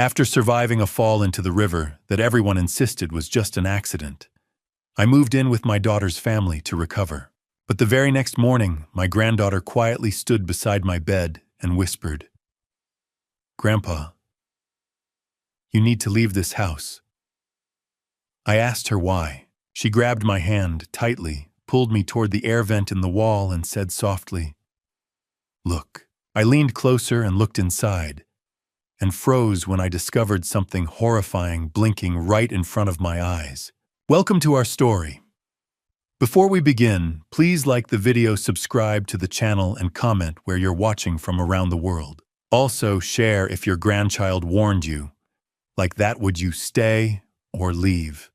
After surviving a fall into the river that everyone insisted was just an accident, I moved in with my daughter's family to recover. But the very next morning, my granddaughter quietly stood beside my bed and whispered, "Grandpa, you need to leave this house." I asked her why. She grabbed my hand tightly, pulled me toward the air vent in the wall, and said softly, "Look." I leaned closer and looked inside, and froze when I discovered something horrifying blinking right in front of my eyes. Welcome to our story. Before we begin, please like the video, subscribe to the channel, and comment where you're watching from around the world. Also, share if your grandchild warned you. Like that, would you stay or leave?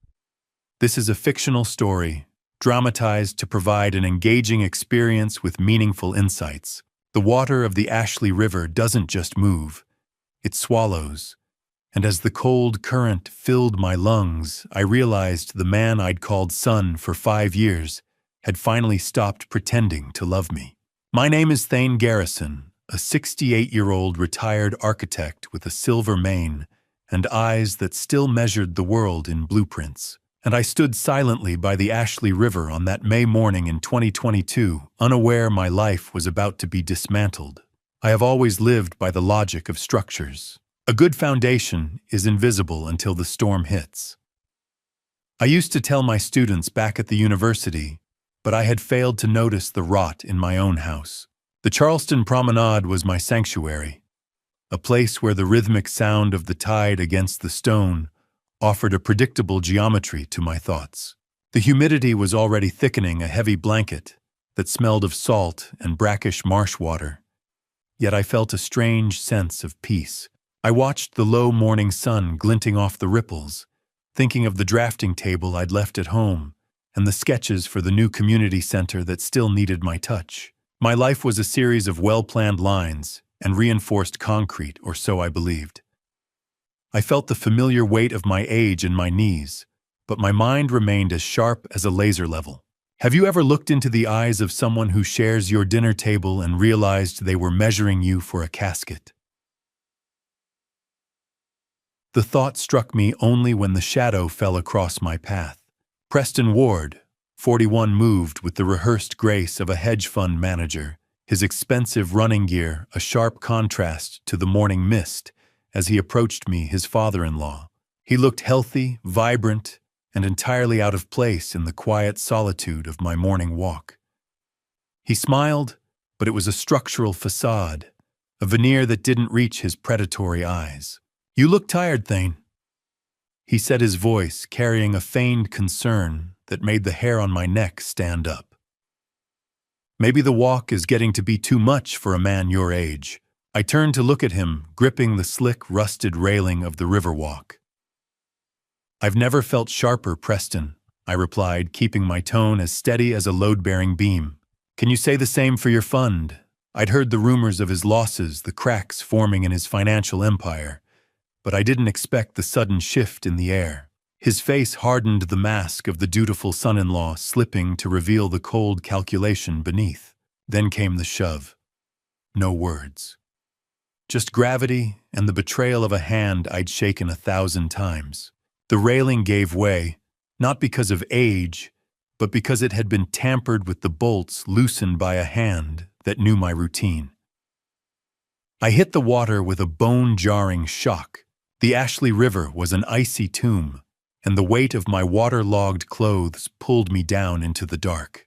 This is a fictional story, dramatized to provide an engaging experience with meaningful insights. The water of the Ashley River doesn't just move, it swallows. And as the cold current filled my lungs, I realized the man I'd called son for 5 years had finally stopped pretending to love me. My name is Thane Garrison, a 68-year-old retired architect with a silver mane and eyes that still measured the world in blueprints. And I stood silently by the Ashley River on that May morning in 2022, unaware my life was about to be dismantled. I have always lived by the logic of structures. A good foundation is invisible until the storm hits. I used to tell my students back at the university, but I had failed to notice the rot in my own house. The Charleston Promenade was my sanctuary, a place where the rhythmic sound of the tide against the stone offered a predictable geometry to my thoughts. The humidity was already thickening a heavy blanket that smelled of salt and brackish marsh water, yet I felt a strange sense of peace. I watched the low morning sun glinting off the ripples, thinking of the drafting table I'd left at home and the sketches for the new community center that still needed my touch. My life was a series of well-planned lines and reinforced concrete, or so I believed. I felt the familiar weight of my age in my knees, but my mind remained as sharp as a laser level. Have you ever looked into the eyes of someone who shares your dinner table and realized they were measuring you for a casket? The thought struck me only when the shadow fell across my path. Preston Ward, 41, moved with the rehearsed grace of a hedge fund manager, his expensive running gear a sharp contrast to the morning mist as he approached me, his father-in-law. He looked healthy, vibrant, and entirely out of place in the quiet solitude of my morning walk. He smiled, but it was a structural facade, a veneer that didn't reach his predatory eyes. "You look tired, Thane," he said, his voice carrying a feigned concern that made the hair on my neck stand up. "Maybe the walk is getting to be too much for a man your age." I turned to look at him, gripping the slick, rusted railing of the riverwalk. "I've never felt sharper, Preston," I replied, keeping my tone as steady as a load-bearing beam. "Can you say the same for your fund?" I'd heard the rumors of his losses, the cracks forming in his financial empire, but I didn't expect the sudden shift in the air. His face hardened, the mask of the dutiful son-in-law slipping to reveal the cold calculation beneath. Then came the shove. No words. Just gravity and the betrayal of a hand I'd shaken 1,000 times. The railing gave way, not because of age, but because it had been tampered with, the bolts loosened by a hand that knew my routine. I hit the water with a bone-jarring shock. The Ashley River was an icy tomb, and the weight of my waterlogged clothes pulled me down into the dark.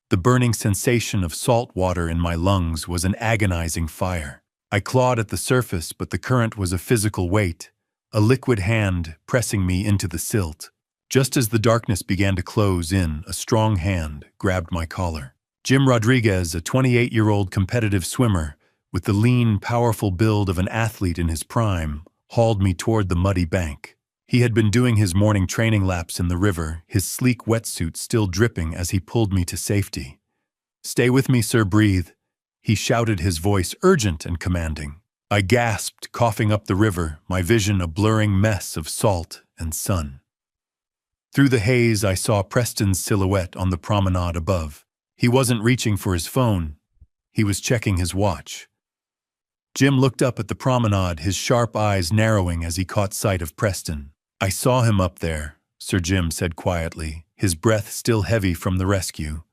The burning sensation of salt water in my lungs was an agonizing fire. I clawed at the surface, but the current was a physical weight, a liquid hand pressing me into the silt. Just as the darkness began to close in, a strong hand grabbed my collar. Jim Rodriguez, a 28-year-old competitive swimmer with the lean, powerful build of an athlete in his prime, hauled me toward the muddy bank. He had been doing his morning training laps in the river, his sleek wetsuit still dripping as he pulled me to safety. "Stay with me, sir, breathe," he shouted, his voice urgent and commanding. I gasped, coughing up the river, my vision a blurring mess of salt and sun. Through the haze, I saw Preston's silhouette on the promenade above. He wasn't reaching for his phone. He was checking his watch. Jim looked up at the promenade, his sharp eyes narrowing as he caught sight of Preston. "I saw him up there," Sir Jim said quietly, his breath still heavy from the rescue.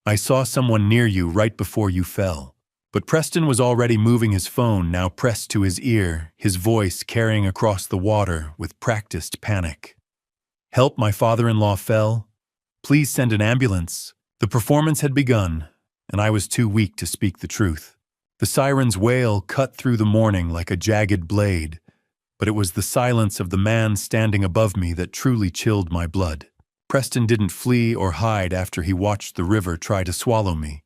"I saw someone near you right before you fell." But Preston was already moving his phone, now pressed to his ear, his voice carrying across the water with practiced panic. "Help, my father-in-law fell. Please send an ambulance." The performance had begun, and I was too weak to speak the truth. The siren's wail cut through the morning like a jagged blade, but it was the silence of the man standing above me that truly chilled my blood. Preston didn't flee or hide after he watched the river try to swallow me.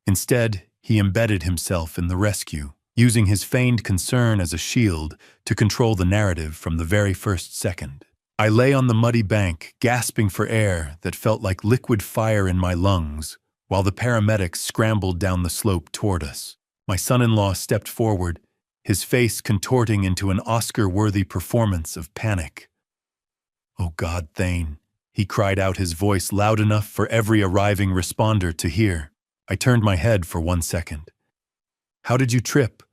Instead, he embedded himself in the rescue, using his feigned concern as a shield to control the narrative from the very first second. I lay on the muddy bank, gasping for air that felt like liquid fire in my lungs, while the paramedics scrambled down the slope toward us. My son-in-law stepped forward, his face contorting into an Oscar-worthy performance of panic. "Oh God, Thane," he cried out, his voice loud enough for every arriving responder to hear. I turned my head for 1 second. "How did you trip?"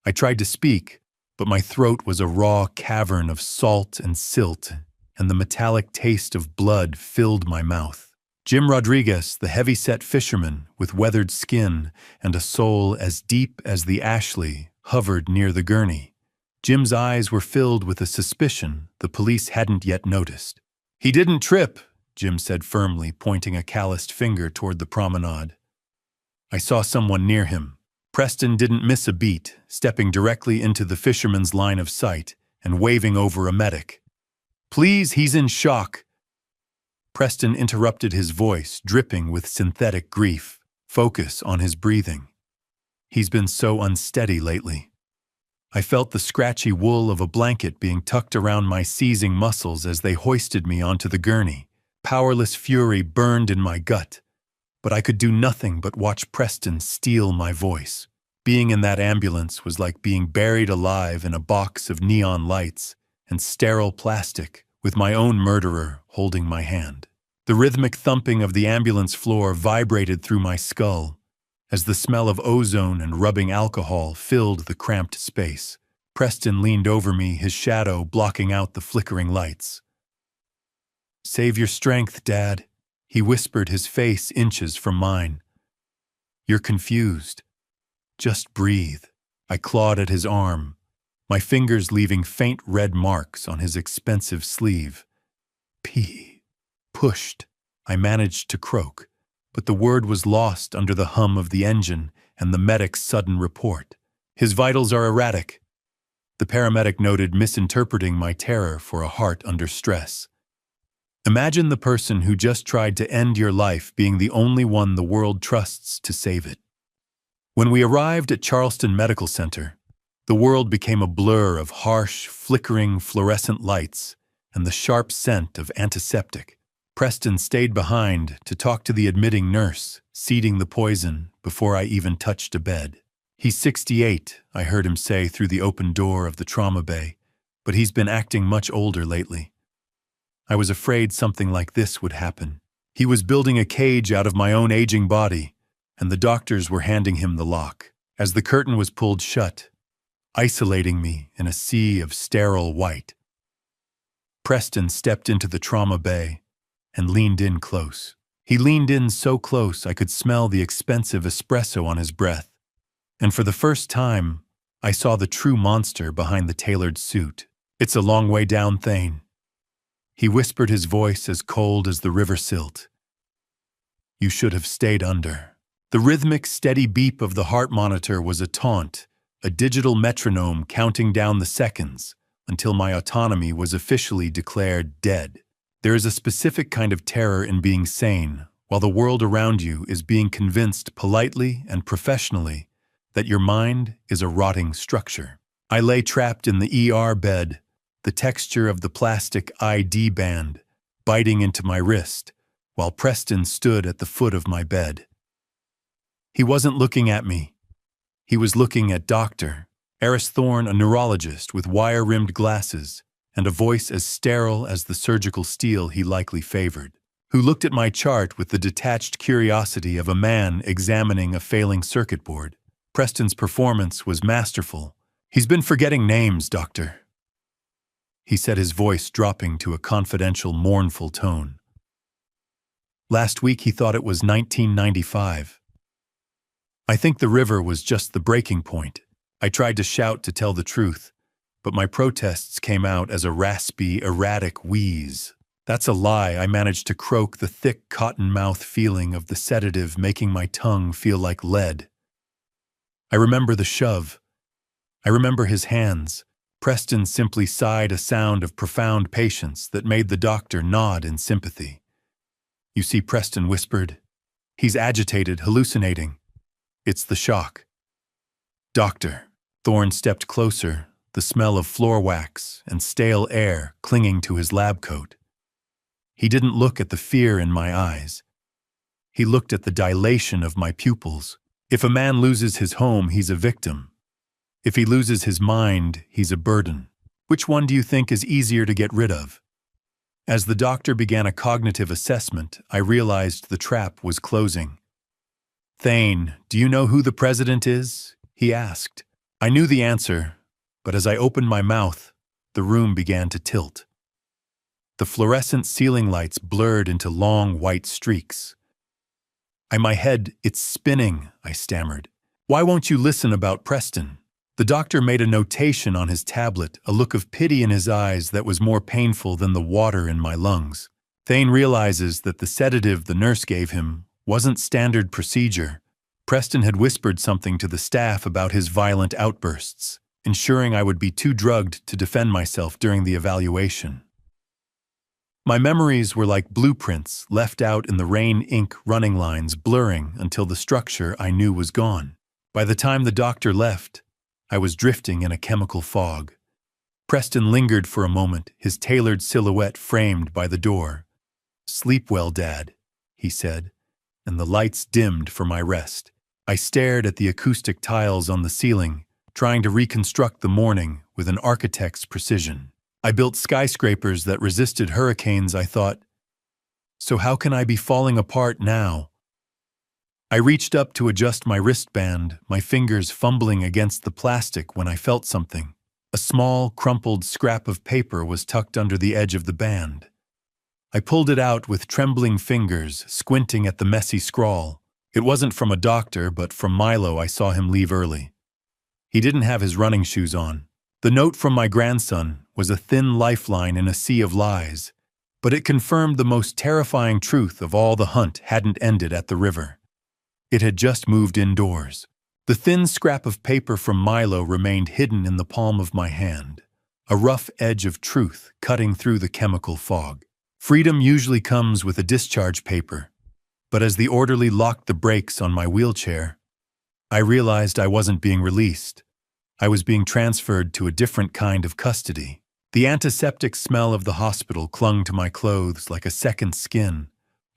I tried to speak, but my throat was a raw cavern of salt and silt, and the metallic taste of blood filled my mouth. Jim Rodriguez, the heavy-set fisherman with weathered skin and a soul as deep as the Ashley, hovered near the gurney. Jim's eyes were filled with a suspicion the police hadn't yet noticed. "He didn't trip," Jim said firmly, pointing a calloused finger toward the promenade. I saw someone near him. Preston didn't miss a beat, stepping directly into the fisherman's line of sight and waving over a medic. "Please, he's in shock." Preston interrupted, his voice dripping with synthetic grief. "Focus on his breathing. He's been so unsteady lately." I felt the scratchy wool of a blanket being tucked around my seizing muscles as they hoisted me onto the gurney. Powerless fury burned in my gut, but I could do nothing but watch Preston steal my voice. Being in that ambulance was like being buried alive in a box of neon lights and sterile plastic, with my own murderer holding my hand. The rhythmic thumping of the ambulance floor vibrated through my skull as the smell of ozone and rubbing alcohol filled the cramped space. Preston leaned over me, his shadow blocking out the flickering lights. "Save your strength, Dad," he whispered, his face inches from mine. "You're confused. Just breathe." I clawed at his arm, my fingers leaving faint red marks on his expensive sleeve. Pushed. I managed to croak, but the word was lost under the hum of the engine and the medic's sudden report. "His vitals are erratic." The paramedic noted, misinterpreting my terror for a heart under stress. Imagine the person who just tried to end your life being the only one the world trusts to save it. When we arrived at Charleston Medical Center, the world became a blur of harsh, flickering fluorescent lights and the sharp scent of antiseptic. Preston stayed behind to talk to the admitting nurse, seeding the poison before I even touched a bed. "He's 68, I heard him say through the open door of the trauma bay, but he's been acting much older lately." I was afraid something like this would happen. He was building a cage out of my own aging body, and the doctors were handing him the lock. As the curtain was pulled shut, isolating me in a sea of sterile white, Preston stepped into the trauma bay and leaned in close. He leaned in so close I could smell the expensive espresso on his breath, and for the first time, I saw the true monster behind the tailored suit. "It's a long way down, Thane." He whispered, his voice as cold as the river silt. "You should have stayed under." The rhythmic, steady beep of the heart monitor was a taunt, a digital metronome counting down the seconds until my autonomy was officially declared dead. There is a specific kind of terror in being sane, while the world around you is being convinced politely and professionally that your mind is a rotting structure. I lay trapped in the ER bed, the texture of the plastic ID band biting into my wrist, while Preston stood at the foot of my bed. He wasn't looking at me. He was looking at Dr. Eris Thorne, a neurologist with wire-rimmed glasses and a voice as sterile as the surgical steel he likely favored, who looked at my chart with the detached curiosity of a man examining a failing circuit board. Preston's performance was masterful. "He's been forgetting names, Doctor," he said, his voice dropping to a confidential, mournful tone. "Last week he thought it was 1995. I think the river was just the breaking point. I tried to shout to tell the truth, but my protests came out as a raspy, erratic wheeze. That's a lie. I managed to croak, the thick cotton-mouth feeling of the sedative making my tongue feel like lead. I remember the shove. I remember his hands. Preston simply sighed, a sound of profound patience that made the doctor nod in sympathy. "You see," Preston whispered. "He's agitated, hallucinating. It's the shock." "Doctor." Thorne stepped closer, the smell of floor wax and stale air clinging to his lab coat. He didn't look at the fear in my eyes. He looked at the dilation of my pupils. If a man loses his home, he's a victim. If he loses his mind, he's a burden. Which one do you think is easier to get rid of? As the doctor began a cognitive assessment, I realized the trap was closing. "Thane, do you know who the president is?" he asked. I knew the answer, but as I opened my mouth, the room began to tilt. The fluorescent ceiling lights blurred into long white streaks. My head, it's spinning," I stammered. "Why won't you listen about Preston?" The doctor made a notation on his tablet, a look of pity in his eyes that was more painful than the water in my lungs. "Thane realizes that the sedative the nurse gave him wasn't standard procedure. Preston had whispered something to the staff about his violent outbursts, ensuring I would be too drugged to defend myself during the evaluation." My memories were like blueprints left out in the rain, ink running lines blurring until the structure I knew was gone. By the time the doctor left, I was drifting in a chemical fog. Preston lingered for a moment, his tailored silhouette framed by the door. "Sleep well, Dad," he said, and the lights dimmed for my rest. I stared at the acoustic tiles on the ceiling, trying to reconstruct the morning with an architect's precision. I built skyscrapers that resisted hurricanes, I thought. So how can I be falling apart now? I reached up to adjust my wristband, my fingers fumbling against the plastic when I felt something. A small, crumpled scrap of paper was tucked under the edge of the band. I pulled it out with trembling fingers, squinting at the messy scrawl. It wasn't from a doctor, but from Milo. I saw him leave early. He didn't have his running shoes on. The note from my grandson was a thin lifeline in a sea of lies, but it confirmed the most terrifying truth of all: the hunt hadn't ended at the river. It had just moved indoors. The thin scrap of paper from Milo remained hidden in the palm of my hand, a rough edge of truth cutting through the chemical fog. Freedom usually comes with a discharge paper, but as the orderly locked the brakes on my wheelchair, I realized I wasn't being released. I was being transferred to a different kind of custody. The antiseptic smell of the hospital clung to my clothes like a second skin,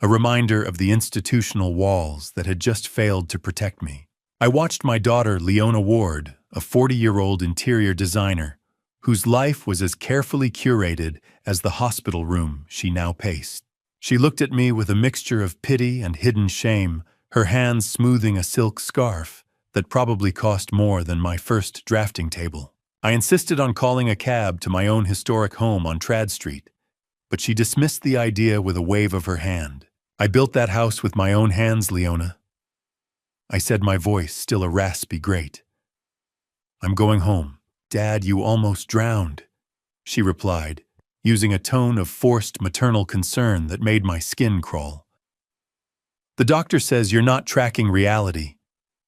a reminder of the institutional walls that had just failed to protect me. I watched my daughter, Leona Ward, a 40-year-old interior designer, whose life was as carefully curated as the hospital room she now paced. She looked at me with a mixture of pity and hidden shame, her hands smoothing a silk scarf that probably cost more than my first drafting table. I insisted on calling a cab to my own historic home on Trad Street, but she dismissed the idea with a wave of her hand. "I built that house with my own hands, Leona," I said, my voice still a raspy grate. "I'm going home." "Dad, you almost drowned," she replied, using a tone of forced maternal concern that made my skin crawl. "The doctor says you're not tracking reality.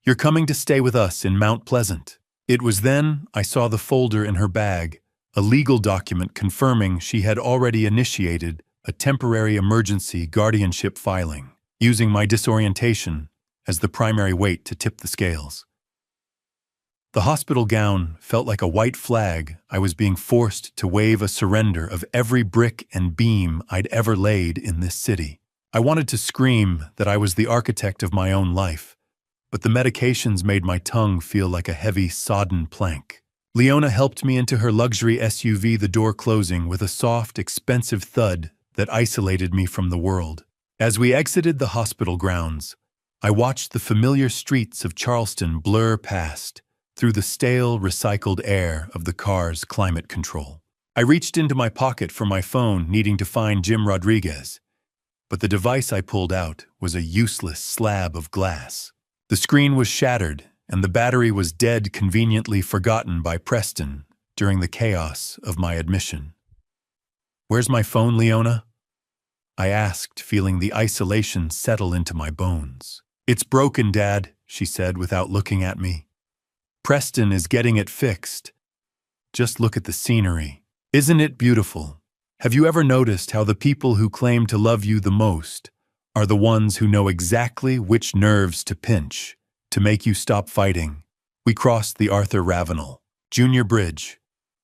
You're coming to stay with us in Mount Pleasant." It was then I saw the folder in her bag, a legal document confirming she had already initiated a temporary emergency guardianship filing, using my disorientation as the primary weight to tip the scales. The hospital gown felt like a white flag. I was being forced to wave a surrender of every brick and beam I'd ever laid in this city. I wanted to scream that I was the architect of my own life, but the medications made my tongue feel like a heavy, sodden plank. Leona helped me into her luxury SUV, the door closing with a soft, expensive thud that isolated me from the world. As we exited the hospital grounds, I watched the familiar streets of Charleston blur past through the stale, recycled air of the car's climate control. I reached into my pocket for my phone, needing to find Jim Rodriguez, but the device I pulled out was a useless slab of glass. The screen was shattered, and the battery was dead, conveniently forgotten by Preston during the chaos of my admission. "Where's my phone, Leona?" I asked, feeling the isolation settle into my bones. "It's broken, Dad," she said without looking at me. "Preston is getting it fixed. Just look at the scenery. Isn't it beautiful? Have you ever noticed how the people who claim to love you the most are the ones who know exactly which nerves to pinch to make you stop fighting?" We crossed the Arthur Ravenel Junior Bridge.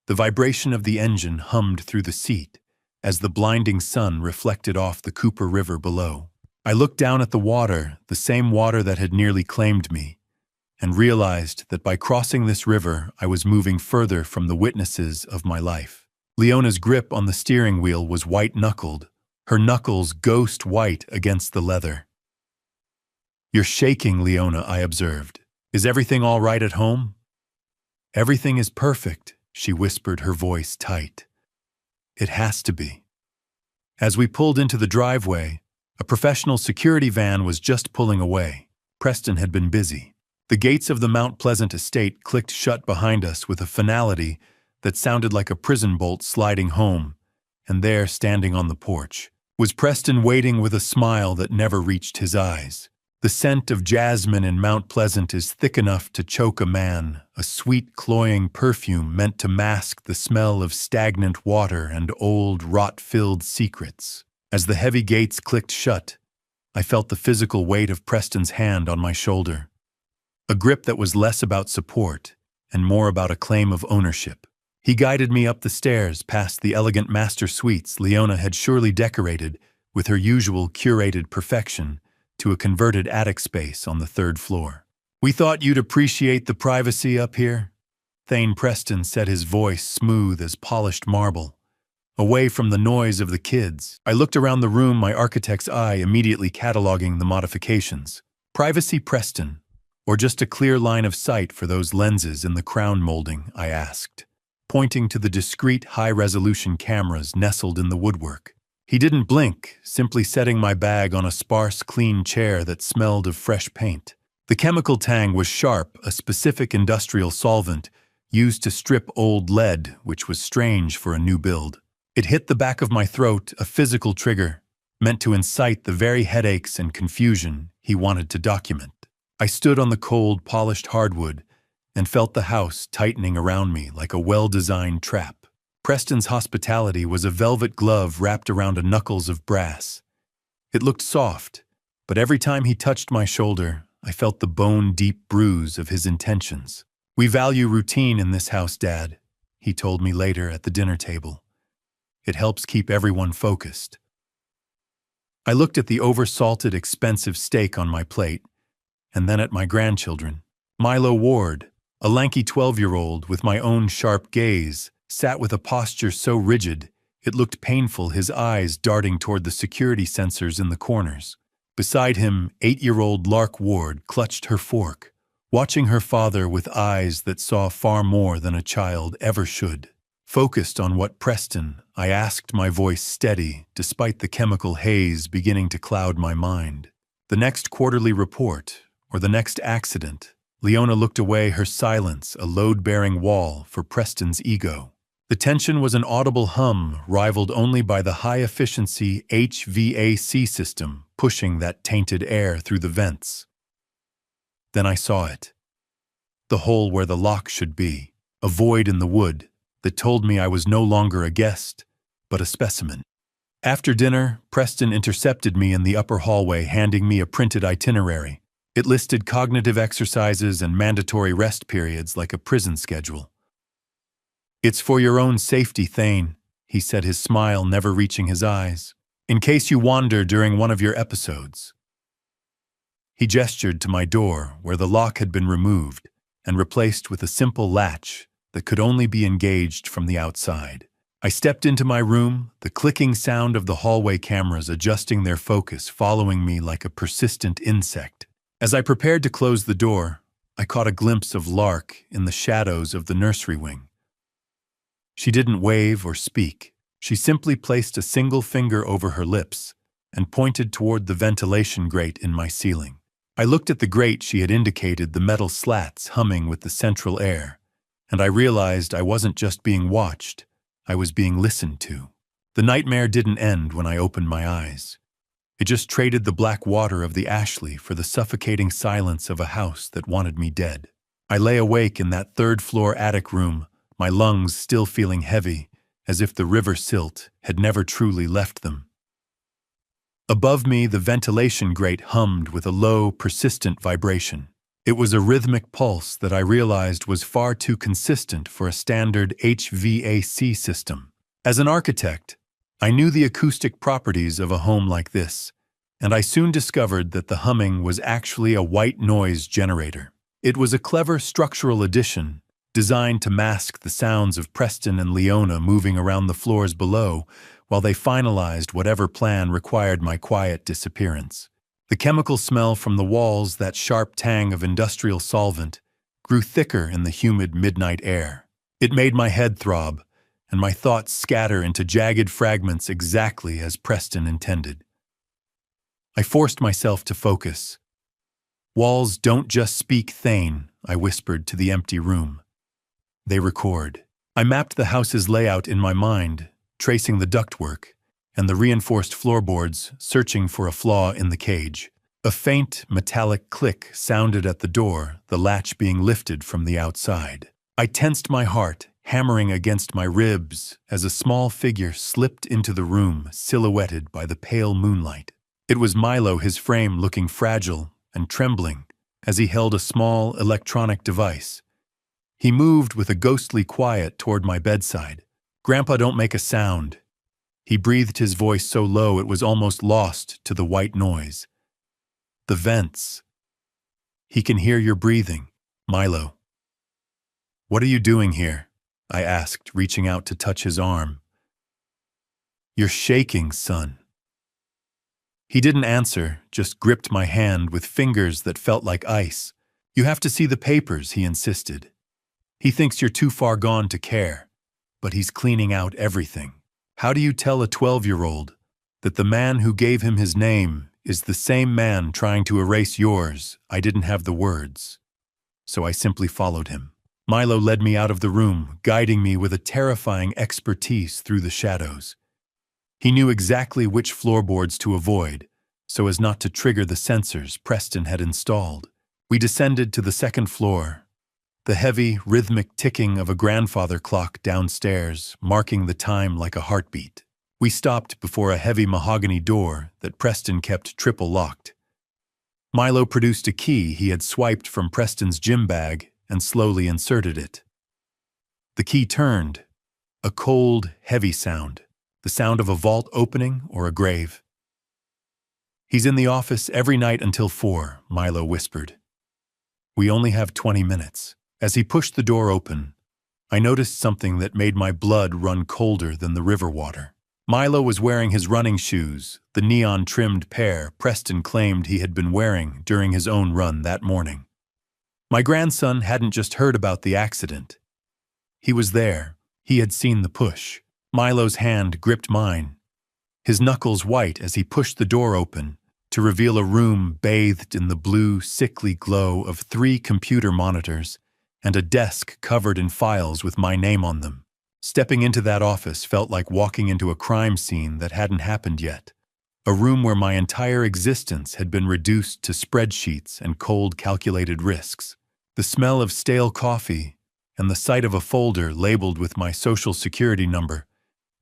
The vibration of the engine hummed through the seat as the blinding sun reflected off the Cooper River below. I looked down at the water, the same water that had nearly claimed me, and realized that by crossing this river, I was moving further from the witnesses of my life. Leona's grip on the steering wheel was white-knuckled, her knuckles ghost white against the leather. "You're shaking, Leona," I observed. "Is everything all right at home?" "Everything is perfect," she whispered, her voice tight. "It has to be." As we pulled into the driveway, a professional security van was just pulling away. Preston had been busy. The gates of the Mount Pleasant estate clicked shut behind us with a finality that sounded like a prison bolt sliding home, and there, standing on the porch, was Preston, waiting with a smile that never reached his eyes. The scent of jasmine in Mount Pleasant is thick enough to choke a man, a sweet, cloying perfume meant to mask the smell of stagnant water and old, rot-filled secrets. As the heavy gates clicked shut, I felt the physical weight of Preston's hand on my shoulder, a grip that was less about support and more about a claim of ownership. He guided me up the stairs past the elegant master suites Leona had surely decorated with her usual curated perfection to a converted attic space on the 3rd floor. "We thought you'd appreciate the privacy up here," Thane Preston said, his voice smooth as polished marble. Away from the noise of the kids, I looked around the room, my architect's eye immediately cataloging the modifications. "Privacy, Preston, or just a clear line of sight for those lenses in the crown molding?" I asked, pointing to the discreet high-resolution cameras nestled in the woodwork. He didn't blink, simply setting my bag on a sparse, clean chair that smelled of fresh paint. The chemical tang was sharp, a specific industrial solvent used to strip old lead, which was strange for a new build. It hit the back of my throat, a physical trigger, meant to incite the very headaches and confusion he wanted to document. I stood on the cold, polished hardwood and felt the house tightening around me like a well-designed trap. Preston's hospitality was a velvet glove wrapped around a knuckles of brass. It looked soft, but every time he touched my shoulder, I felt the bone-deep bruise of his intentions. "We value routine in this house, Dad," he told me later at the dinner table. "It helps keep everyone focused." I looked at the over-salted, expensive steak on my plate, and then at my grandchildren. Milo Ward, a lanky 12-year-old with my own sharp gaze, sat with a posture so rigid it looked painful, his eyes darting toward the security sensors in the corners. Beside him, 8-year-old Lark Ward clutched her fork, watching her father with eyes that saw far more than a child ever should. Focused on what Preston, I asked, my voice steady, despite the chemical haze beginning to cloud my mind. "The next quarterly report, or the next accident?" Leona looked away, her silence a load-bearing wall for Preston's ego. The tension was an audible hum, rivaled only by the high-efficiency HVAC system pushing that tainted air through the vents. Then I saw it. The hole where the lock should be, a void in the wood that told me I was no longer a guest, but a specimen. After dinner, Preston intercepted me in the upper hallway, handing me a printed itinerary. It listed cognitive exercises and mandatory rest periods like a prison schedule. "It's for your own safety, Thane," he said, his smile never reaching his eyes. "In case you wander during one of your episodes." He gestured to my door, where the lock had been removed and replaced with a simple latch that could only be engaged from the outside. I stepped into my room, the clicking sound of the hallway cameras adjusting their focus following me like a persistent insect. As I prepared to close the door, I caught a glimpse of Lark in the shadows of the nursery wing. She didn't wave or speak. She simply placed a single finger over her lips and pointed toward the ventilation grate in my ceiling. I looked at the grate she had indicated, the metal slats humming with the central air, and I realized I wasn't just being watched, I was being listened to. The nightmare didn't end when I opened my eyes. It just traded the black water of the Ashley for the suffocating silence of a house that wanted me dead. I lay awake in that third-floor attic room, my lungs still feeling heavy, as if the river silt had never truly left them. Above me, the ventilation grate hummed with a low, persistent vibration. It was a rhythmic pulse that I realized was far too consistent for a standard HVAC system. As an architect, I knew the acoustic properties of a home like this, and I soon discovered that the humming was actually a white noise generator. It was a clever structural addition designed to mask the sounds of Preston and Leona moving around the floors below while they finalized whatever plan required my quiet disappearance. The chemical smell from the walls, that sharp tang of industrial solvent, grew thicker in the humid midnight air. It made my head throb, and my thoughts scatter into jagged fragments exactly as Preston intended. I forced myself to focus. "Walls don't just speak, Thane," I whispered to the empty room. "They record." I mapped the house's layout in my mind, tracing the ductwork and the reinforced floorboards, searching for a flaw in the cage. A faint, metallic click sounded at the door, the latch being lifted from the outside. I tensed my heart, hammering against my ribs, as a small figure slipped into the room, silhouetted by the pale moonlight. It was Milo, his frame looking fragile and trembling as he held a small electronic device. He moved with a ghostly quiet toward my bedside. "Grandpa, don't make a sound." He breathed, his voice so low it was almost lost to the white noise. "The vents. He can hear your breathing, Milo." "What are you doing here?" I asked, reaching out to touch his arm. "You're shaking, son." He didn't answer, just gripped my hand with fingers that felt like ice. "You have to see the papers," he insisted. "He thinks you're too far gone to care, but he's cleaning out everything. How do you tell a 12-year-old that the man who gave him his name is the same man trying to erase yours?" I didn't have the words, so I simply followed him. Milo led me out of the room, guiding me with a terrifying expertise through the shadows. He knew exactly which floorboards to avoid, so as not to trigger the sensors Preston had installed. We descended to the second floor, the heavy, rhythmic ticking of a grandfather clock downstairs, marking the time like a heartbeat. We stopped before a heavy mahogany door that Preston kept triple locked. Milo produced a key he had swiped from Preston's gym bag and slowly inserted it. The key turned, a cold, heavy sound, the sound of a vault opening or a grave. "He's in the office every night until 4, Milo whispered. "We only have 20 minutes. As he pushed the door open, I noticed something that made my blood run colder than the river water. Milo was wearing his running shoes, the neon-trimmed pair Preston claimed he had been wearing during his own run that morning. My grandson hadn't just heard about the accident. He was there. He had seen the push. Milo's hand gripped mine, his knuckles white as he pushed the door open to reveal a room bathed in the blue, sickly glow of 3 computer monitors and a desk covered in files with my name on them. Stepping into that office felt like walking into a crime scene that hadn't happened yet, a room where my entire existence had been reduced to spreadsheets and cold calculated risks. The smell of stale coffee and the sight of a folder labeled with my social security number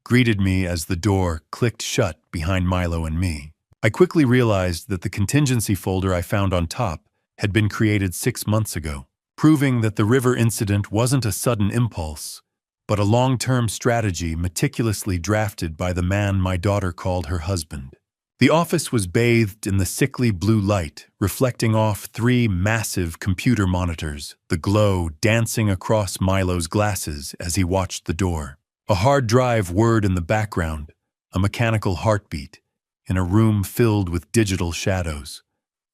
greeted me as the door clicked shut behind Milo and me. I quickly realized that the contingency folder I found on top had been created 6 months ago, proving that the river incident wasn't a sudden impulse, but a long-term strategy meticulously drafted by the man my daughter called her husband. The office was bathed in the sickly blue light, reflecting off 3 massive computer monitors, the glow dancing across Milo's glasses as he watched the door. A hard drive whirred in the background, a mechanical heartbeat, in a room filled with digital shadows.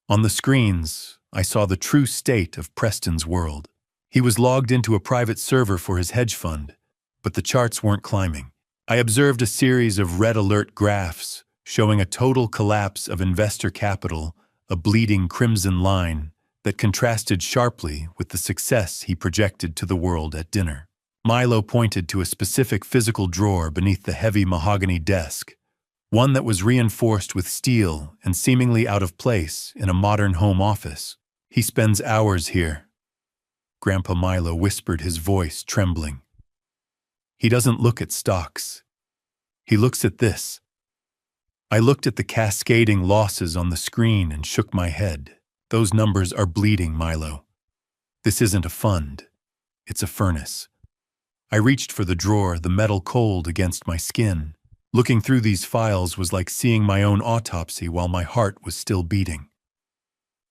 On the screens, I saw the true state of Preston's world. He was logged into a private server for his hedge fund, but the charts weren't climbing. I observed a series of red alert graphs showing a total collapse of investor capital, a bleeding crimson line that contrasted sharply with the success he projected to the world at dinner. Milo pointed to a specific physical drawer beneath the heavy mahogany desk, one that was reinforced with steel and seemingly out of place in a modern home office. "He spends hours here," Grandpa Milo whispered, his voice trembling. "He doesn't look at stocks. He looks at this." I looked at the cascading losses on the screen and shook my head. "Those numbers are bleeding, Milo. This isn't a fund. It's a furnace." I reached for the drawer, the metal cold against my skin. Looking through these files was like seeing my own autopsy while my heart was still beating.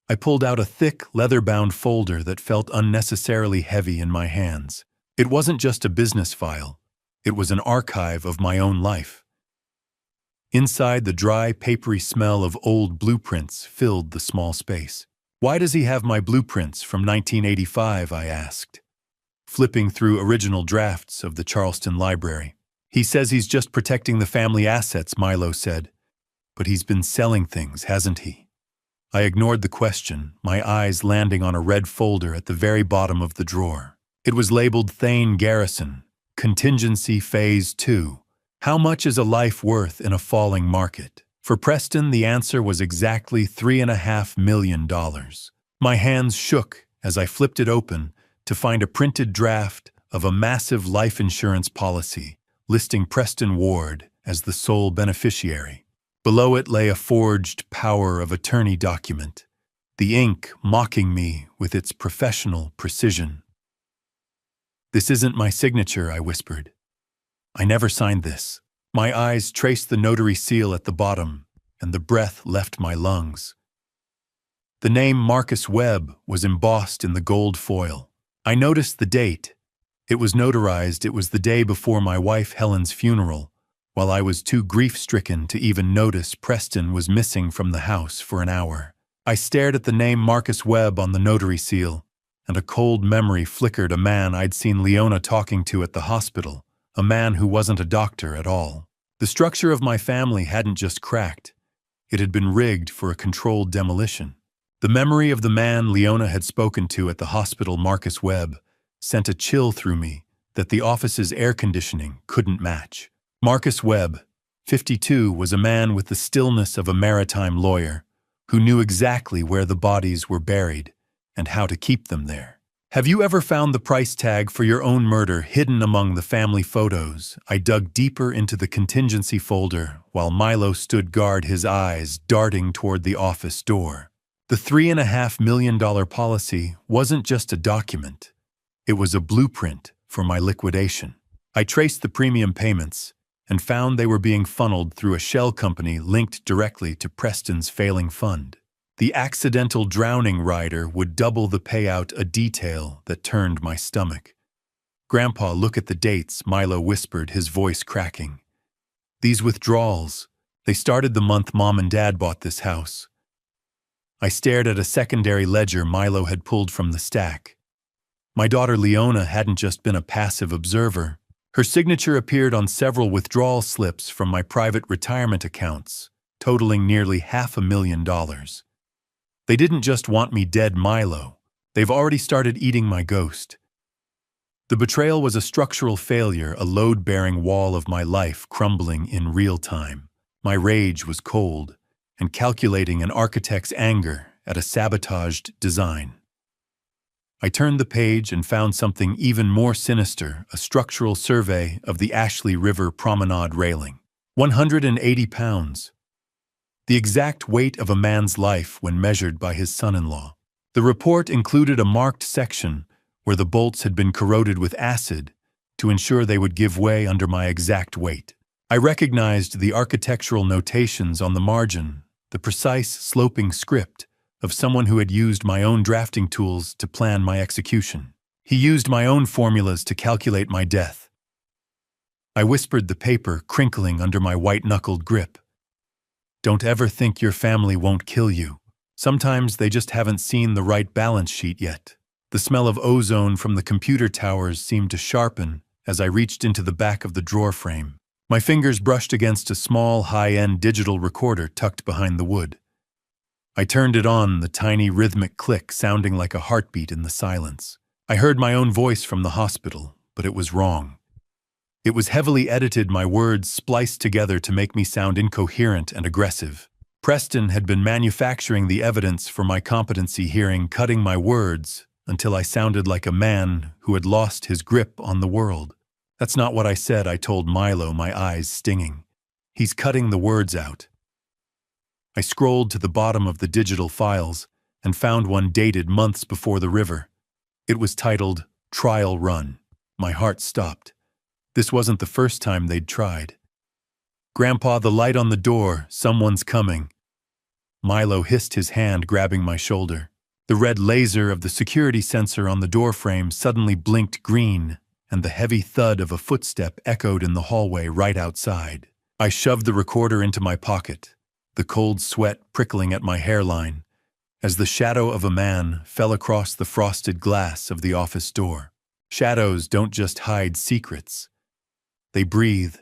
I pulled out a thick, leather-bound folder that felt unnecessarily heavy in my hands. It wasn't just a business file. It was an archive of my own life. Inside, the dry, papery smell of old blueprints filled the small space. "Why does he have my blueprints from 1985, I asked, flipping through original drafts of the Charleston Library. "He says he's just protecting the family assets," Milo said. "But he's been selling things, hasn't he?" I ignored the question, my eyes landing on a red folder at the very bottom of the drawer. It was labeled Thane Garrison, Contingency Phase 2. How much is a life worth in a falling market? For Preston, the answer was exactly $3.5 million. My hands shook as I flipped it open to find a printed draft of a massive life insurance policy listing Preston Ward as the sole beneficiary. Below it lay a forged power of attorney document, the ink mocking me with its professional precision. "This isn't my signature," I whispered. "I never signed this." My eyes traced the notary seal at the bottom, and the breath left my lungs. The name Marcus Webb was embossed in the gold foil. I noticed the date. It was notarized. It was the day before my wife Helen's funeral, while I was too grief-stricken to even notice Preston was missing from the house for an hour. I stared at the name Marcus Webb on the notary seal, and a cold memory flickered. A man I'd seen Leona talking to at the hospital, a man who wasn't a doctor at all. The structure of my family hadn't just cracked. It had been rigged for a controlled demolition. The memory of the man Leona had spoken to at the hospital, Marcus Webb, sent a chill through me that the office's air conditioning couldn't match. Marcus Webb, 52, was a man with the stillness of a maritime lawyer who knew exactly where the bodies were buried and how to keep them there. Have you ever found the price tag for your own murder hidden among the family photos? I dug deeper into the contingency folder while Milo stood guard, his eyes darting toward the office door. The $3.5 million policy wasn't just a document. It was a blueprint for my liquidation. I traced the premium payments and found they were being funneled through a shell company linked directly to Preston's failing fund. The accidental drowning rider would double the payout, a detail that turned my stomach. "Grandpa, look at the dates," Milo whispered, his voice cracking. "These withdrawals, they started the month Mom and Dad bought this house." I stared at a secondary ledger Milo had pulled from the stack. My daughter Leona hadn't just been a passive observer. Her signature appeared on several withdrawal slips from my private retirement accounts, totaling nearly $500,000. They didn't just want me dead, Milo. They've already started eating my ghost. The betrayal was a structural failure, a load-bearing wall of my life crumbling in real time. My rage was cold and calculating, an architect's anger at a sabotaged design. I turned the page and found something even more sinister, a structural survey of the Ashley River promenade railing. 180 pounds. The exact weight of a man's life when measured by his son-in-law. The report included a marked section where the bolts had been corroded with acid to ensure they would give way under my exact weight. I recognized the architectural notations on the margin, the precise sloping script of someone who had used my own drafting tools to plan my execution. He used my own formulas to calculate my death. I whispered, the paper crinkling under my white-knuckled grip. "Don't ever think your family won't kill you." Sometimes they just haven't seen the right balance sheet yet. The smell of ozone from the computer towers seemed to sharpen as I reached into the back of the drawer frame. My fingers brushed against a small, high-end digital recorder tucked behind the wood. I turned it on, the tiny rhythmic click sounding like a heartbeat in the silence. I heard my own voice from the hospital, but it was wrong. It was heavily edited, my words spliced together to make me sound incoherent and aggressive. Preston had been manufacturing the evidence for my competency hearing, cutting my words until I sounded like a man who had lost his grip on the world. That's not what I said, I told Milo, my eyes stinging. He's cutting the words out. I scrolled to the bottom of the digital files and found one dated months before the river. It was titled, Trial Run. My heart stopped. This wasn't the first time they'd tried. Grandpa, the light on the door, someone's coming. Milo hissed, his hand grabbing my shoulder. The red laser of the security sensor on the doorframe suddenly blinked green, and the heavy thud of a footstep echoed in the hallway right outside. I shoved the recorder into my pocket, the cold sweat prickling at my hairline, as the shadow of a man fell across the frosted glass of the office door. Shadows don't just hide secrets. They breathe,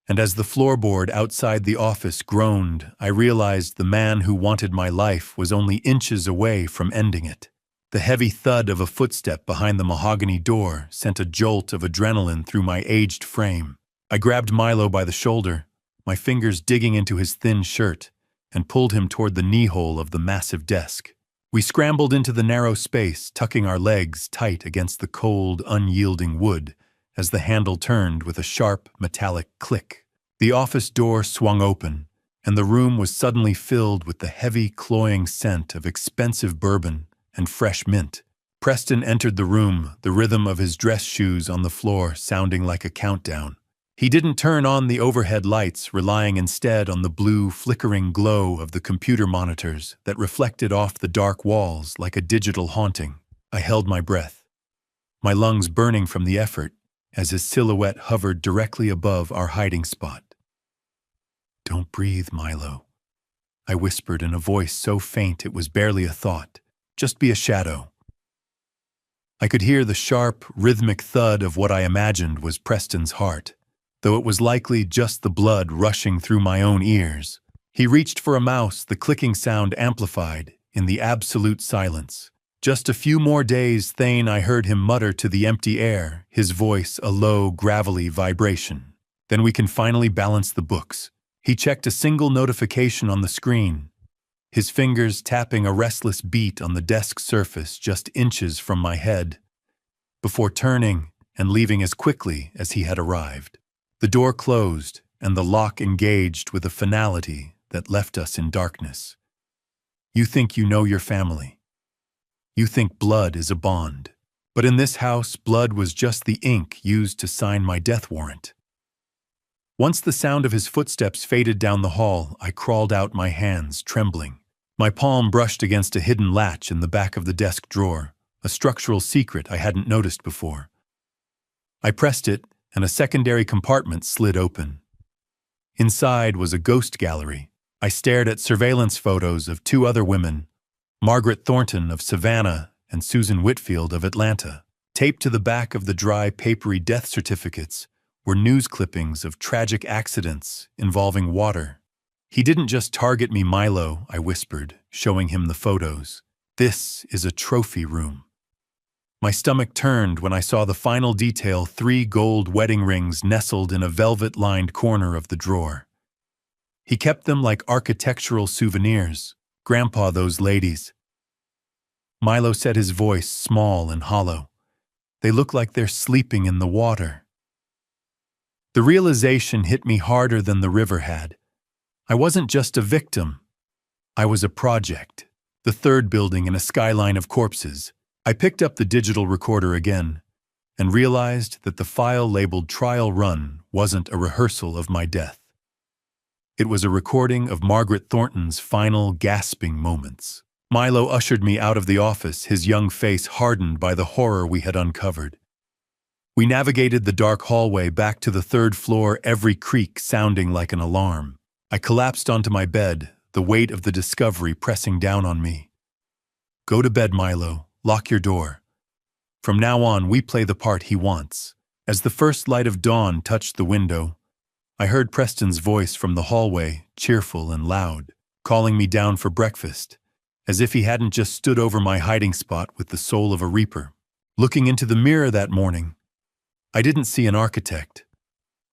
and as the floorboard outside the office groaned, I realized the man who wanted my life was only inches away from ending it. The heavy thud of a footstep behind the mahogany door sent a jolt of adrenaline through my aged frame. I grabbed Milo by the shoulder, my fingers digging into his thin shirt, and pulled him toward the knee-hole of the massive desk. We scrambled into the narrow space, tucking our legs tight against the cold, unyielding wood, as the handle turned with a sharp, metallic click. The office door swung open, and the room was suddenly filled with the heavy, cloying scent of expensive bourbon and fresh mint. Preston entered the room, the rhythm of his dress shoes on the floor sounding like a countdown. He didn't turn on the overhead lights, relying instead on the blue, flickering glow of the computer monitors that reflected off the dark walls like a digital haunting. I held my breath, my lungs burning from the effort, as his silhouette hovered directly above our hiding spot. "Don't breathe, Milo," I whispered in a voice so faint it was barely a thought. "Just be a shadow." I could hear the sharp, rhythmic thud of what I imagined was Preston's heart, though it was likely just the blood rushing through my own ears. He reached for a mouse, the clicking sound amplified in the absolute silence. "Just a few more days, Thane," I heard him mutter to the empty air, his voice a low, gravelly vibration. "Then we can finally balance the books." He checked a single notification on the screen, his fingers tapping a restless beat on the desk surface just inches from my head, before turning and leaving as quickly as he had arrived. The door closed, and the lock engaged with a finality that left us in darkness. You think you know your family. You think blood is a bond. But in this house, blood was just the ink used to sign my death warrant. Once the sound of his footsteps faded down the hall, I crawled out, my hands trembling. My palm brushed against a hidden latch in the back of the desk drawer, a structural secret I hadn't noticed before. I pressed it, and a secondary compartment slid open. Inside was a ghost gallery. I stared at surveillance photos of two other women, Margaret Thornton of Savannah and Susan Whitfield of Atlanta. Taped to the back of the dry, papery death certificates were news clippings of tragic accidents involving water. "He didn't just target me, Milo," I whispered, showing him the photos. "This is a trophy room." My stomach turned when I saw the final detail, 3 gold wedding rings nestled in a velvet-lined corner of the drawer. He kept them like architectural souvenirs. "Grandpa, those ladies." Milo said, his voice small and hollow. "They look like they're sleeping in the water." The realization hit me harder than the river had. I wasn't just a victim. I was a project, the third building in a skyline of corpses. I picked up the digital recorder again and realized that the file labeled Trial Run wasn't a rehearsal of my death. It was a recording of Margaret Thornton's final gasping moments. Milo ushered me out of the office, his young face hardened by the horror we had uncovered. We navigated the dark hallway back to the 3rd floor, every creak sounding like an alarm. I collapsed onto my bed, the weight of the discovery pressing down on me. Go to bed, Milo. Lock your door. From now on, we play the part he wants. As the first light of dawn touched the window, I heard Preston's voice from the hallway, cheerful and loud, calling me down for breakfast, as if he hadn't just stood over my hiding spot with the soul of a reaper. Looking into the mirror that morning, I didn't see an architect.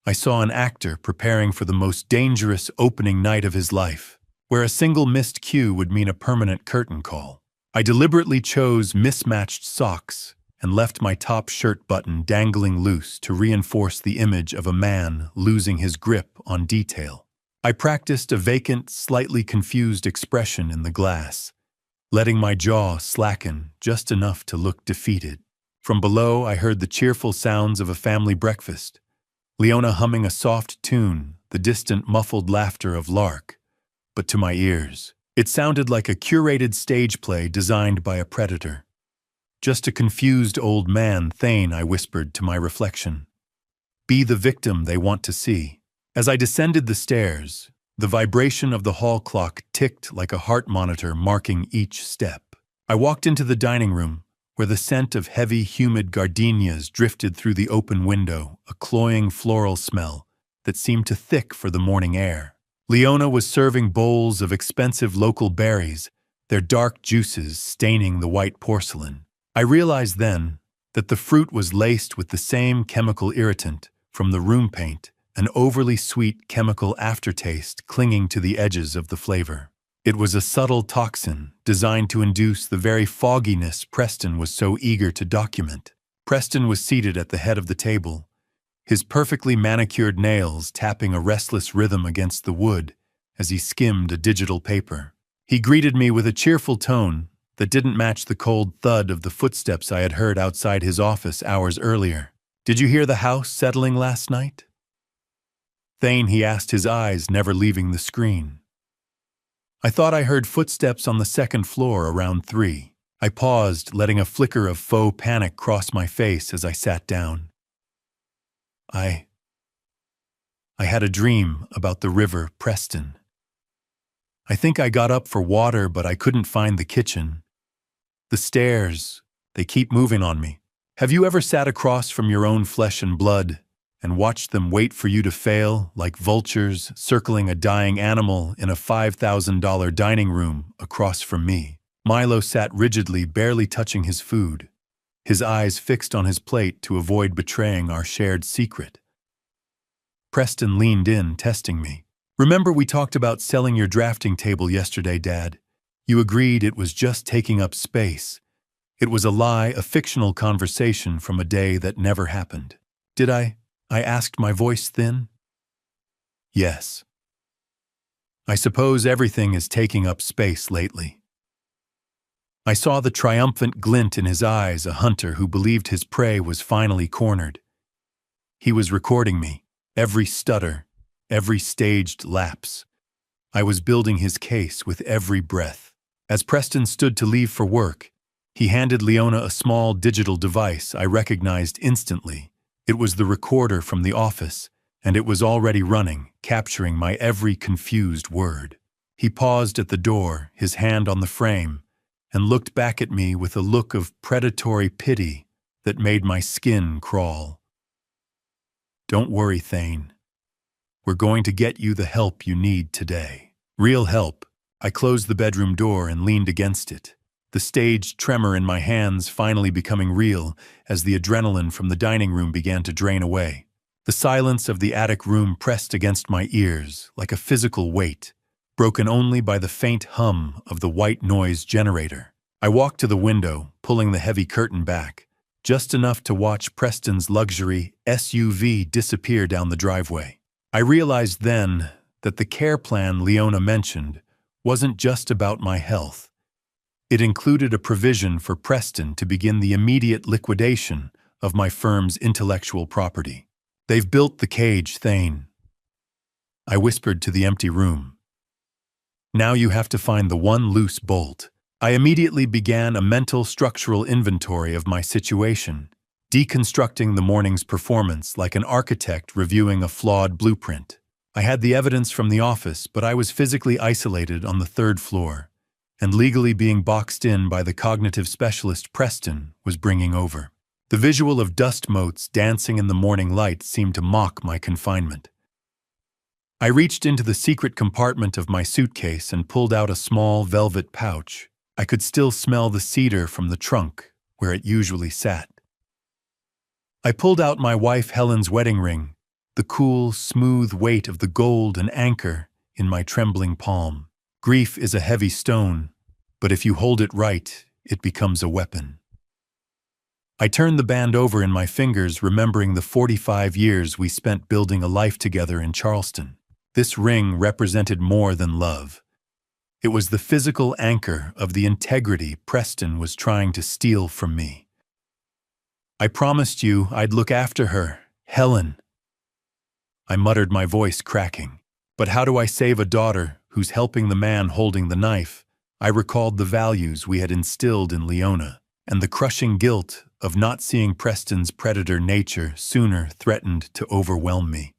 I saw an actor preparing for the most dangerous opening night of his life, where a single missed cue would mean a permanent curtain call. I deliberately chose mismatched socks and left my top shirt button dangling loose to reinforce the image of a man losing his grip on detail. I practiced a vacant, slightly confused expression in the glass, letting my jaw slacken just enough to look defeated. From below, I heard the cheerful sounds of a family breakfast, Leona humming a soft tune, the distant muffled laughter of Lark. But to my ears, it sounded like a curated stage play designed by a predator. Just a confused old man, Thane, I whispered to my reflection. Be the victim they want to see. As I descended the stairs, the vibration of the hall clock ticked like a heart monitor marking each step. I walked into the dining room, where the scent of heavy, humid gardenias drifted through the open window, a cloying floral smell that seemed too thick for the morning air. Leona was serving bowls of expensive local berries, their dark juices staining the white porcelain. I realized then that the fruit was laced with the same chemical irritant from the room paint, an overly sweet chemical aftertaste clinging to the edges of the flavor. It was a subtle toxin designed to induce the very fogginess Preston was so eager to document. Preston was seated at the head of the table, his perfectly manicured nails tapping a restless rhythm against the wood as he skimmed a digital paper. He greeted me with a cheerful tone that didn't match the cold thud of the footsteps I had heard outside his office hours earlier. Did you hear the house settling last night? Thane, he asked, his eyes never leaving the screen. I thought I heard footsteps on the second floor around 3. I paused, letting a flicker of faux panic cross my face as I sat down. I had a dream about the river, Preston. I think I got up for water, but I couldn't find the kitchen. The stairs, they keep moving on me. Have you ever sat across from your own flesh and blood and watched them wait for you to fail, like vultures circling a dying animal in a $5,000 dining room across from me? Milo sat rigidly, barely touching his food, his eyes fixed on his plate to avoid betraying our shared secret. Preston leaned in, testing me. Remember we talked about selling your drafting table yesterday, Dad? You agreed it was just taking up space. It was a lie, a fictional conversation from a day that never happened. Did I? I asked, my voice thin. Yes. I suppose everything is taking up space lately. I saw the triumphant glint in his eyes, a hunter who believed his prey was finally cornered. He was recording me, every stutter, every staged lapse. I was building his case with every breath. As Preston stood to leave for work, he handed Leona a small digital device I recognized instantly. It was the recorder from the office, and it was already running, capturing my every confused word. He paused at the door, his hand on the frame, and looked back at me with a look of predatory pity that made my skin crawl. Don't worry, Thane. We're going to get you the help you need today. Real help. I closed the bedroom door and leaned against it, the staged tremor in my hands finally becoming real as the adrenaline from the dining room began to drain away. The silence of the attic room pressed against my ears like a physical weight, broken only by the faint hum of the white noise generator. I walked to the window, pulling the heavy curtain back, just enough to watch Preston's luxury SUV disappear down the driveway. I realized then that the care plan Leona mentioned wasn't just about my health. It included a provision for Preston to begin the immediate liquidation of my firm's intellectual property. They've built the cage, Thane. I whispered to the empty room. Now you have to find the one loose bolt. I immediately began a mental structural inventory of my situation, deconstructing the morning's performance like an architect reviewing a flawed blueprint. I had the evidence from the office, but I was physically isolated on the 3rd floor, and legally being boxed in by the cognitive specialist Preston was bringing over. The visual of dust motes dancing in the morning light seemed to mock my confinement. I reached into the secret compartment of my suitcase and pulled out a small velvet pouch. I could still smell the cedar from the trunk where it usually sat. I pulled out my wife Helen's wedding ring, the cool, smooth weight of the gold and anchor in my trembling palm. Grief is a heavy stone, but if you hold it right, it becomes a weapon. I turned the band over in my fingers, remembering the 45 years we spent building a life together in Charleston. This ring represented more than love. It was the physical anchor of the integrity Preston was trying to steal from me. I promised you I'd look after her, Helen. I muttered, my voice cracking. But how do I save a daughter who's helping the man holding the knife? I recalled the values we had instilled in Leona, and the crushing guilt of not seeing Preston's predator nature sooner threatened to overwhelm me.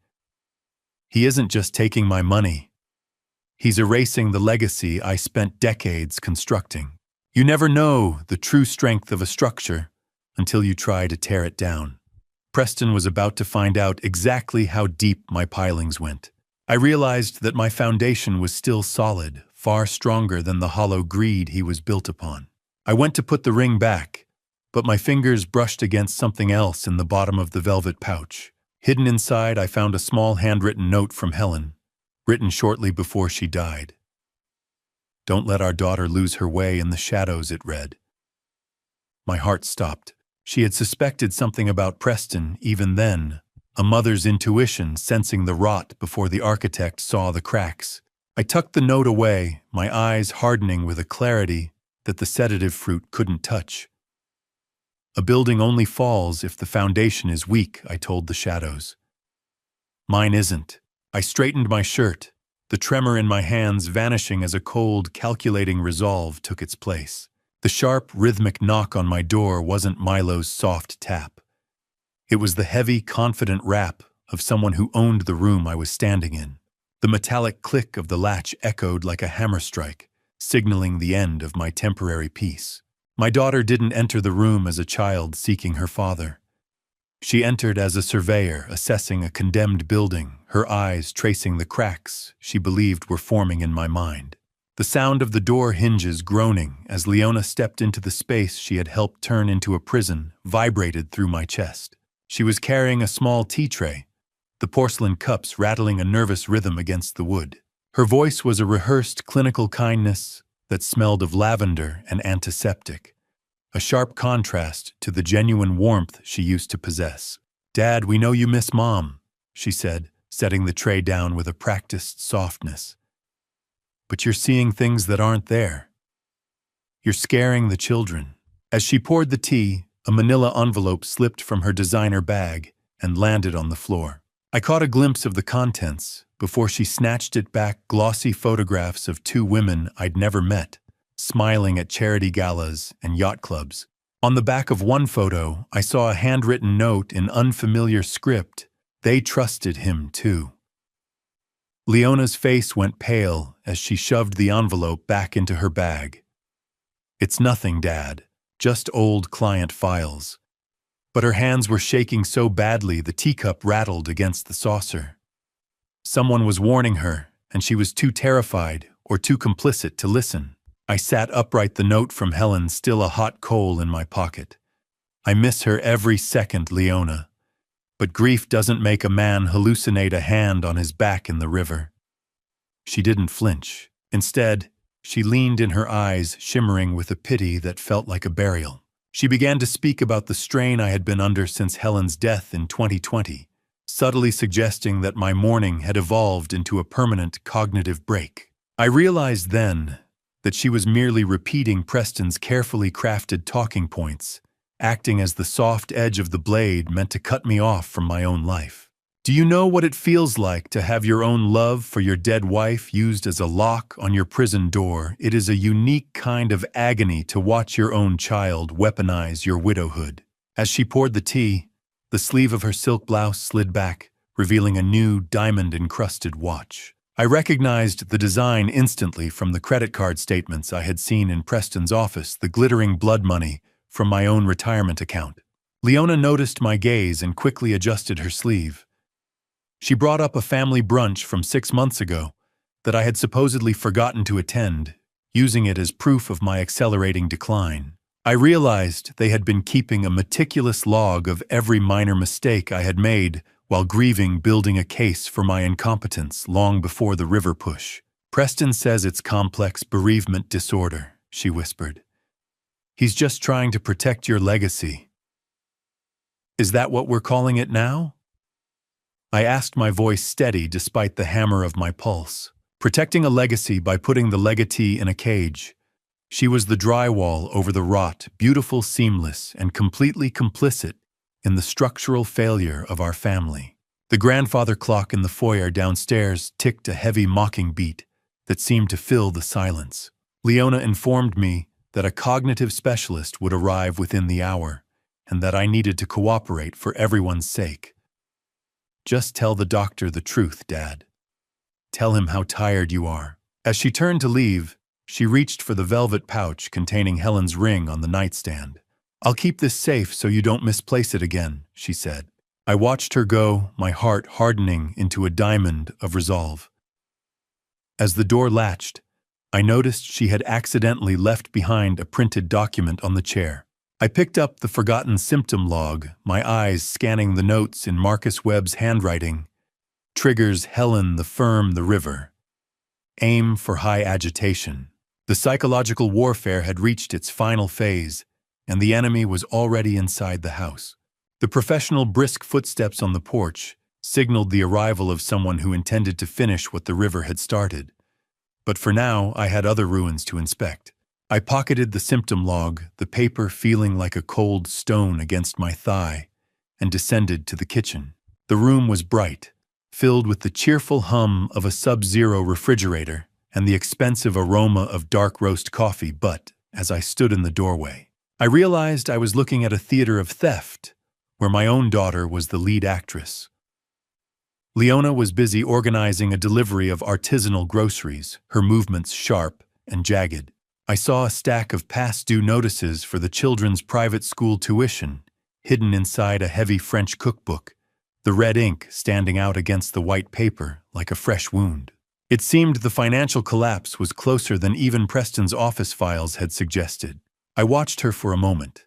He isn't just taking my money. He's erasing the legacy I spent decades constructing. You never know the true strength of a structure until you try to tear it down. Preston was about to find out exactly how deep my pilings went. I realized that my foundation was still solid, far stronger than the hollow greed he was built upon. I went to put the ring back, but my fingers brushed against something else in the bottom of the velvet pouch. Hidden inside, I found a small handwritten note from Helen, written shortly before she died. "Don't let our daughter lose her way in the shadows," it read. My heart stopped. She had suspected something about Preston even then, a mother's intuition sensing the rot before the architect saw the cracks. I tucked the note away, my eyes hardening with a clarity that the sedative fruit couldn't touch. A building only falls if the foundation is weak, I told the shadows. Mine isn't. I straightened my shirt, the tremor in my hands vanishing as a cold, calculating resolve took its place. The sharp, rhythmic knock on my door wasn't Milo's soft tap. It was the heavy, confident rap of someone who owned the room I was standing in. The metallic click of the latch echoed like a hammer strike, signaling the end of my temporary peace. My daughter didn't enter the room as a child seeking her father. She entered as a surveyor assessing a condemned building, her eyes tracing the cracks she believed were forming in my mind. The sound of the door hinges groaning as Leona stepped into the space she had helped turn into a prison vibrated through my chest. She was carrying a small tea tray, the porcelain cups rattling a nervous rhythm against the wood. Her voice was a rehearsed clinical kindness that smelled of lavender and antiseptic, a sharp contrast to the genuine warmth she used to possess. "Dad, we know you miss Mom," she said, setting the tray down with a practiced softness. "But you're seeing things that aren't there. You're scaring the children." As she poured the tea, a manila envelope slipped from her designer bag and landed on the floor. I caught a glimpse of the contents before she snatched it back, glossy photographs of two women I'd never met, smiling at charity galas and yacht clubs. On the back of one photo, I saw a handwritten note in unfamiliar script. They trusted him too. Leona's face went pale as she shoved the envelope back into her bag. "It's nothing, Dad, just old client files." But her hands were shaking so badly the teacup rattled against the saucer. Someone was warning her, and she was too terrified or too complicit to listen. I sat upright, the note from Helen still a hot coal in my pocket. "I miss her every second, Leona. But grief doesn't make a man hallucinate a hand on his back in the river." She didn't flinch. Instead, she leaned in, her eyes shimmering with a pity that felt like a burial. She began to speak about the strain I had been under since Helen's death in 2020, subtly suggesting that my mourning had evolved into a permanent cognitive break. I realized then that she was merely repeating Preston's carefully crafted talking points, acting as the soft edge of the blade meant to cut me off from my own life. "Do you know what it feels like to have your own love for your dead wife used as a lock on your prison door? It is a unique kind of agony to watch your own child weaponize your widowhood." As she poured the tea, the sleeve of her silk blouse slid back, revealing a new diamond-encrusted watch. I recognized the design instantly from the credit card statements I had seen in Preston's office, the glittering blood money from my own retirement account. Leona noticed my gaze and quickly adjusted her sleeve. She brought up a family brunch from 6 months ago that I had supposedly forgotten to attend, using it as proof of my accelerating decline. I realized they had been keeping a meticulous log of every minor mistake I had made while grieving, building a case for my incompetence long before the river push. "Preston says it's complex bereavement disorder," she whispered. "He's just trying to protect your legacy." "Is that what we're calling it now?" I asked, my voice steady despite the hammer of my pulse. Protecting a legacy by putting the legatee in a cage. She was the drywall over the rot, beautiful, seamless, and completely complicit in the structural failure of our family. The grandfather clock in the foyer downstairs ticked a heavy mocking beat that seemed to fill the silence. Leona informed me that a cognitive specialist would arrive within the hour, and that I needed to cooperate for everyone's sake. "Just tell the doctor the truth, Dad. Tell him how tired you are." As she turned to leave, she reached for the velvet pouch containing Helen's ring on the nightstand. "I'll keep this safe so you don't misplace it again," she said. I watched her go, my heart hardening into a diamond of resolve. As the door latched, I noticed she had accidentally left behind a printed document on the chair. I picked up the forgotten symptom log, my eyes scanning the notes in Marcus Webb's handwriting. Triggers: Helen, the firm, the river. Aim for high agitation. The psychological warfare had reached its final phase, and the enemy was already inside the house. The professional brisk footsteps on the porch signaled the arrival of someone who intended to finish what the river had started. But for now, I had other ruins to inspect. I pocketed the symptom log, the paper feeling like a cold stone against my thigh, and descended to the kitchen. The room was bright, filled with the cheerful hum of a sub-zero refrigerator and the expensive aroma of dark roast coffee, but, as I stood in the doorway, I realized I was looking at a theater of theft, where my own daughter was the lead actress. Leona was busy organizing a delivery of artisanal groceries, her movements sharp and jagged. I saw a stack of past-due notices for the children's private school tuition, hidden inside a heavy French cookbook, the red ink standing out against the white paper like a fresh wound. It seemed the financial collapse was closer than even Preston's office files had suggested. I watched her for a moment,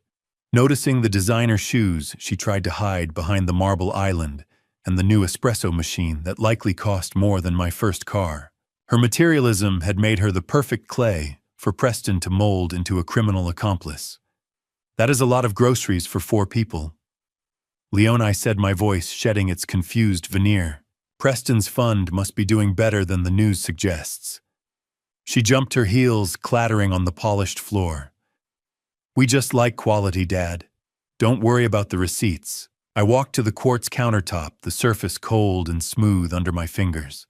noticing the designer shoes she tried to hide behind the marble island and the new espresso machine that likely cost more than my first car. Her materialism had made her the perfect clay for Preston to mold into a criminal accomplice. "That is a lot of groceries for 4 people. Leona," I said, my voice shedding its confused veneer. "Preston's fund must be doing better than the news suggests." She jumped her heels, clattering on the polished floor. "We just like quality, Dad. Don't worry about the receipts." I walked to the quartz countertop, the surface cold and smooth under my fingers.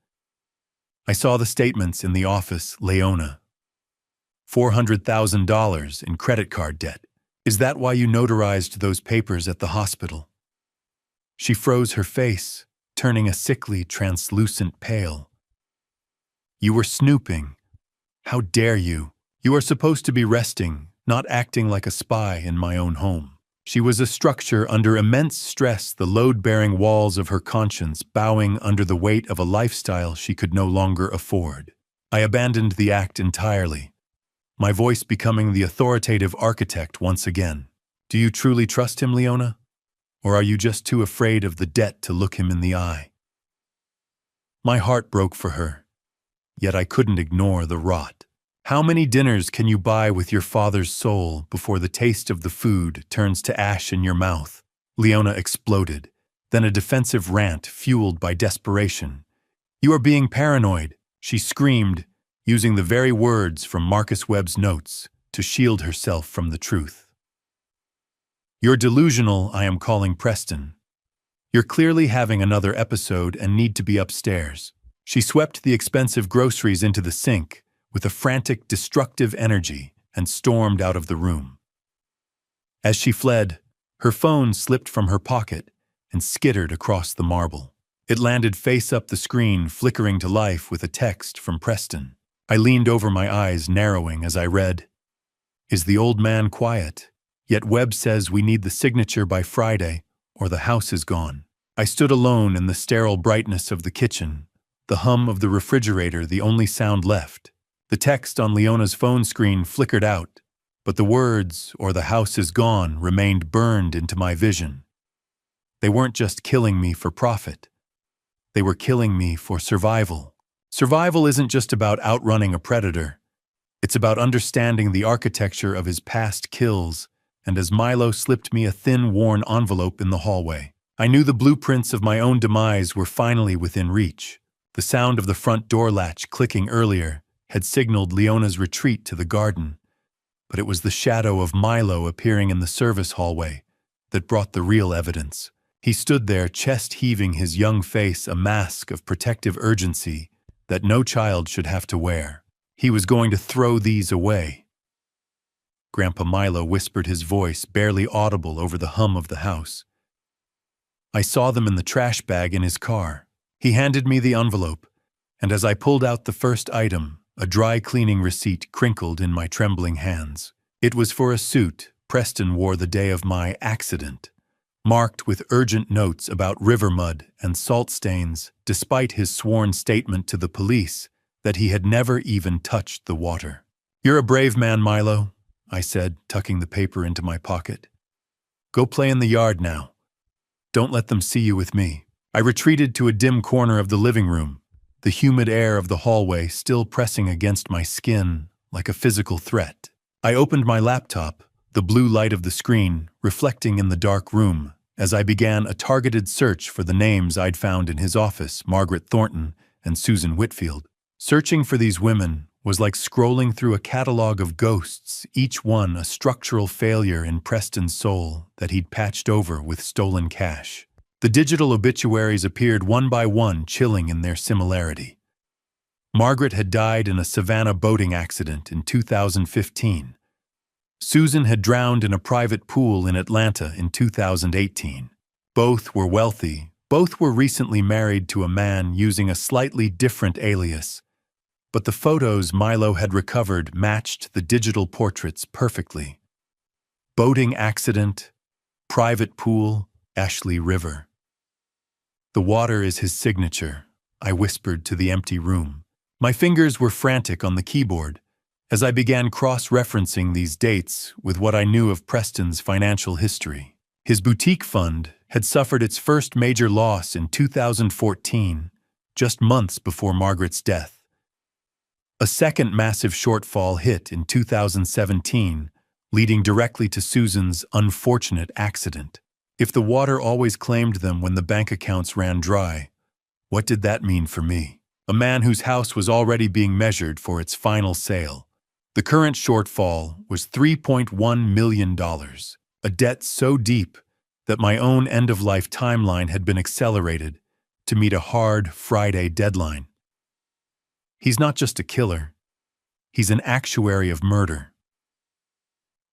I saw the statements in the office. Leona. $400,000 in credit card debt. "Is that why you notarized those papers at the hospital?" She froze her face, turning a sickly, translucent pale. "You were snooping. How dare you? You are supposed to be resting, not acting like a spy in my own home." She was a structure under immense stress, the load-bearing walls of her conscience bowing under the weight of a lifestyle she could no longer afford. I abandoned the act entirely, my voice becoming the authoritative architect once again. "Do you truly trust him, Leona? Or are you just too afraid of the debt to look him in the eye?" My heart broke for her, yet I couldn't ignore the rot. How many dinners can you buy with your father's soul before the taste of the food turns to ash in your mouth? Leona exploded, then a defensive rant fueled by desperation. "You are being paranoid," she screamed, using the very words from Marcus Webb's notes to shield herself from the truth. "You're delusional, I am calling Preston. You're clearly having another episode and need to be upstairs." She swept the expensive groceries into the sink with a frantic, destructive energy and stormed out of the room. As she fled, her phone slipped from her pocket and skittered across the marble. It landed face up the screen, flickering to life with a text from Preston. I leaned over, my eyes narrowing as I read, "Is the old man quiet? Yet Webb says we need the signature by Friday, or the house is gone." I stood alone in the sterile brightness of the kitchen, the hum of the refrigerator the only sound left. The text on Leona's phone screen flickered out, but the words, "or the house is gone," remained burned into my vision. They weren't just killing me for profit. They were killing me for survival. Survival isn't just about outrunning a predator. It's about understanding the architecture of his past kills, and as Milo slipped me a thin, worn envelope in the hallway, I knew the blueprints of my own demise were finally within reach. The sound of the front door latch clicking earlier had signaled Leona's retreat to the garden, but it was the shadow of Milo appearing in the service hallway that brought the real evidence. He stood there, chest heaving, his young face a mask of protective urgency that no child should have to wear. He was going to throw these away. Grandpa Milo whispered, his voice barely audible over the hum of the house. "I saw them in the trash bag in his car." He handed me the envelope, and as I pulled out the first item, a dry cleaning receipt crinkled in my trembling hands. It was for a suit Preston wore the day of my accident, marked with urgent notes about river mud and salt stains, despite his sworn statement to the police that he had never even touched the water. "You're a brave man, Milo," I said, tucking the paper into my pocket. "Go play in the yard now. Don't let them see you with me." I retreated to a dim corner of the living room, the humid air of the hallway still pressing against my skin like a physical threat. I opened my laptop, the blue light of the screen reflecting in the dark room, as I began a targeted search for the names I'd found in his office, Margaret Thornton and Susan Whitfield. Searching for these women was like scrolling through a catalog of ghosts, each one a structural failure in Preston's soul that he'd patched over with stolen cash. The digital obituaries appeared one by one, chilling in their similarity. Margaret had died in a Savannah boating accident in 2015. Susan had drowned in a private pool in Atlanta in 2018. Both were wealthy. Both were recently married to a man using a slightly different alias. But the photos Milo had recovered matched the digital portraits perfectly. Boating accident, private pool, Ashley River. "The water is his signature," I whispered to the empty room. My fingers were frantic on the keyboard as I began cross-referencing these dates with what I knew of Preston's financial history. His boutique fund had suffered its first major loss in 2014, just months before Margaret's death. A second massive shortfall hit in 2017, leading directly to Susan's unfortunate accident. If the water always claimed them when the bank accounts ran dry, what did that mean for me? A man whose house was already being measured for its final sale. The current shortfall was $3.1 million, a debt so deep that my own end-of-life timeline had been accelerated to meet a hard Friday deadline. He's not just a killer, he's an actuary of murder.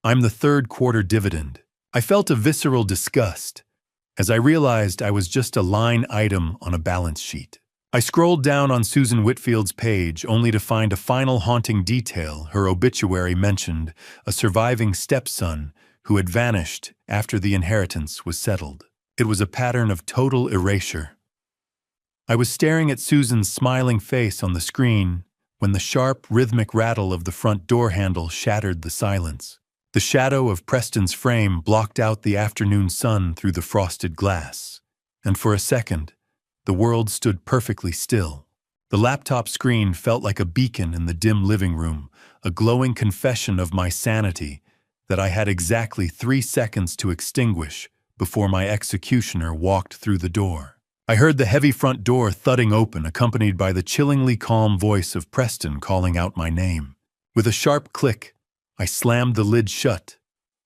I'm the third quarter dividend. I felt a visceral disgust as I realized I was just a line item on a balance sheet. I scrolled down on Susan Whitfield's page only to find a final haunting detail. Her obituary mentioned a surviving stepson who had vanished after the inheritance was settled. It was a pattern of total erasure. I was staring at Susan's smiling face on the screen when the sharp, rhythmic rattle of the front door handle shattered the silence. The shadow of Preston's frame blocked out the afternoon sun through the frosted glass, and for a second, the world stood perfectly still. The laptop screen felt like a beacon in the dim living room, a glowing confession of my sanity that I had exactly 3 seconds to extinguish before my executioner walked through the door. I heard the heavy front door thudding open, accompanied by the chillingly calm voice of Preston calling out my name. With a sharp click, I slammed the lid shut,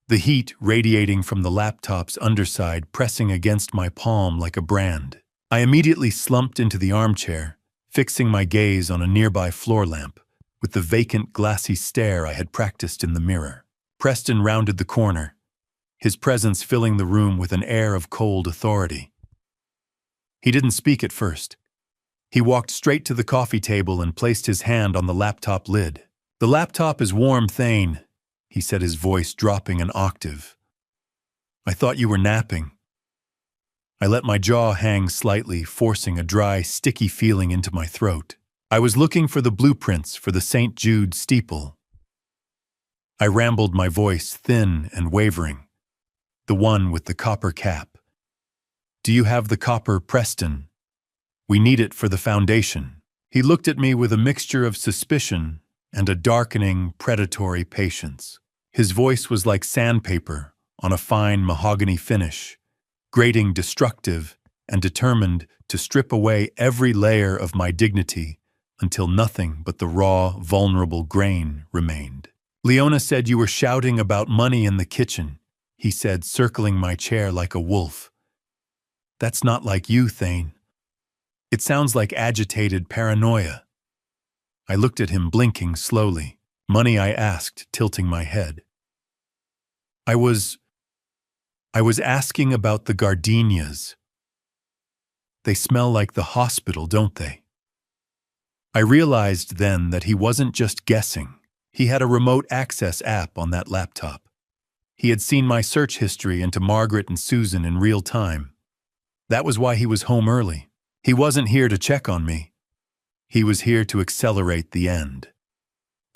the heat radiating from the laptop's underside pressing against my palm like a brand. I immediately slumped into the armchair, fixing my gaze on a nearby floor lamp, with the vacant, glassy stare I had practiced in the mirror. Preston rounded the corner, his presence filling the room with an air of cold authority. He didn't speak at first. He walked straight to the coffee table and placed his hand on the laptop lid. "The laptop is warm, Thane," he said, his voice dropping an octave. "I thought you were napping." I let my jaw hang slightly, forcing a dry, sticky feeling into my throat. I was looking for the blueprints for the St. Jude steeple. I rambled, my voice thin and wavering. "The one with the copper cap. Do you have the copper, Preston? We need it for the foundation." He looked at me with a mixture of suspicion and a darkening, predatory patience. His voice was like sandpaper on a fine mahogany finish, grating, destructive, and determined to strip away every layer of my dignity until nothing but the raw, vulnerable grain remained. "Leona said you were shouting about money in the kitchen," he said, circling my chair like a wolf. "That's not like you, Thane. It sounds like agitated paranoia." I looked at him, blinking slowly. "Money?" I asked, tilting my head. I was asking about the gardenias. They smell like the hospital, don't they?" I realized then that he wasn't just guessing. He had a remote access app on that laptop. He had seen my search history into Margaret and Susan in real time. That was why he was home early. He wasn't here to check on me. He was here to accelerate the end.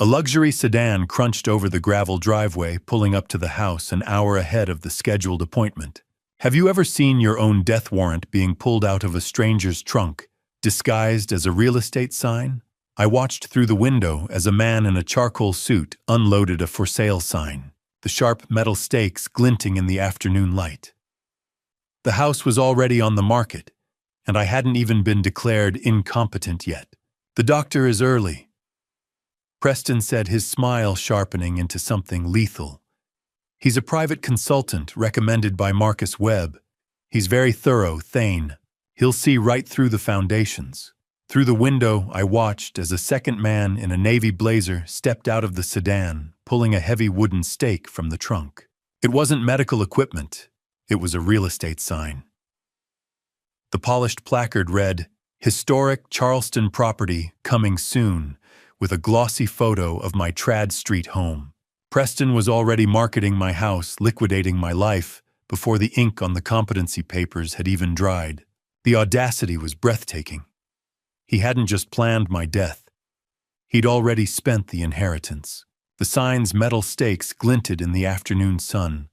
A luxury sedan crunched over the gravel driveway, pulling up to the house an hour ahead of the scheduled appointment. Have you ever seen your own death warrant being pulled out of a stranger's trunk, disguised as a real estate sign? I watched through the window as a man in a charcoal suit unloaded a for sale sign, the sharp metal stakes glinting in the afternoon light. The house was already on the market, and I hadn't even been declared incompetent yet. "The doctor is early," Preston said, his smile sharpening into something lethal. "He's a private consultant recommended by Marcus Webb. He's very thorough, Thane. He'll see right through the foundations." Through the window, I watched as a second man in a navy blazer stepped out of the sedan, pulling a heavy wooden stake from the trunk. It wasn't medical equipment. It was a real estate sign. The polished placard read, "Historic Charleston property coming soon," with a glossy photo of my Trad Street home. Preston was already marketing my house, liquidating my life, before the ink on the competency papers had even dried. The audacity was breathtaking. He hadn't just planned my death. He'd already spent the inheritance. The sign's metal stakes glinted in the afternoon sun,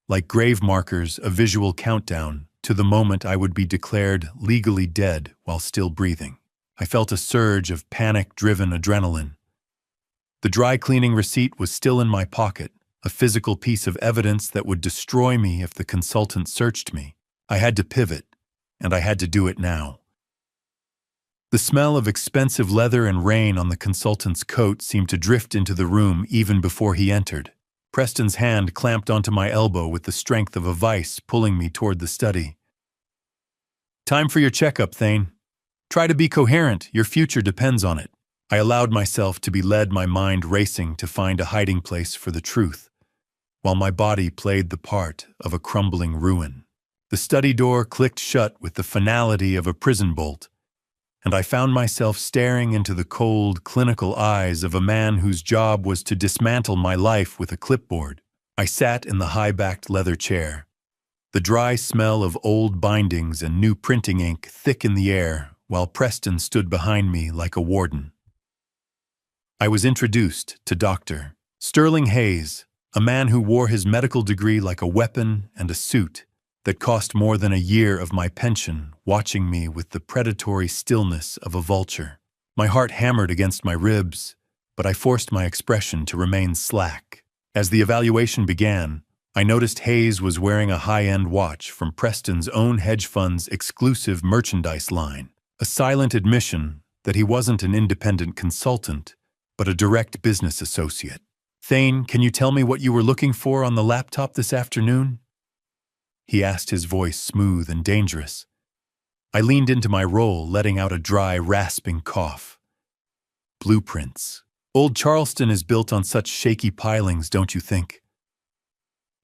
like grave markers, a visual countdown to the moment I would be declared legally dead while still breathing. I felt a surge of panic-driven adrenaline. The dry cleaning receipt was still in my pocket, a physical piece of evidence that would destroy me if the consultant searched me. I had to pivot, and I had to do it now. The smell of expensive leather and rain on the consultant's coat seemed to drift into the room even before he entered. Preston's hand clamped onto my elbow with the strength of a vice, pulling me toward the study. "Time for your checkup, Thane. Try to be coherent, your future depends on it." I allowed myself to be led, my mind racing to find a hiding place for the truth, while my body played the part of a crumbling ruin. The study door clicked shut with the finality of a prison bolt, and I found myself staring into the cold, clinical eyes of a man whose job was to dismantle my life with a clipboard. I sat in the high-backed leather chair, the dry smell of old bindings and new printing ink thick in the air, while Preston stood behind me like a warden. I was introduced to Dr. Sterling Hayes, a man who wore his medical degree like a weapon and a suit that cost more than a year of my pension, watching me with the predatory stillness of a vulture. My heart hammered against my ribs, but I forced my expression to remain slack. As the evaluation began, I noticed Hayes was wearing a high-end watch from Preston's own hedge fund's exclusive merchandise line, a silent admission that he wasn't an independent consultant, but a direct business associate. "Thane, can you tell me what you were looking for on the laptop this afternoon?" he asked, his voice smooth and dangerous. I leaned into my role, letting out a dry, rasping cough. "Blueprints. Old Charleston is built on such shaky pilings, don't you think?"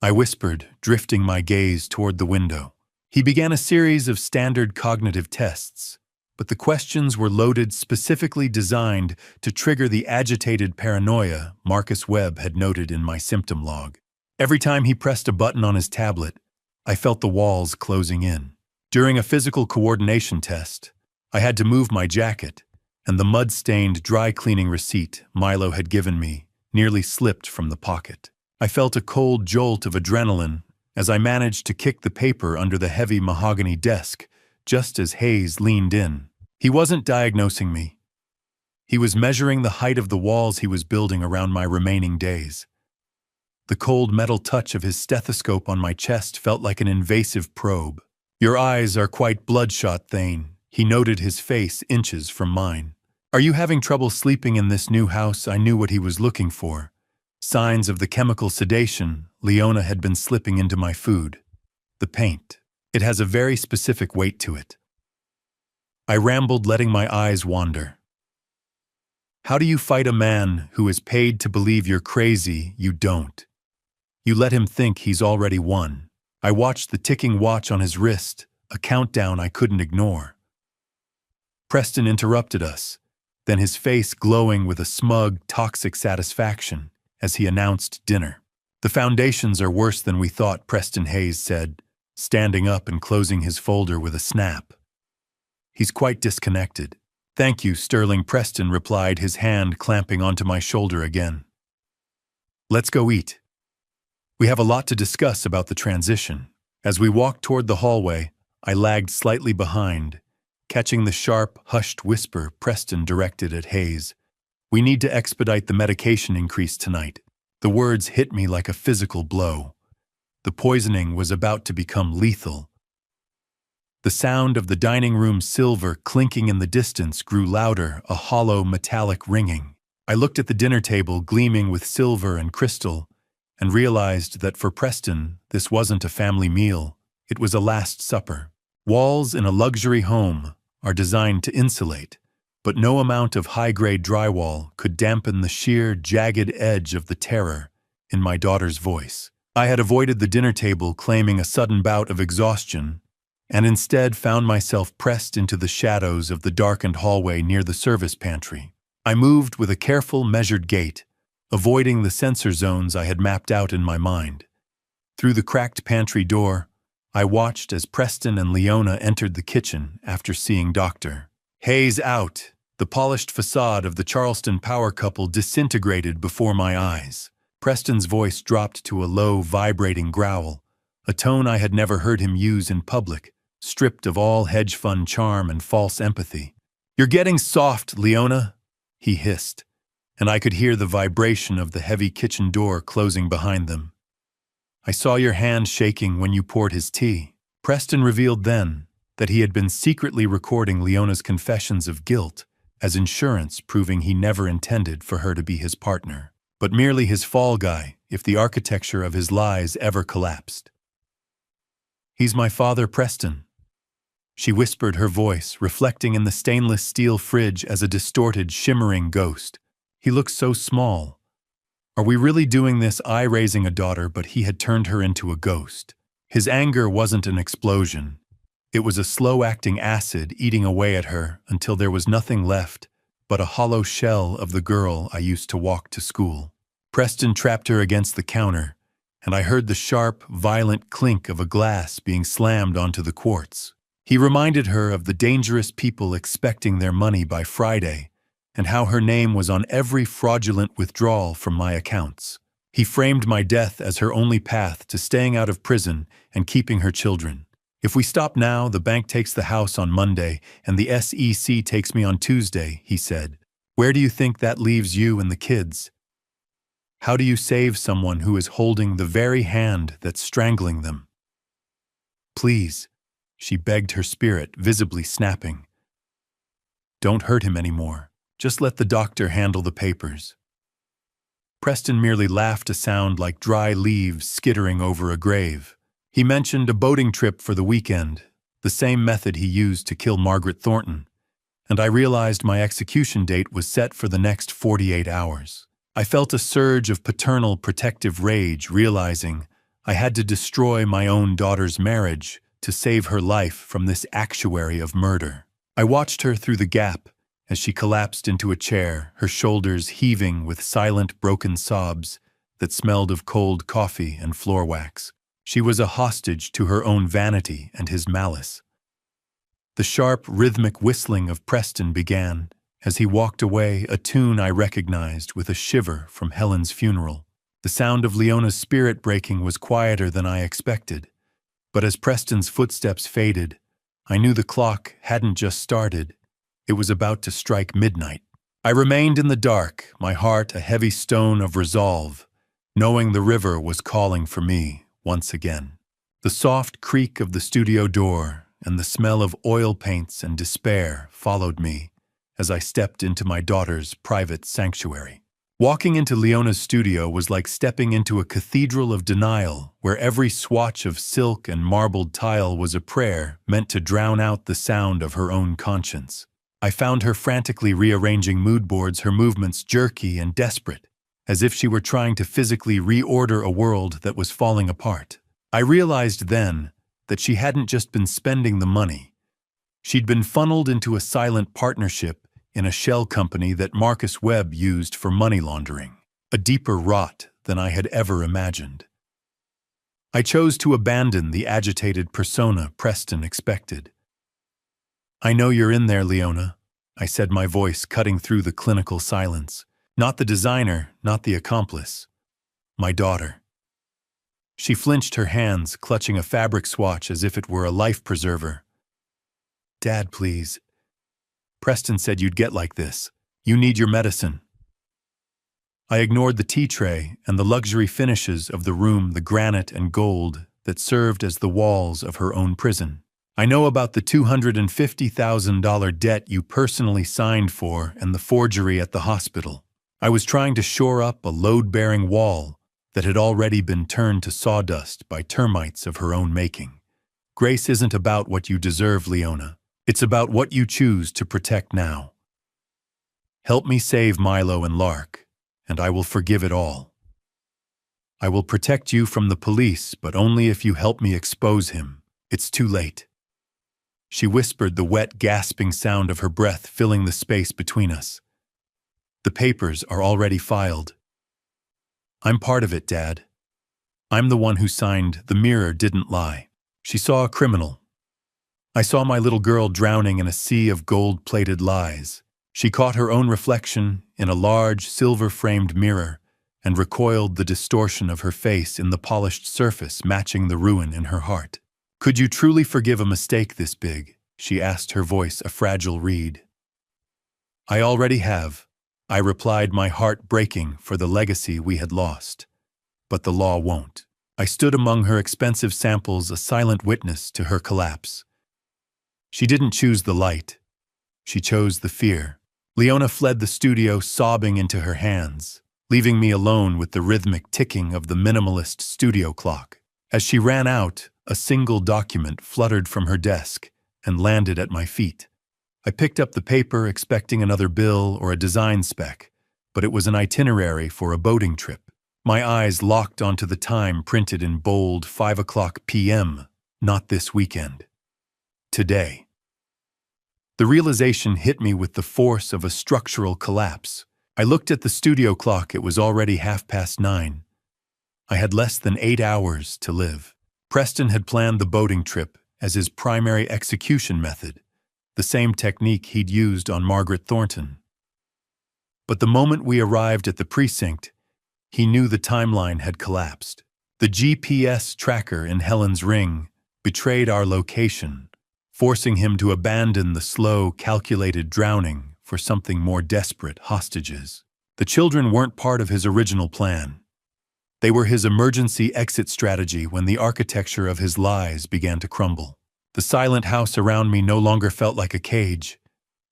I whispered, drifting my gaze toward the window. He began a series of standard cognitive tests, but the questions were loaded specifically designed to trigger the agitated paranoia Marcus Webb had noted in my symptom log. Every time he pressed a button on his tablet, I felt the walls closing in. During a physical coordination test, I had to move my jacket, and the mud-stained dry cleaning receipt Milo had given me nearly slipped from the pocket. I felt a cold jolt of adrenaline as I managed to kick the paper under the heavy mahogany desk just as Hayes leaned in. He wasn't diagnosing me. He was measuring the height of the walls he was building around my remaining days. The cold metal touch of his stethoscope on my chest felt like an invasive probe. "Your eyes are quite bloodshot, Thane," he noted, his face inches from mine. "Are you having trouble sleeping in this new house?" I knew what he was looking for. Signs of the chemical sedation Leona had been slipping into my food. The paint. It has a very specific weight to it. I rambled, letting my eyes wander. "How do you fight a man who is paid to believe you're crazy? You don't. You let him think he's already won." I watched the ticking watch on his wrist, a countdown I couldn't ignore. Preston interrupted us, then his face glowing with a smug, toxic satisfaction as he announced dinner. "The foundations are worse than we thought," Preston Hayes said, standing up and closing his folder with a snap. "He's quite disconnected." "Thank you, Sterling," Preston replied, his hand clamping onto my shoulder again. "Let's go eat. We have a lot to discuss about the transition." As we walked toward the hallway, I lagged slightly behind, catching the sharp, hushed whisper Preston directed at Hayes. "We need to expedite the medication increase tonight." The words hit me like a physical blow. The poisoning was about to become lethal. The sound of the dining room silver clinking in the distance grew louder, a hollow metallic ringing. I looked at the dinner table gleaming with silver and crystal and realized that for Preston, this wasn't a family meal, it was a last supper. Walls in a luxury home are designed to insulate, but no amount of high-grade drywall could dampen the sheer, jagged edge of the terror in my daughter's voice. I had avoided the dinner table, claiming a sudden bout of exhaustion, and instead found myself pressed into the shadows of the darkened hallway near the service pantry. I moved with a careful, measured gait, avoiding the sensor zones I had mapped out in my mind. Through the cracked pantry door, I watched as Preston and Leona entered the kitchen after seeing Dr. Hayes out. The polished facade of the Charleston power couple disintegrated before my eyes. Preston's voice dropped to a low, vibrating growl, a tone I had never heard him use in public, stripped of all hedge fund charm and false empathy. "You're getting soft, Leona," he hissed, and I could hear the vibration of the heavy kitchen door closing behind them. "I saw your hand shaking when you poured his tea." Preston revealed then that he had been secretly recording Leona's confessions of guilt as insurance, proving he never intended for her to be his partner, but merely his fall guy if the architecture of his lies ever collapsed. "He's my father, Preston," she whispered, her voice reflecting in the stainless steel fridge as a distorted, shimmering ghost. "He looks so small. Are we really doing this?" I raising a daughter, but he had turned her into a ghost. His anger wasn't an explosion. It was a slow-acting acid eating away at her until there was nothing left but a hollow shell of the girl I used to walk to school. Preston trapped her against the counter, and I heard the sharp, violent clink of a glass being slammed onto the quartz. He reminded her of the dangerous people expecting their money by Friday, and how her name was on every fraudulent withdrawal from my accounts. He framed my death as her only path to staying out of prison and keeping her children. "If we stop now, the bank takes the house on Monday, and the SEC takes me on Tuesday," he said. "Where do you think that leaves you and the kids? How do you save someone who is holding the very hand that's strangling them?" "Please," she begged, her spirit visibly snapping. "Don't hurt him anymore. Just let the doctor handle the papers." Preston merely laughed, a sound like dry leaves skittering over a grave. He mentioned a boating trip for the weekend, the same method he used to kill Margaret Thornton, and I realized my execution date was set for the next 48 hours. I felt a surge of paternal protective rage, realizing I had to destroy my own daughter's marriage to save her life from this actuary of murder. I watched her through the gap as she collapsed into a chair, her shoulders heaving with silent, broken sobs that smelled of cold coffee and floor wax. She was a hostage to her own vanity and his malice. The sharp, rhythmic whistling of Preston began as he walked away, a tune I recognized with a shiver from Helen's funeral. The sound of Leona's spirit breaking was quieter than I expected, but as Preston's footsteps faded, I knew the clock hadn't just started. It was about to strike midnight. I remained in the dark, my heart a heavy stone of resolve, knowing the river was calling for me once again. The soft creak of the studio door and the smell of oil paints and despair followed me as I stepped into my daughter's private sanctuary. Walking into Leona's studio was like stepping into a cathedral of denial where every swatch of silk and marbled tile was a prayer meant to drown out the sound of her own conscience. I found her frantically rearranging mood boards, her movements jerky and desperate, as if she were trying to physically reorder a world that was falling apart. I realized then that she hadn't just been spending the money. She'd been funneled into a silent partnership in a shell company that Marcus Webb used for money laundering, a deeper rot than I had ever imagined. I chose to abandon the agitated persona Preston expected. "I know you're in there, Leona," I said, my voice cutting through the clinical silence. "Not the designer, not the accomplice. My daughter." She flinched her hands, clutching a fabric swatch as if it were a life preserver. "Dad, please. Preston said you'd get like this. You need your medicine." I ignored the tea tray and the luxury finishes of the room, the granite and gold that served as the walls of her own prison. "I know about the $250,000 debt you personally signed for and the forgery at the hospital. I was trying to shore up a load-bearing wall that had already been turned to sawdust by termites of her own making. Grace isn't about what you deserve, Leona. It's about what you choose to protect now. Help me save Milo and Lark, and I will forgive it all. I will protect you from the police, but only if you help me expose him. It's too late." She whispered, the wet, gasping sound of her breath filling the space between us. "The papers are already filed. I'm part of it, Dad. I'm the one who signed 'The Mirror Didn't Lie.'" She saw a criminal. I saw my little girl drowning in a sea of gold-plated lies. She caught her own reflection in a large, silver-framed mirror and recoiled the distortion of her face in the polished surface matching the ruin in her heart. "Could you truly forgive a mistake this big?" she asked, her voice a fragile reed. "I already have," I replied, my heart breaking for the legacy we had lost. "But the law won't." I stood among her expensive samples, a silent witness to her collapse. She didn't choose the light. She chose the fear. Leona fled the studio, sobbing into her hands, leaving me alone with the rhythmic ticking of the minimalist studio clock. As she ran out, a single document fluttered from her desk and landed at my feet. I picked up the paper, expecting another bill or a design spec, but it was an itinerary for a boating trip. My eyes locked onto the time printed in bold, 5:00 p.m., not this weekend. Today. The realization hit me with the force of a structural collapse. I looked at the studio clock. It was already 9:30. I had less than 8 hours to live. Preston had planned the boating trip as his primary execution method, the same technique he'd used on Margaret Thornton. But the moment we arrived at the precinct, he knew the timeline had collapsed. The GPS tracker in Helen's ring betrayed our location, forcing him to abandon the slow, calculated drowning for something more desperate: hostages. The children weren't part of his original plan. They were his emergency exit strategy when the architecture of his lies began to crumble. The silent house around me no longer felt like a cage.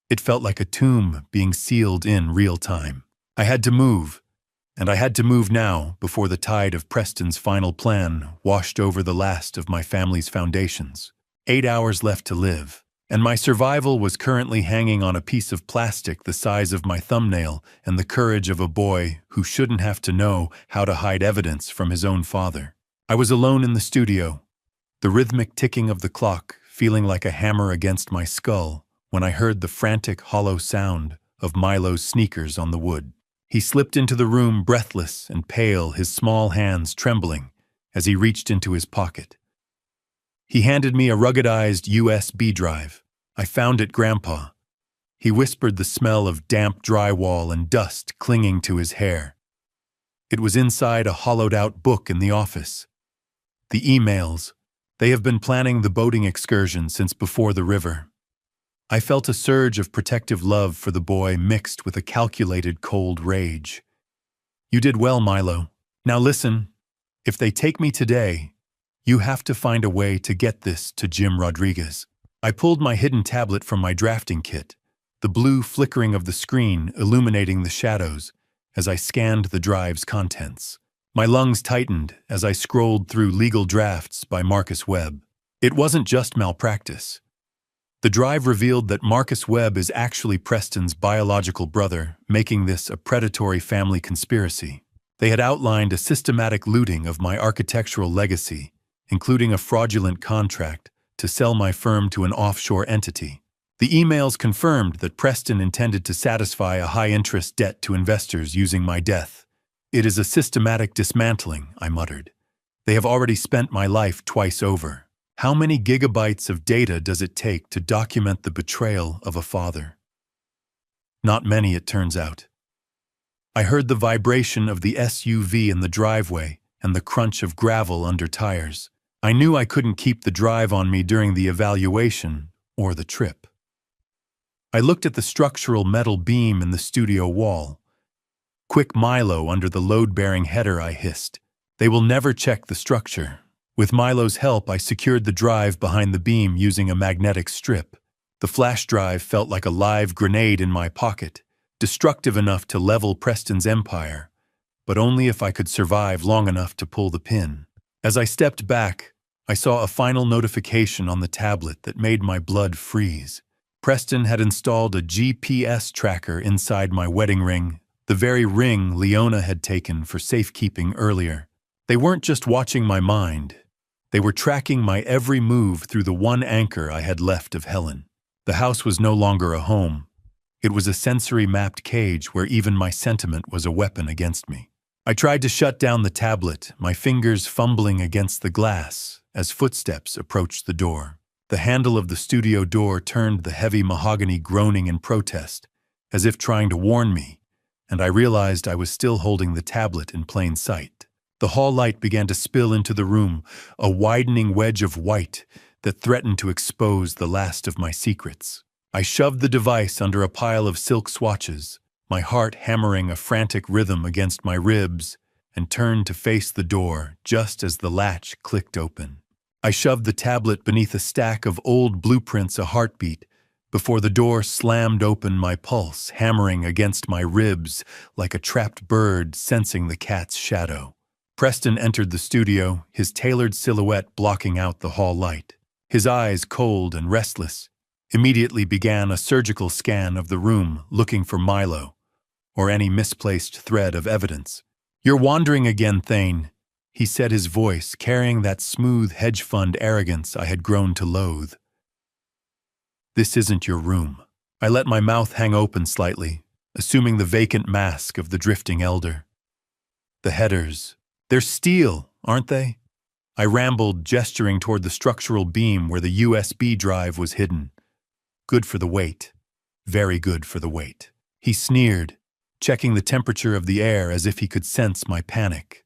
It felt like a tomb being sealed in real time. I had to move, and I had to move now before the tide of Preston's final plan washed over the last of my family's foundations. 8 hours left to live, and my survival was currently hanging on a piece of plastic the size of my thumbnail and the courage of a boy who shouldn't have to know how to hide evidence from his own father. I was alone in the studio, the rhythmic ticking of the clock feeling like a hammer against my skull when I heard the frantic, hollow sound of Milo's sneakers on the wood. He slipped into the room breathless and pale, his small hands trembling as he reached into his pocket. He handed me a ruggedized USB drive. "I found it, Grandpa." He whispered, the smell of damp drywall and dust clinging to his hair. It was inside a hollowed-out book in the office. The emails. They have been planning the boating excursion since before the river. I felt a surge of protective love for the boy mixed with a calculated cold rage. "You did well, Milo. Now listen, if they take me today, you have to find a way to get this to Jim Rodriguez." I pulled my hidden tablet from my drafting kit, the blue flickering of the screen illuminating the shadows as I scanned the drive's contents. My lungs tightened as I scrolled through legal drafts by Marcus Webb. It wasn't just malpractice. The drive revealed that Marcus Webb is actually Preston's biological brother, making this a predatory family conspiracy. They had outlined a systematic looting of my architectural legacy, including a fraudulent contract to sell my firm to an offshore entity. The emails confirmed that Preston intended to satisfy a high-interest debt to investors using my death. "It is a systematic dismantling," I muttered. "They have already spent my life twice over. How many gigabytes of data does it take to document the betrayal of a father?" Not many, it turns out. I heard the vibration of the SUV in the driveway and the crunch of gravel under tires. I knew I couldn't keep the drive on me during the evaluation or the trip. I looked at the structural metal beam in the studio wall. "Quick, Milo," under the load-bearing header, I hissed. "They will never check the structure." With Milo's help, I secured the drive behind the beam using a magnetic strip. The flash drive felt like a live grenade in my pocket, destructive enough to level Preston's empire, but only if I could survive long enough to pull the pin. As I stepped back, I saw a final notification on the tablet that made my blood freeze. Preston had installed a GPS tracker inside my wedding ring, the very ring Leona had taken for safekeeping earlier. They weren't just watching my mind. They were tracking my every move through the one anchor I had left of Helen. The house was no longer a home. It was a sensory-mapped cage where even my sentiment was a weapon against me. I tried to shut down the tablet, my fingers fumbling against the glass as footsteps approached the door. The handle of the studio door turned, the heavy mahogany groaning in protest, as if trying to warn me, and I realized I was still holding the tablet in plain sight. The hall light began to spill into the room, a widening wedge of white that threatened to expose the last of my secrets. I shoved the device under a pile of silk swatches, my heart hammering a frantic rhythm against my ribs, and turned to face the door just as the latch clicked open. I shoved the tablet beneath a stack of old blueprints, a heartbeat, before the door slammed open, my pulse hammering against my ribs like a trapped bird sensing the cat's shadow. Preston entered the studio, his tailored silhouette blocking out the hall light. His eyes, cold and restless, immediately began a surgical scan of the room, looking for Milo, or any misplaced thread of evidence. "You're wandering again, Thane," he said, his voice carrying that smooth hedge fund arrogance I had grown to loathe. "This isn't your room." I let my mouth hang open slightly, assuming the vacant mask of the drifting elder. "The headers. They're steel, aren't they?" I rambled, gesturing toward the structural beam where the USB drive was hidden. "Good for the weight. Very good for the weight." He sneered, checking the temperature of the air as if he could sense my panic.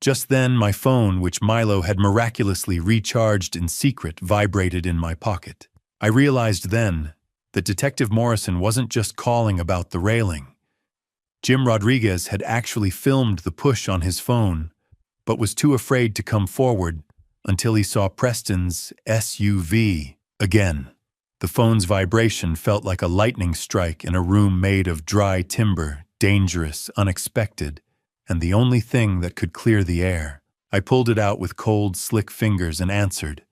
Just then, my phone, which Milo had miraculously recharged in secret, vibrated in my pocket. I realized then that Detective Morrison wasn't just calling about the railing. Jim Rodriguez had actually filmed the push on his phone, but was too afraid to come forward until he saw Preston's SUV again. The phone's vibration felt like a lightning strike in a room made of dry timber, dangerous, unexpected, and the only thing that could clear the air. I pulled it out with cold, slick fingers and answered.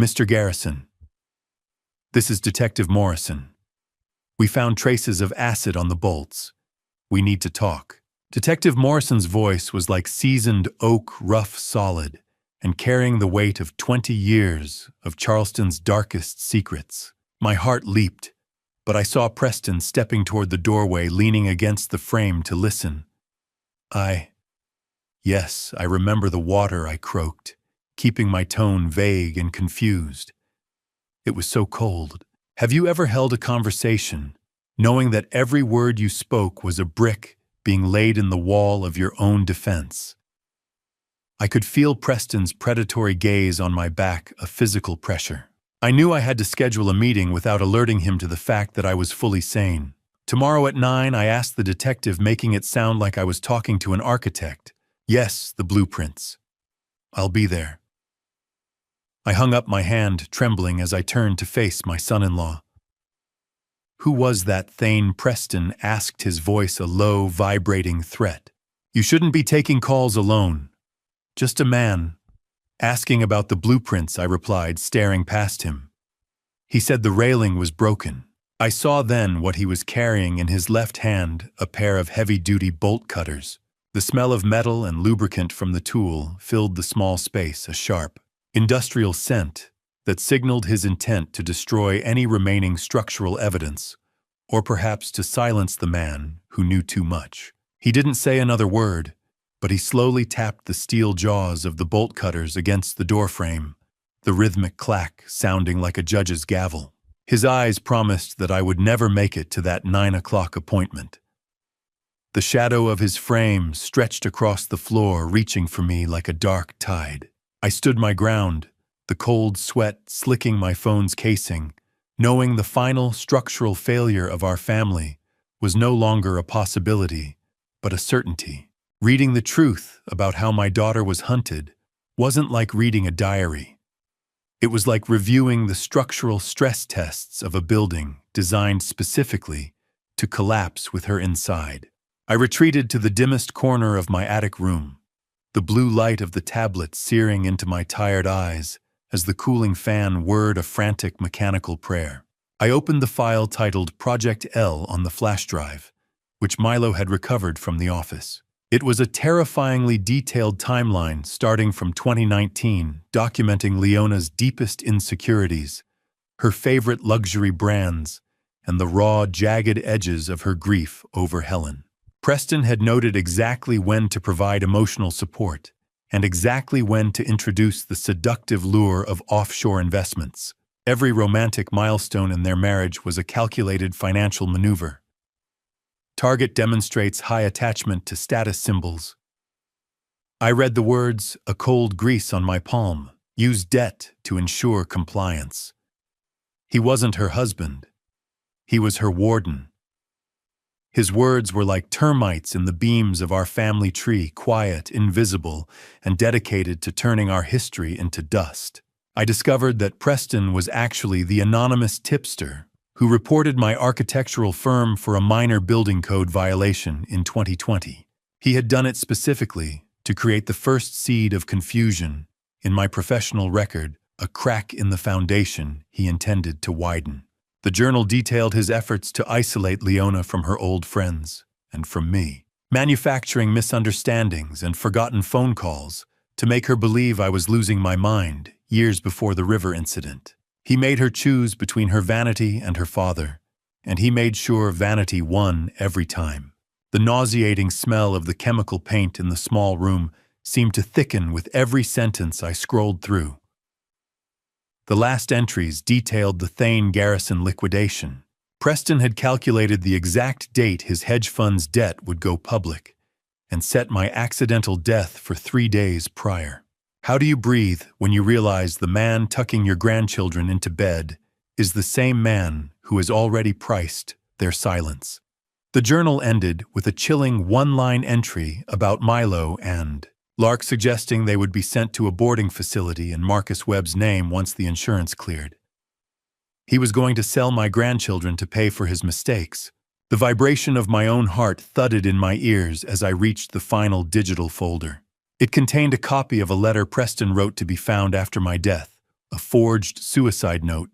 "Mr. Garrison, this is Detective Morrison. We found traces of acid on the bolts. We need to talk." Detective Morrison's voice was like seasoned oak, rough, solid, and carrying the weight of 20 years of Charleston's darkest secrets. My heart leaped, but I saw Preston stepping toward the doorway, leaning against the frame to listen. Yes, I remember the water, I croaked, keeping my tone vague and confused. It was so cold. Have you ever held a conversation, knowing that every word you spoke was a brick being laid in the wall of your own defense? I could feel Preston's predatory gaze on my back, a physical pressure. I knew I had to schedule a meeting without alerting him to the fact that I was fully sane. Tomorrow at 9, I asked the detective, making it sound like I was talking to an architect. Yes, the blueprints. I'll be there. I hung up my hand, trembling as I turned to face my son-in-law. Who was that Thane? Preston asked, his voice a low, vibrating threat. You shouldn't be taking calls alone. Just a man. Asking about the blueprints, I replied, staring past him. He said the railing was broken. I saw then what he was carrying in his left hand, a pair of heavy-duty bolt cutters. The smell of metal and lubricant from the tool filled the small space, a sharp, industrial scent that signaled his intent to destroy any remaining structural evidence, or perhaps to silence the man who knew too much. He didn't say another word, but he slowly tapped the steel jaws of the bolt cutters against the doorframe, the rhythmic clack sounding like a judge's gavel. His eyes promised that I would never make it to that 9 o'clock appointment. The shadow of his frame stretched across the floor, reaching for me like a dark tide. I stood my ground, the cold sweat slicking my phone's casing, knowing the final structural failure of our family was no longer a possibility, but a certainty. Reading the truth about how my daughter was hunted wasn't like reading a diary. It was like reviewing the structural stress tests of a building designed specifically to collapse with her inside. I retreated to the dimmest corner of my attic room, the blue light of the tablet searing into my tired eyes as the cooling fan whirred a frantic mechanical prayer. I opened the file titled Project L on the flash drive, which Milo had recovered from the office. It was a terrifyingly detailed timeline starting from 2019, documenting Leona's deepest insecurities, her favorite luxury brands, and the raw, jagged edges of her grief over Helen. Preston had noted exactly when to provide emotional support and exactly when to introduce the seductive lure of offshore investments. Every romantic milestone in their marriage was a calculated financial maneuver. Target demonstrates high attachment to status symbols. I read the words, a cold grease on my palm, use debt to ensure compliance. He wasn't her husband. He was her warden. His words were like termites in the beams of our family tree, quiet, invisible, and dedicated to turning our history into dust. I discovered that Preston was actually the anonymous tipster who reported my architectural firm for a minor building code violation in 2020. He had done it specifically to create the first seed of confusion in my professional record, a crack in the foundation he intended to widen. The journal detailed his efforts to isolate Leona from her old friends and from me, manufacturing misunderstandings and forgotten phone calls to make her believe I was losing my mind years before the river incident. He made her choose between her vanity and her father, and he made sure vanity won every time. The nauseating smell of the chemical paint in the small room seemed to thicken with every sentence I scrolled through. The last entries detailed the Thane Garrison liquidation. Preston had calculated the exact date his hedge fund's debt would go public, and set my accidental death for 3 days prior. How do you breathe when you realize the man tucking your grandchildren into bed is the same man who has already priced their silence? The journal ended with a chilling one-line entry about Milo and Lark, suggesting they would be sent to a boarding facility in Marcus Webb's name once the insurance cleared. He was going to sell my grandchildren to pay for his mistakes. The vibration of my own heart thudded in my ears as I reached the final digital folder. It contained a copy of a letter Preston wrote to be found after my death, a forged suicide note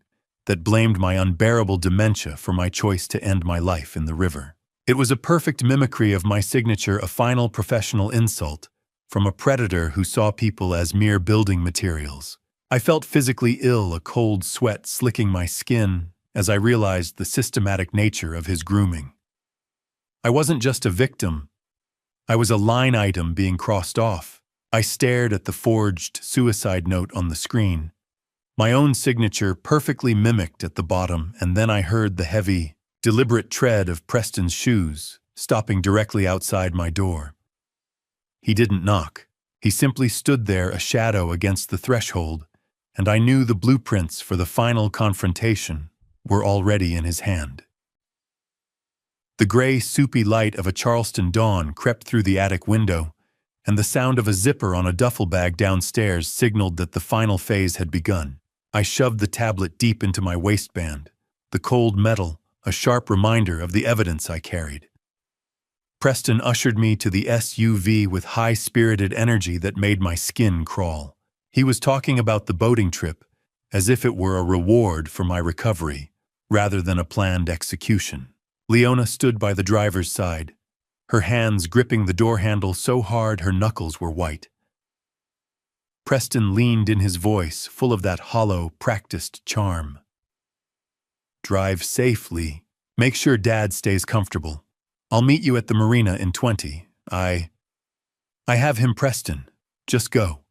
that blamed my unbearable dementia for my choice to end my life in the river. It was a perfect mimicry of my signature, a final professional insult, from a predator who saw people as mere building materials. I felt physically ill, a cold sweat slicking my skin as I realized the systematic nature of his grooming. I wasn't just a victim, I was a line item being crossed off. I stared at the forged suicide note on the screen, my own signature perfectly mimicked at the bottom, and then I heard the heavy, deliberate tread of Preston's shoes, stopping directly outside my door. He didn't knock. He simply stood there, a shadow against the threshold, and I knew the blueprints for the final confrontation were already in his hand. The gray, soupy light of a Charleston dawn crept through the attic window, and the sound of a zipper on a duffel bag downstairs signaled that the final phase had begun. I shoved the tablet deep into my waistband, the cold metal a sharp reminder of the evidence I carried. Preston ushered me to the SUV with high-spirited energy that made my skin crawl. He was talking about the boating trip as if it were a reward for my recovery, rather than a planned execution. Leona stood by the driver's side, her hands gripping the door handle so hard her knuckles were white. Preston leaned in, his voice full of that hollow, practiced charm. "Drive safely. Make sure Dad stays comfortable. I'll meet you at the marina in 20. I have him, Preston. Just go,"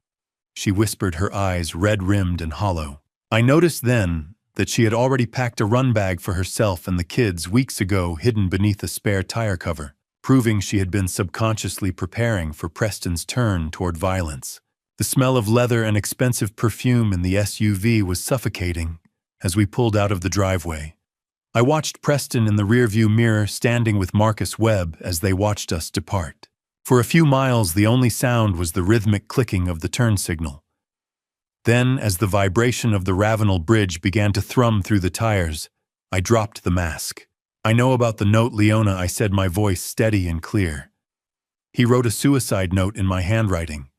she whispered, her eyes red-rimmed and hollow. I noticed then that she had already packed a run bag for herself and the kids weeks ago, hidden beneath a spare tire cover, proving she had been subconsciously preparing for Preston's turn toward violence. The smell of leather and expensive perfume in the SUV was suffocating as we pulled out of the driveway. I watched Preston in the rearview mirror, standing with Marcus Webb as they watched us depart. For a few miles, the only sound was the rhythmic clicking of the turn signal. Then, as the vibration of the Ravenel Bridge began to thrum through the tires, I dropped the mask. "I know about the note, Leona," I said, my voice steady and clear. "He wrote a suicide note in my handwriting.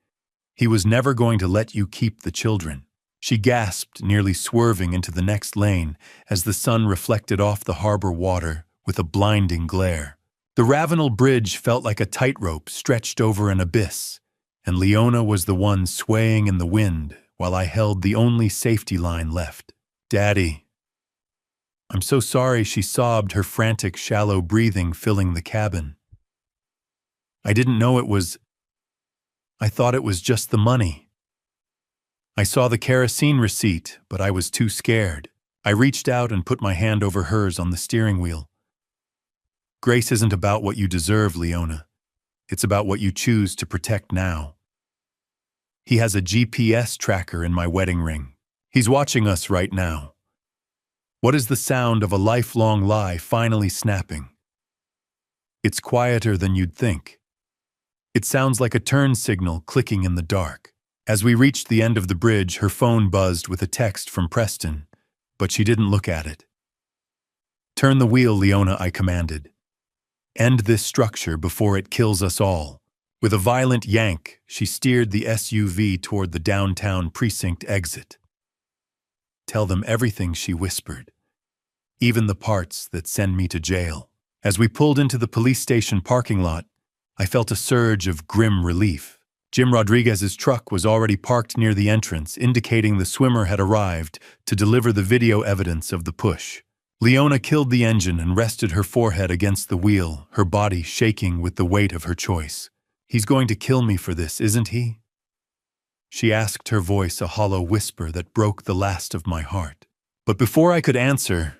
He was never going to let you keep the children." She gasped, nearly swerving into the next lane as the sun reflected off the harbor water with a blinding glare. The Ravenel Bridge felt like a tightrope stretched over an abyss, and Leona was the one swaying in the wind while I held the only safety line left. "Daddy, I'm so sorry," she sobbed, her frantic, shallow breathing filling the cabin. "I didn't know it was... I thought it was just the money. I saw the kerosene receipt, but I was too scared." I reached out and put my hand over hers on the steering wheel. "Grace isn't about what you deserve, Leona. It's about what you choose to protect now. He has a GPS tracker in my wedding ring. He's watching us right now." What is the sound of a lifelong lie finally snapping? It's quieter than you'd think. It sounds like a turn signal clicking in the dark. As we reached the end of the bridge, her phone buzzed with a text from Preston, but she didn't look at it. "Turn the wheel, Leona," I commanded. "End this structure before it kills us all." With a violent yank, she steered the SUV toward the downtown precinct exit. "Tell them everything," she whispered. "Even the parts that send me to jail." As we pulled into the police station parking lot, I felt a surge of grim relief. Jim Rodriguez's truck was already parked near the entrance, indicating the swimmer had arrived to deliver the video evidence of the push. Leona killed the engine and rested her forehead against the wheel, her body shaking with the weight of her choice. "He's going to kill me for this, isn't he?" she asked, her voice a hollow whisper that broke the last of my heart. But before I could answer,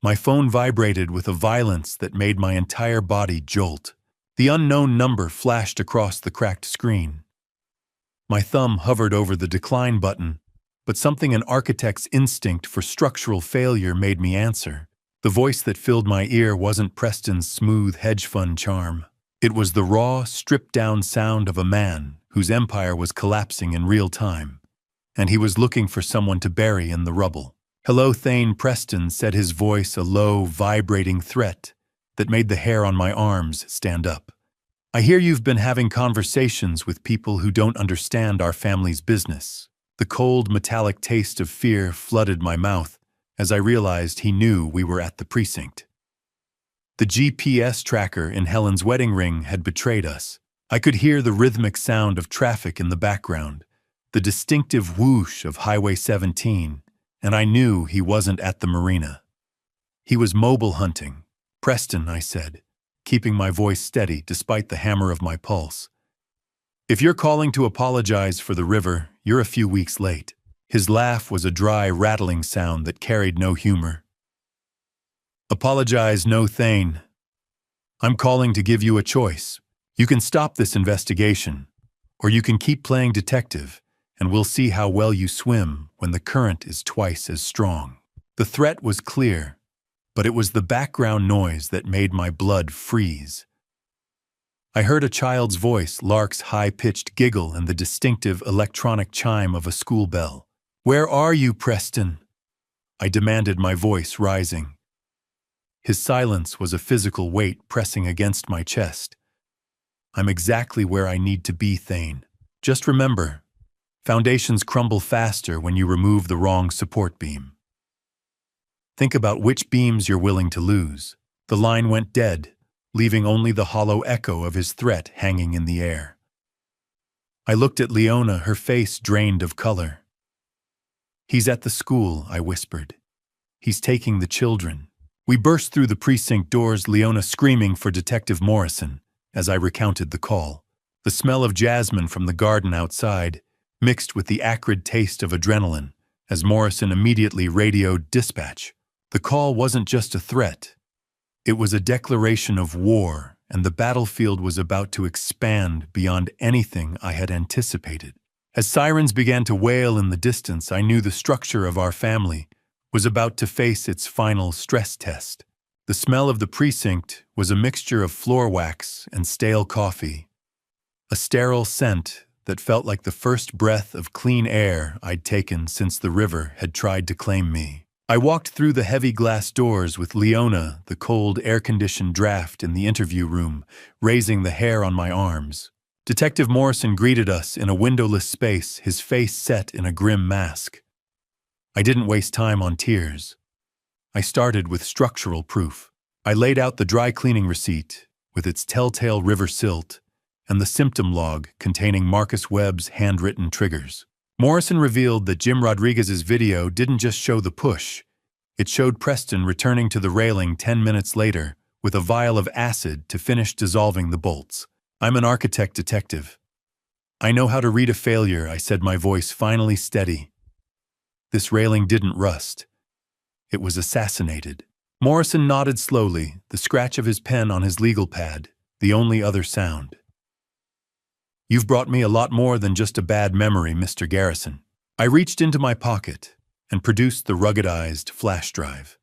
my phone vibrated with a violence that made my entire body jolt. The unknown number flashed across the cracked screen. My thumb hovered over the decline button, but something an architect's instinct for structural failure made me answer. The voice that filled my ear wasn't Preston's smooth hedge fund charm. It was the raw, stripped-down sound of a man whose empire was collapsing in real time, and he was looking for someone to bury in the rubble. "Hello, Thane," Preston said, his voice a low, vibrating threat that made the hair on my arms stand up. "I hear you've been having conversations with people who don't understand our family's business." The cold, metallic taste of fear flooded my mouth as I realized he knew we were at the precinct. The GPS tracker in Helen's wedding ring had betrayed us. I could hear the rhythmic sound of traffic in the background, the distinctive whoosh of Highway 17, and I knew he wasn't at the marina. He was mobile hunting. "Preston," I said, keeping my voice steady despite the hammer of my pulse. "If you're calling to apologize for the river, you're a few weeks late." His laugh was a dry, rattling sound that carried no humor. "Apologize, no Thane. I'm calling to give you a choice. You can stop this investigation, or you can keep playing detective, and we'll see how well you swim when the current is twice as strong." The threat was clear, but it was the background noise that made my blood freeze. I heard a child's voice, Lark's high-pitched giggle, and the distinctive electronic chime of a school bell. "Where are you, Preston?" I demanded, my voice rising. His silence was a physical weight pressing against my chest. "I'm exactly where I need to be, Thane. Just remember, foundations crumble faster when you remove the wrong support beam. Think about which beams you're willing to lose." The line went dead, leaving only the hollow echo of his threat hanging in the air. I looked at Leona, her face drained of color. "He's at the school," I whispered. "He's taking the children." We burst through the precinct doors, Leona screaming for Detective Morrison, as I recounted the call. The smell of jasmine from the garden outside mixed with the acrid taste of adrenaline as Morrison immediately radioed dispatch. The call wasn't just a threat. It was a declaration of war, and the battlefield was about to expand beyond anything I had anticipated. As sirens began to wail in the distance, I knew the structure of our family was about to face its final stress test. The smell of the precinct was a mixture of floor wax and stale coffee, a sterile scent that felt like the first breath of clean air I'd taken since the river had tried to claim me. I walked through the heavy glass doors with Leona, the cold air-conditioned draft in the interview room, raising the hair on my arms. Detective Morrison greeted us in a windowless space, his face set in a grim mask. I didn't waste time on tears. I started with structural proof. I laid out the dry cleaning receipt, with its telltale river silt, and the symptom log containing Marcus Webb's handwritten triggers. Morrison revealed that Jim Rodriguez's video didn't just show the push. It showed Preston returning to the railing 10 minutes later with a vial of acid to finish dissolving the bolts. "I'm an architect detective. I know how to read a failure," I said, my voice finally steady. "This railing didn't rust. It was assassinated." Morrison nodded slowly, the scratch of his pen on his legal pad, the only other sound. "You've brought me a lot more than just a bad memory, Mr. Garrison." I reached into my pocket and produced the ruggedized flash drive.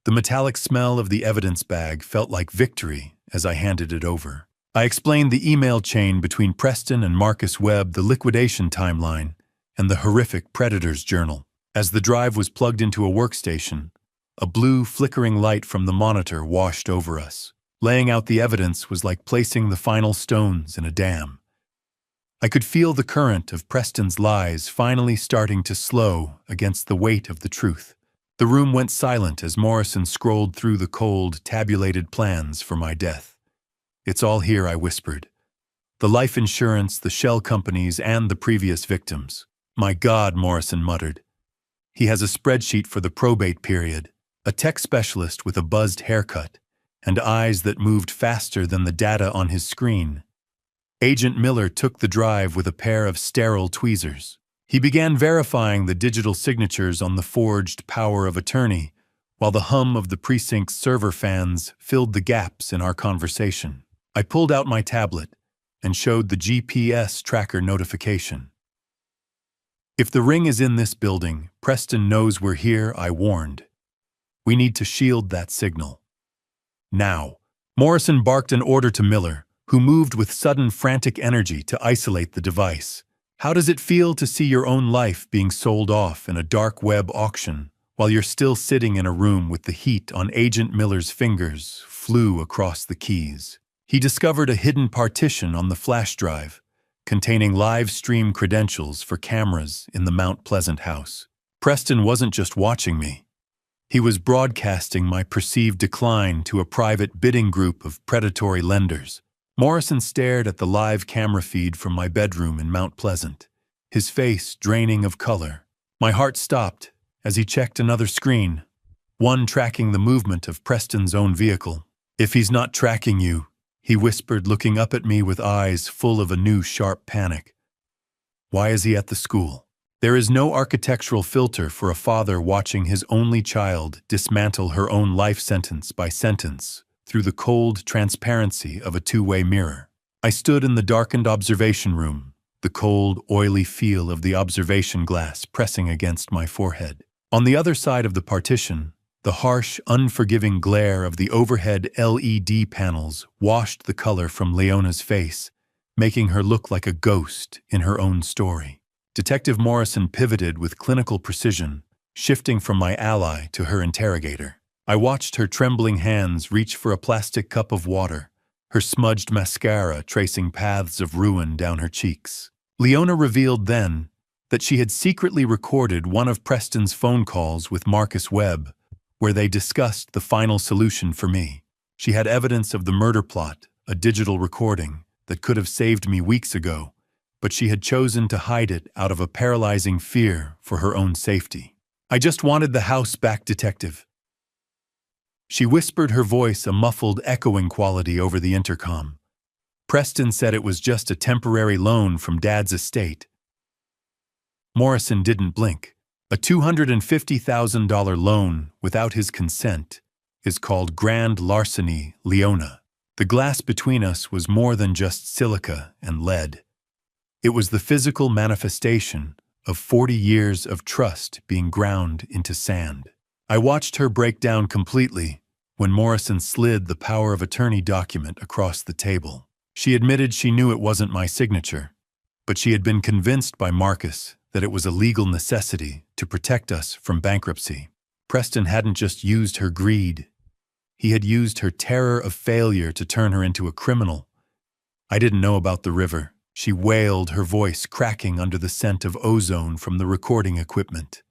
The metallic smell of the evidence bag felt like victory as I handed it over. I explained the email chain between Preston and Marcus Webb, the liquidation timeline, and the horrific Predator's journal. As the drive was plugged into a workstation, a blue, flickering light from the monitor washed over us. Laying out the evidence was like placing the final stones in a dam. I could feel the current of Preston's lies finally starting to slow against the weight of the truth. The room went silent as Morrison scrolled through the cold, tabulated plans for my death. "It's all here," I whispered. "The life insurance, the shell companies, and the previous victims." "My God," Morrison muttered. "He has a spreadsheet for the probate period, a tech specialist with a buzzed haircut, and eyes that moved faster than the data on his screen." Agent Miller took the drive with a pair of sterile tweezers. He began verifying the digital signatures on the forged power of attorney, while the hum of the precinct's server fans filled the gaps in our conversation. I pulled out my tablet and showed the GPS tracker notification. "If the ring is in this building, Preston knows we're here," I warned. "We need to shield that signal. Now." Morrison barked an order to Miller, who moved with sudden frantic energy to isolate the device. "How does it feel to see your own life being sold off in a dark web auction while you're still sitting in a room with the heat on Agent Miller's fingers flew across the keys? He discovered a hidden partition on the flash drive containing live stream credentials for cameras in the Mount Pleasant house. Preston wasn't just watching me. He was broadcasting my perceived decline to a private bidding group of predatory lenders. Morrison stared at the live camera feed from my bedroom in Mount Pleasant, his face draining of color. My heart stopped as he checked another screen, one tracking the movement of Preston's own vehicle. "If he's not tracking you," he whispered, looking up at me with eyes full of a new sharp panic. "Why is he at the school?" There is no architectural filter for a father watching his only child dismantle her own life sentence by sentence through the cold transparency of a two-way mirror. I stood in the darkened observation room, the cold, oily feel of the observation glass pressing against my forehead. On the other side of the partition, the harsh, unforgiving glare of the overhead LED panels washed the color from Leona's face, making her look like a ghost in her own story. Detective Morrison pivoted with clinical precision, shifting from my ally to her interrogator. I watched her trembling hands reach for a plastic cup of water, her smudged mascara tracing paths of ruin down her cheeks. Leona revealed then that she had secretly recorded one of Preston's phone calls with Marcus Webb, where they discussed the final solution for me. She had evidence of the murder plot, a digital recording that could have saved me weeks ago, but she had chosen to hide it out of a paralyzing fear for her own safety. "I just wanted the house back, Detective." She whispered, her voice a muffled, echoing quality over the intercom. "Preston said it was just a temporary loan from Dad's estate." Morrison didn't blink. A $250,000 loan without his consent is called grand larceny, Leona. The glass between us was more than just silica and lead. It was the physical manifestation of 40 years of trust being ground into sand. I watched her break down completely when Morrison slid the power of attorney document across the table. She admitted she knew it wasn't my signature, but she had been convinced by Marcus that it was a legal necessity to protect us from bankruptcy. Preston hadn't just used her greed. He had used her terror of failure to turn her into a criminal. "I didn't know about the river," she wailed, her voice cracking under the scent of ozone from the recording equipment.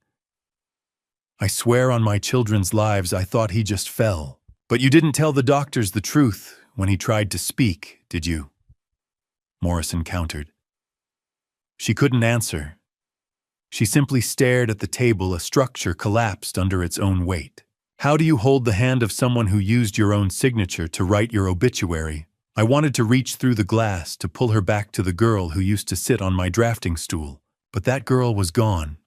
"I swear on my children's lives I thought he just fell. But you didn't tell the doctors the truth when he tried to speak, did you?" Morrison countered. She couldn't answer. She simply stared at the table, a structure collapsed under its own weight. "How do you hold the hand of someone who used your own signature to write your obituary?" I wanted to reach through the glass to pull her back to the girl who used to sit on my drafting stool, but that girl was gone.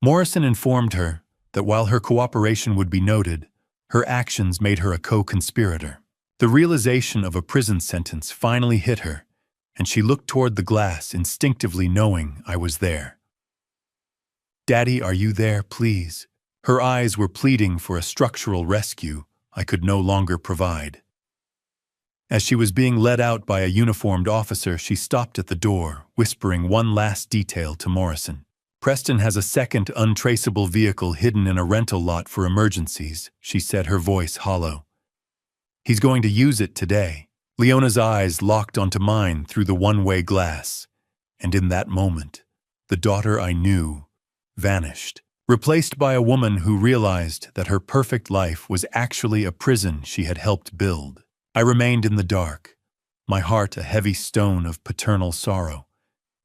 Morrison informed her that while her cooperation would be noted, her actions made her a co-conspirator. The realization of a prison sentence finally hit her, and she looked toward the glass, instinctively knowing I was there. "Daddy, are you there, please?" Her eyes were pleading for a structural rescue I could no longer provide. As she was being led out by a uniformed officer, she stopped at the door, whispering one last detail to Morrison. "Preston has a second untraceable vehicle hidden in a rental lot for emergencies," she said, her voice hollow. "He's going to use it today." Leona's eyes locked onto mine through the one-way glass, and in that moment, the daughter I knew vanished, replaced by a woman who realized that her perfect life was actually a prison she had helped build. I remained in the dark, my heart a heavy stone of paternal sorrow,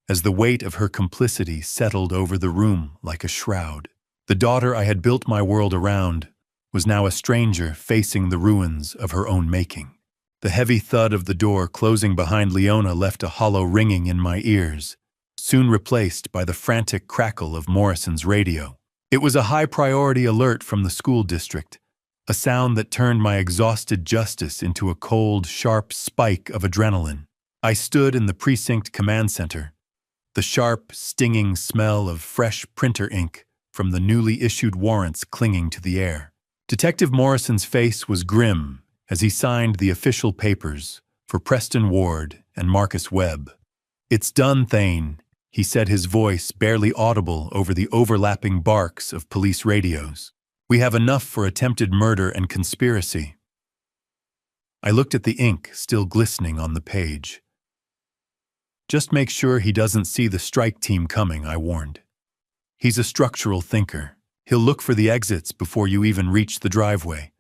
as the weight of her complicity settled over the room like a shroud. The daughter I had built my world around was now a stranger facing the ruins of her own making. The heavy thud of the door closing behind Leona left a hollow ringing in my ears, soon replaced by the frantic crackle of Morrison's radio. It was a high-priority alert from the school district, a sound that turned my exhausted justice into a cold, sharp spike of adrenaline. I stood in the precinct command center, the sharp, stinging smell of fresh printer ink from the newly issued warrants clinging to the air. Detective Morrison's face was grim as he signed the official papers for Preston Ward and Marcus Webb. "It's done, Thane," he said, his voice barely audible over the overlapping barks of police radios. "We have enough for attempted murder and conspiracy." I looked at the ink still glistening on the page. "Just make sure he doesn't see the strike team coming," I warned. "He's a structural thinker. He'll look for the exits before you even reach the driveway."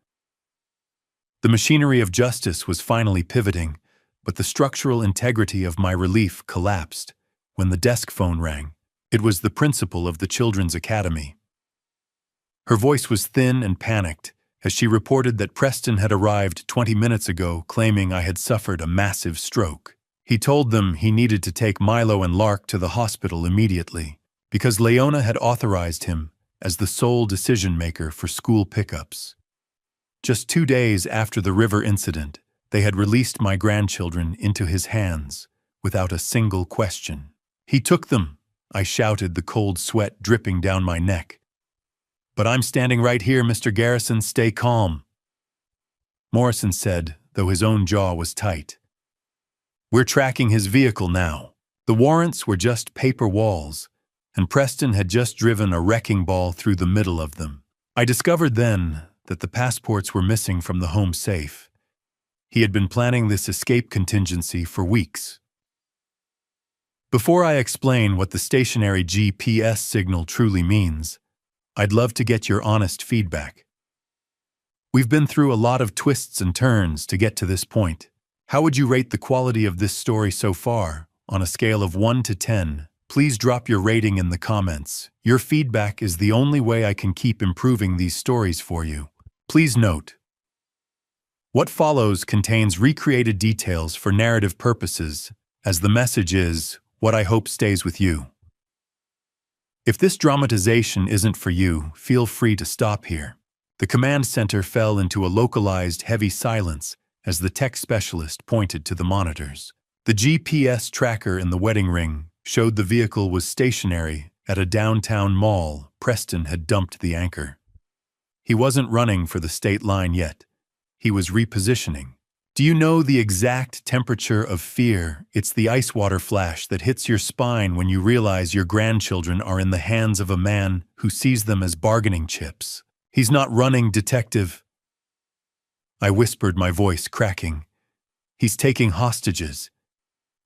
The machinery of justice was finally pivoting, but the structural integrity of my relief collapsed when the desk phone rang. It was the principal of the Children's Academy. Her voice was thin and panicked as she reported that Preston had arrived 20 minutes ago claiming I had suffered a massive stroke. He told them he needed to take Milo and Lark to the hospital immediately because Leona had authorized him as the sole decision-maker for school pickups. Just 2 days after the river incident, they had released my grandchildren into his hands without a single question. "He took them," I shouted, the cold sweat dripping down my neck. "But I'm standing right here, Mr. Garrison, stay calm," Morrison said, though his own jaw was tight. "We're tracking his vehicle now." The warrants were just paper walls, and Preston had just driven a wrecking ball through the middle of them. I discovered then that the passports were missing from the home safe. He had been planning this escape contingency for weeks. Before I explain what the stationary GPS signal truly means, I'd love to get your honest feedback. We've been through a lot of twists and turns to get to this point. How would you rate the quality of this story so far, on a scale of 1 to 10? Please drop your rating in the comments. Your feedback is the only way I can keep improving these stories for you. Please note, what follows contains recreated details for narrative purposes, as the message is what I hope stays with you. If this dramatization isn't for you, feel free to stop here. The command center fell into a localized heavy silence as the tech specialist pointed to the monitors. The GPS tracker in the wedding ring showed the vehicle was stationary at a downtown mall Preston had dumped the anchor. He wasn't running for the state line yet. He was repositioning. Do you know the exact temperature of fear? It's the ice water flash that hits your spine when you realize your grandchildren are in the hands of a man who sees them as bargaining chips. "He's not running, detective," I whispered, my voice cracking. "He's taking hostages.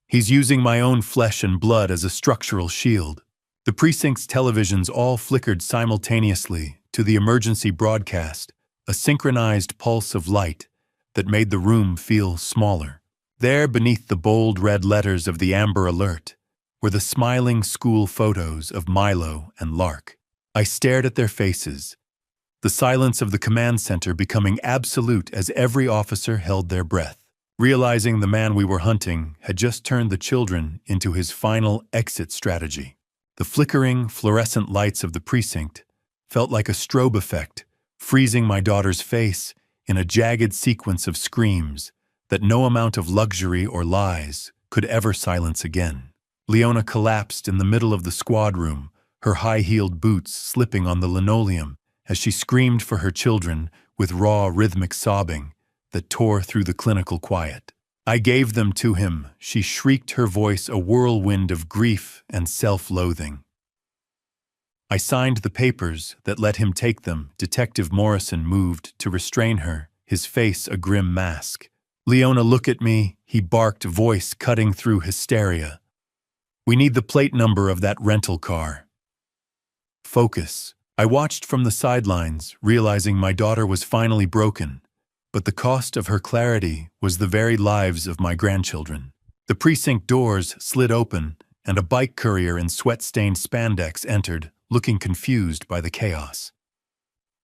He's using my own flesh and blood as a structural shield." The precinct's televisions all flickered simultaneously to the emergency broadcast, a synchronized pulse of light that made the room feel smaller. There, beneath the bold red letters of the Amber Alert, were the smiling school photos of Milo and Lark. I stared at their faces, the silence of the command center becoming absolute as every officer held their breath, realizing the man we were hunting had just turned the children into his final exit strategy. The flickering, fluorescent lights of the precinct felt like a strobe effect, freezing my daughter's face in a jagged sequence of screams that no amount of luxury or lies could ever silence again. Leona collapsed in the middle of the squad room, her high-heeled boots slipping on the linoleum as she screamed for her children with raw, rhythmic sobbing that tore through the clinical quiet. "I gave them to him," she shrieked, her voice a whirlwind of grief and self-loathing. "I signed the papers that let him take them." Detective Morrison moved to restrain her, his face a grim mask. "Leona, look at me," he barked, voice cutting through hysteria. "We need the plate number of that rental car." Focus. I watched from the sidelines, realizing my daughter was finally broken, but the cost of her clarity was the very lives of my grandchildren. The precinct doors slid open, and a bike courier in sweat-stained spandex entered, looking confused by the chaos.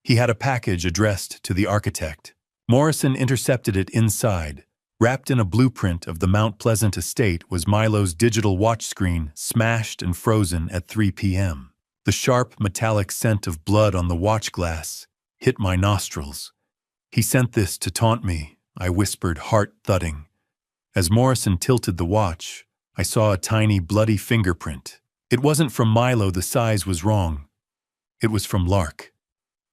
He had a package addressed to the architect. Morrison intercepted it inside. Wrapped in a blueprint of the Mount Pleasant estate was Milo's digital watch screen, smashed and frozen at 3 p.m. The sharp, metallic scent of blood on the watch glass hit my nostrils. "He sent this to taunt me," I whispered, heart thudding. As Morrison tilted the watch, I saw a tiny, bloody fingerprint. It wasn't from Milo, the size was wrong. It was from Lark.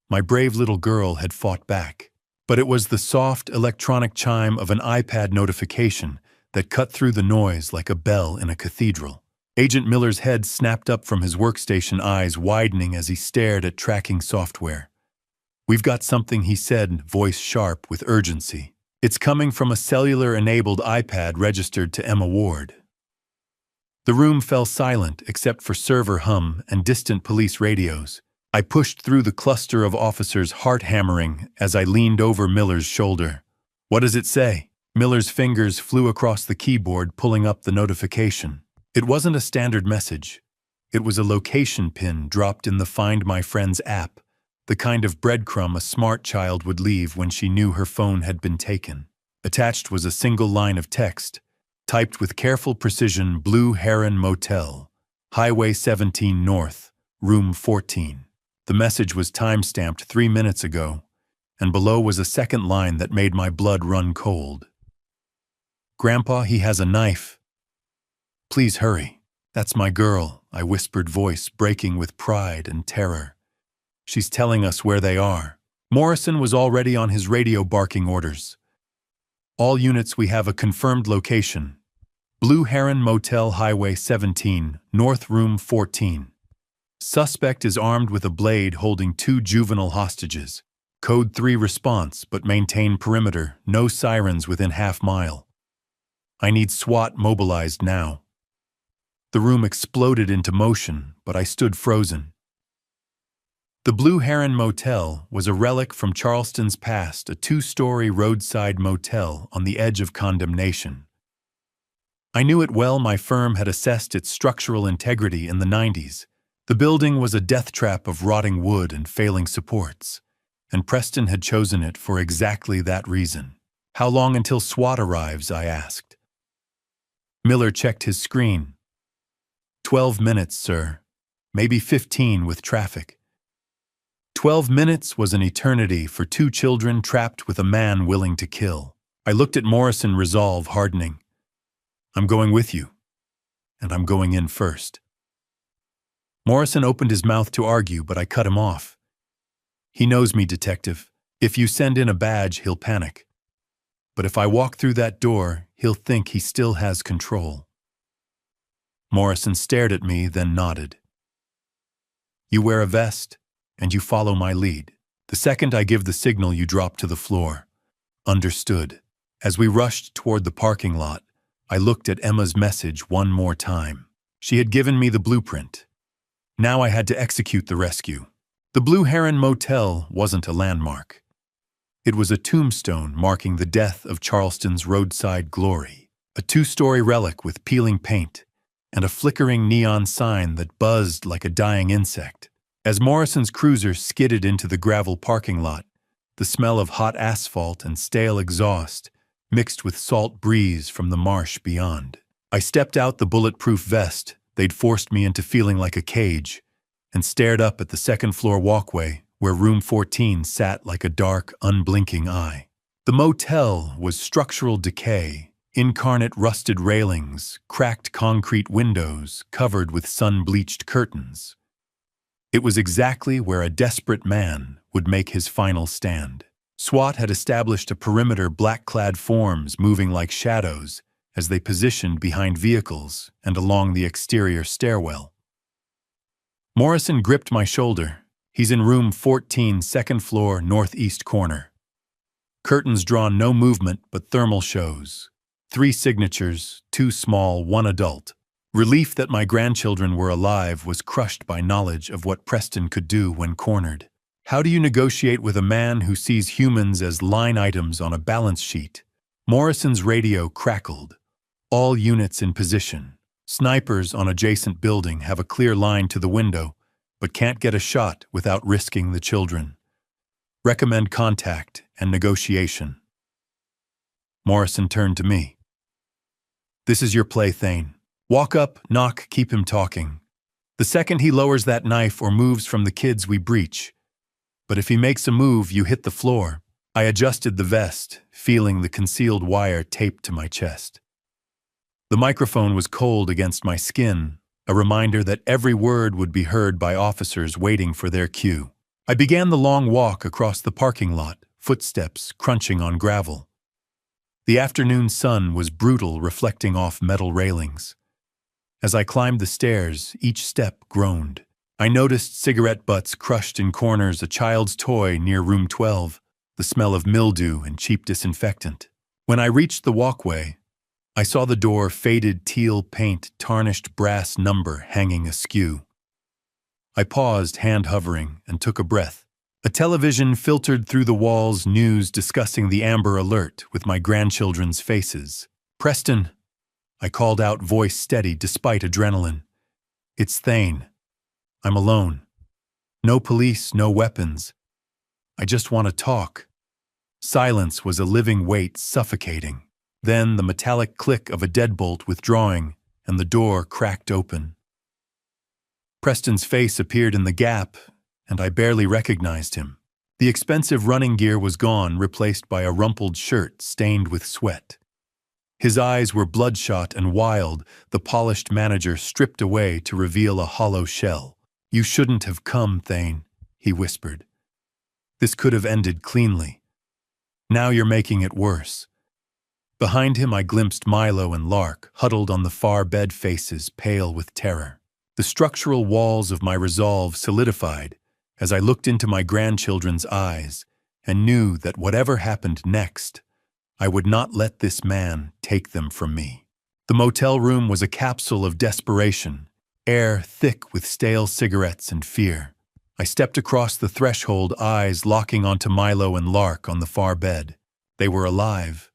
My brave little girl had fought back. But it was the soft, electronic chime of an iPad notification that cut through the noise like a bell in a cathedral. Agent Miller's head snapped up from his workstation, eyes widening as he stared at tracking software. "We've got something," he said, voice sharp with urgency. "It's coming from a cellular-enabled iPad registered to Emma Ward." The room fell silent except for server hum and distant police radios. I pushed through the cluster of officers, heart hammering, as I leaned over Miller's shoulder. "What does it say?" Miller's fingers flew across the keyboard, pulling up the notification. It wasn't a standard message. It was a location pin dropped in the Find My Friends app, the kind of breadcrumb a smart child would leave when she knew her phone had been taken. Attached was a single line of text, typed with careful precision: Blue Heron Motel, Highway 17 North, Room 14. The message was time-stamped 3 minutes ago, and below was a second line that made my blood run cold. "Grandpa, he has a knife. Please hurry." "That's my girl," I whispered, voice breaking with pride and terror. "She's telling us where they are." Morrison was already on his radio barking orders. "All units, we have a confirmed location. Blue Heron Motel, Highway 17, North, Room 14. Suspect is armed with a blade holding 2 juvenile hostages. Code 3 response, but maintain perimeter, no sirens within half-mile. I need SWAT mobilized now." The room exploded into motion, but I stood frozen. The Blue Heron Motel was a relic from Charleston's past, a 2-story roadside motel on the edge of condemnation. I knew it well. My firm had assessed its structural integrity in the 90s. The building was a death trap of rotting wood and failing supports, and Preston had chosen it for exactly that reason. "How long until SWAT arrives?" I asked. Miller checked his screen. 12 minutes, sir. Maybe 15 with traffic." 12 minutes was an eternity for 2 children trapped with a man willing to kill. I looked at Morrison, resolve hardening. "I'm going with you, and I'm going in first." Morrison opened his mouth to argue, but I cut him off. "He knows me, detective. If you send in a badge, he'll panic. But if I walk through that door, he'll think he still has control." Morrison stared at me, then nodded. "You wear a vest, and you follow my lead. The second I give the signal, you drop to the floor." "Understood." As we rushed toward the parking lot, I looked at Emma's message one more time. She had given me the blueprint. Now I had to execute the rescue. The Blue Heron Motel wasn't a landmark. It was a tombstone marking the death of Charleston's roadside glory, a 2-story relic with peeling paint and a flickering neon sign that buzzed like a dying insect. As Morrison's cruiser skidded into the gravel parking lot, the smell of hot asphalt and stale exhaust mixed with salt breeze from the marsh beyond. I stepped out the bulletproof vest they'd forced me into, feeling like a cage, and stared up at the second-floor walkway where Room 14 sat like a dark, unblinking eye. The motel was structural decay, incarnate rusted railings, cracked concrete windows covered with sun-bleached curtains. It was exactly where a desperate man would make his final stand. SWAT had established a perimeter, black-clad forms moving like shadows as they positioned behind vehicles and along the exterior stairwell. Morrison gripped my shoulder. "He's in room 14, second floor, northeast corner. Curtains drawn, no movement but thermal shows. 3 signatures, 2 small, 1 adult." Relief that my grandchildren were alive was crushed by knowledge of what Preston could do when cornered. How do you negotiate with a man who sees humans as line items on a balance sheet? Morrison's radio crackled. "All units in position. Snipers on adjacent building have a clear line to the window, but can't get a shot without risking the children. Recommend contact and negotiation." Morrison turned to me. "This is your play, Thane. Walk up, knock, keep him talking. The second he lowers that knife or moves from the kids, we breach. But if he makes a move, you hit the floor." I adjusted the vest, feeling the concealed wire taped to my chest. The microphone was cold against my skin, a reminder that every word would be heard by officers waiting for their cue. I began the long walk across the parking lot, footsteps crunching on gravel. The afternoon sun was brutal, reflecting off metal railings. As I climbed the stairs, each step groaned. I noticed cigarette butts crushed in corners, a child's toy near room 12, the smell of mildew and cheap disinfectant. When I reached the walkway, I saw the door, faded teal paint, tarnished brass number hanging askew. I paused, hand hovering, and took a breath. A television filtered through the walls news discussing the Amber Alert with my grandchildren's faces. "Preston," I called out, voice steady despite adrenaline. "It's Thane. I'm alone. No police, no weapons. I just want to talk." Silence was a living weight, suffocating. Then the metallic click of a deadbolt withdrawing, and the door cracked open. Preston's face appeared in the gap, and I barely recognized him. The expensive running gear was gone, replaced by a rumpled shirt stained with sweat. His eyes were bloodshot and wild, the polished manager stripped away to reveal a hollow shell. "You shouldn't have come, Thane," he whispered. "This could have ended cleanly. Now you're making it worse." Behind him I glimpsed Milo and Lark, huddled on the far bed faces, pale with terror. The structural walls of my resolve solidified as I looked into my grandchildren's eyes and knew that whatever happened next, I would not let this man take them from me. The motel room was a capsule of desperation, air thick with stale cigarettes and fear. I stepped across the threshold, eyes locking onto Milo and Lark on the far bed. They were alive,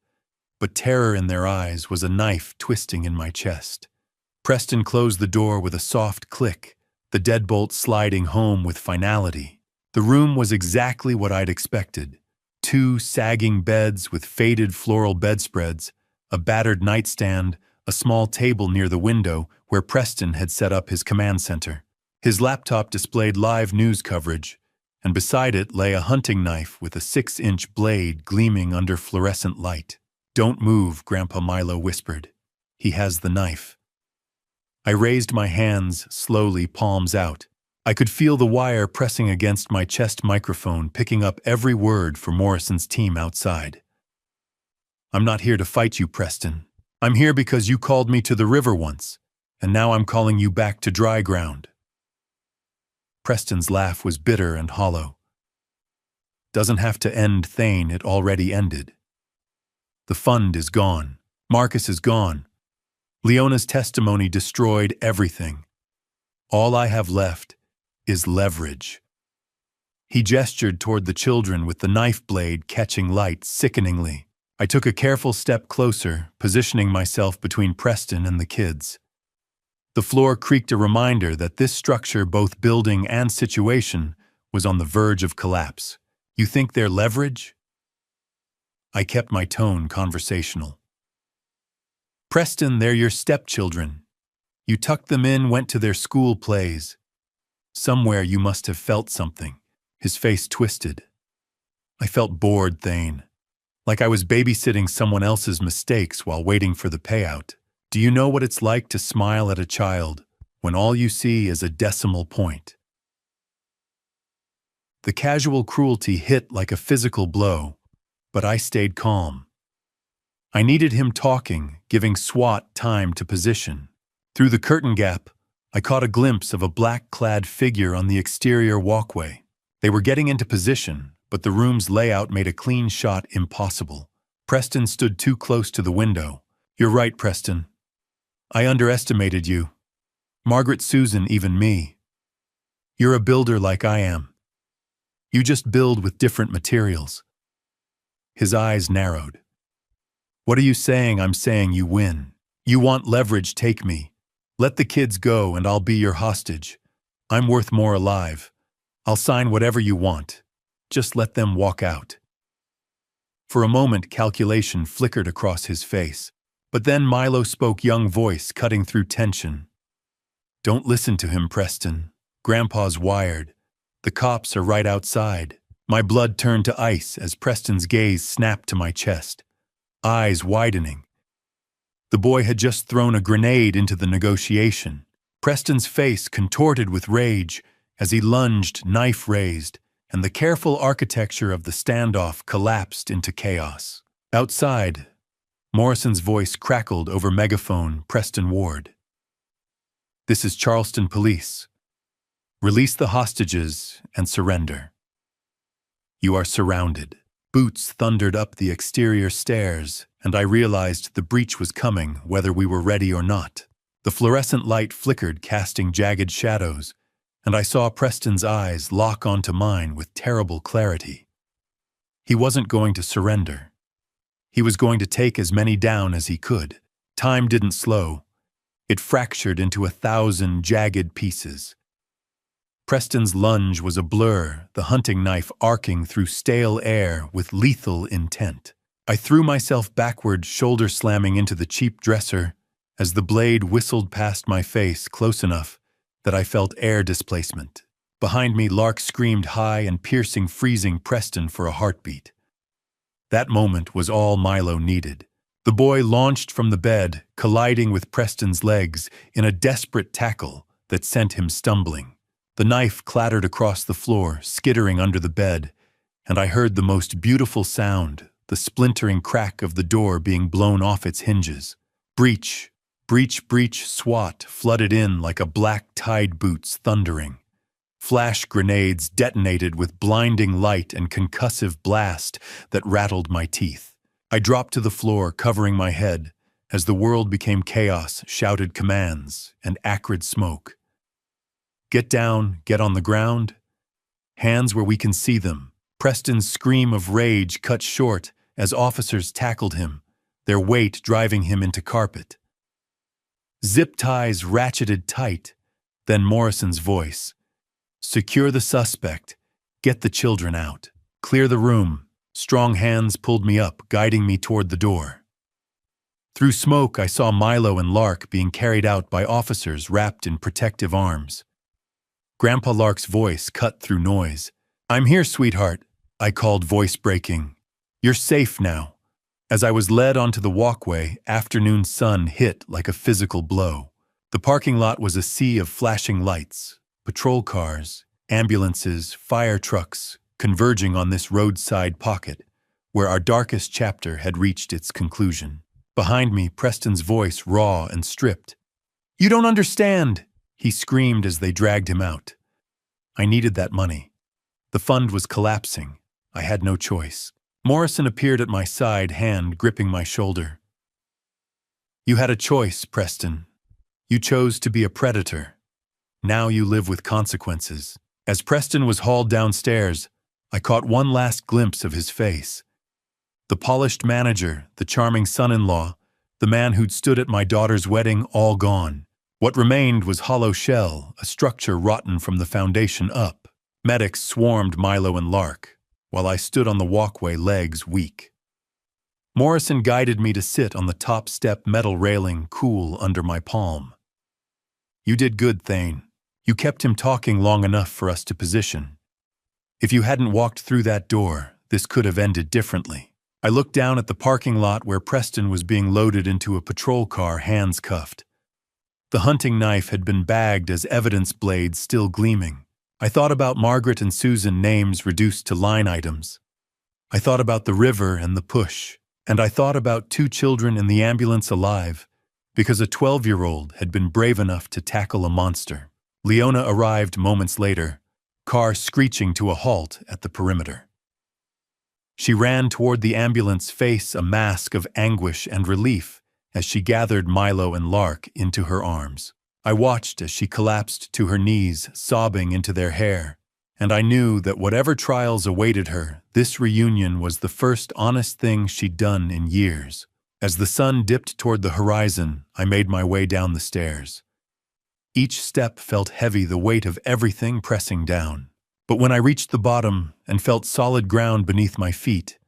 but terror in their eyes was a knife twisting in my chest. Preston closed the door with a soft click, the deadbolt sliding home with finality. The room was exactly what I'd expected. 2 sagging beds with faded floral bedspreads, a battered nightstand, a small table near the window where Preston had set up his command center. His laptop displayed live news coverage, and beside it lay a hunting knife with a 6-inch blade gleaming under fluorescent light. "Don't move," Grandpa Milo whispered. "He has the knife." I raised my hands slowly, palms out. I could feel the wire pressing against my chest microphone, picking up every word for Morrison's team outside. "I'm not here to fight you, Preston. I'm here because you called me to the river once, and now I'm calling you back to dry ground." Preston's laugh was bitter and hollow. "Doesn't have to end, Thane. It already ended. The fund is gone. Marcus is gone. Leona's testimony destroyed everything. All I have left is leverage." He gestured toward the children with the knife blade catching light sickeningly. I took a careful step closer, positioning myself between Preston and the kids. The floor creaked, a reminder that this structure, both building and situation, was on the verge of collapse. "You think they're leverage?" I kept my tone conversational. "Preston, they're your stepchildren. You tucked them in, went to their school plays. Somewhere you must have felt something." His face twisted. "I felt bored, Thane. Like I was babysitting someone else's mistakes while waiting for the payout. Do you know what it's like to smile at a child when all you see is a decimal point?" The casual cruelty hit like a physical blow, but I stayed calm. I needed him talking, giving SWAT time to position. Through the curtain gap, I caught a glimpse of a black-clad figure on the exterior walkway. They were getting into position, but the room's layout made a clean shot impossible. Preston stood too close to the window. "You're right, Preston. I underestimated you. Margaret, Susan, even me. You're a builder like I am. You just build with different materials." His eyes narrowed. "What are you saying?" "I'm saying you win. You want leverage, take me. Let the kids go and I'll be your hostage. I'm worth more alive. I'll sign whatever you want. Just let them walk out." For a moment, calculation flickered across his face. But then Milo spoke, young voice cutting through tension. "Don't listen to him, Preston. Grandpa's wired. The cops are right outside." My blood turned to ice as Preston's gaze snapped to my chest, eyes widening. The boy had just thrown a grenade into the negotiation. Preston's face contorted with rage as he lunged, knife raised, and the careful architecture of the standoff collapsed into chaos. Outside, Morrison's voice crackled over megaphone. "Preston Ward. This is Charleston Police. Release the hostages and surrender. You are surrounded." Boots thundered up the exterior stairs, and I realized the breach was coming, whether we were ready or not. The fluorescent light flickered, casting jagged shadows, and I saw Preston's eyes lock onto mine with terrible clarity. He wasn't going to surrender. He was going to take as many down as he could. Time didn't slow. It fractured into 1,000 jagged pieces. Preston's lunge was a blur, the hunting knife arcing through stale air with lethal intent. I threw myself backward, shoulder slamming into the cheap dresser, as the blade whistled past my face close enough that I felt air displacement. Behind me, Lark screamed high and piercing, freezing Preston for a heartbeat. That moment was all Milo needed. The boy launched from the bed, colliding with Preston's legs in a desperate tackle that sent him stumbling. The knife clattered across the floor, skittering under the bed, and I heard the most beautiful sound, the splintering crack of the door being blown off its hinges. Breach, breach, breach, SWAT flooded in like a black tide boots thundering. Flash grenades detonated with blinding light and concussive blast that rattled my teeth. I dropped to the floor, covering my head, as the world became chaos, shouted commands, and acrid smoke. Get down, get on the ground. Hands where we can see them. Preston's scream of rage cut short as officers tackled him, their weight driving him into carpet. Zip ties ratcheted tight, then Morrison's voice. Secure the suspect. Get the children out. Clear the room. Strong hands pulled me up, guiding me toward the door. Through smoke, I saw Milo and Lark being carried out by officers wrapped in protective arms. Grandpa Lark's voice cut through noise. I'm here, sweetheart, I called, voice breaking. You're safe now. As I was led onto the walkway, afternoon sun hit like a physical blow. The parking lot was a sea of flashing lights, patrol cars, ambulances, fire trucks, converging on this roadside pocket, where our darkest chapter had reached its conclusion. Behind me, Preston's voice raw and stripped. You don't understand, he screamed as they dragged him out. I needed that money. The fund was collapsing. I had no choice. Morrison appeared at my side, hand gripping my shoulder. You had a choice, Preston. You chose to be a predator. Now you live with consequences. As Preston was hauled downstairs, I caught one last glimpse of his face. The polished manager, the charming son-in-law, the man who'd stood at my daughter's wedding, all gone. What remained was hollow shell, a structure rotten from the foundation up. Medics swarmed Milo and Lark, while I stood on the walkway, legs weak. Morrison guided me to sit on the top step metal railing, cool under my palm. You did good, Thane. You kept him talking long enough for us to position. If you hadn't walked through that door, this could have ended differently. I looked down at the parking lot where Preston was being loaded into a patrol car, hands cuffed. The hunting knife had been bagged as evidence blades still gleaming. I thought about Margaret and Susan, names reduced to line items. I thought about the river and the push, and I thought about 2 children in the ambulance alive, because a 12-year-old had been brave enough to tackle a monster. Leona arrived moments later, car screeching to a halt at the perimeter. She ran toward the ambulance, face a mask of anguish and relief as she gathered Milo and Lark into her arms. I watched as she collapsed to her knees, sobbing into their hair, and I knew that whatever trials awaited her, this reunion was the first honest thing she'd done in years. As the sun dipped toward the horizon, I made my way down the stairs. Each step felt heavy, the weight of everything pressing down. But when I reached the bottom and felt solid ground beneath my feet,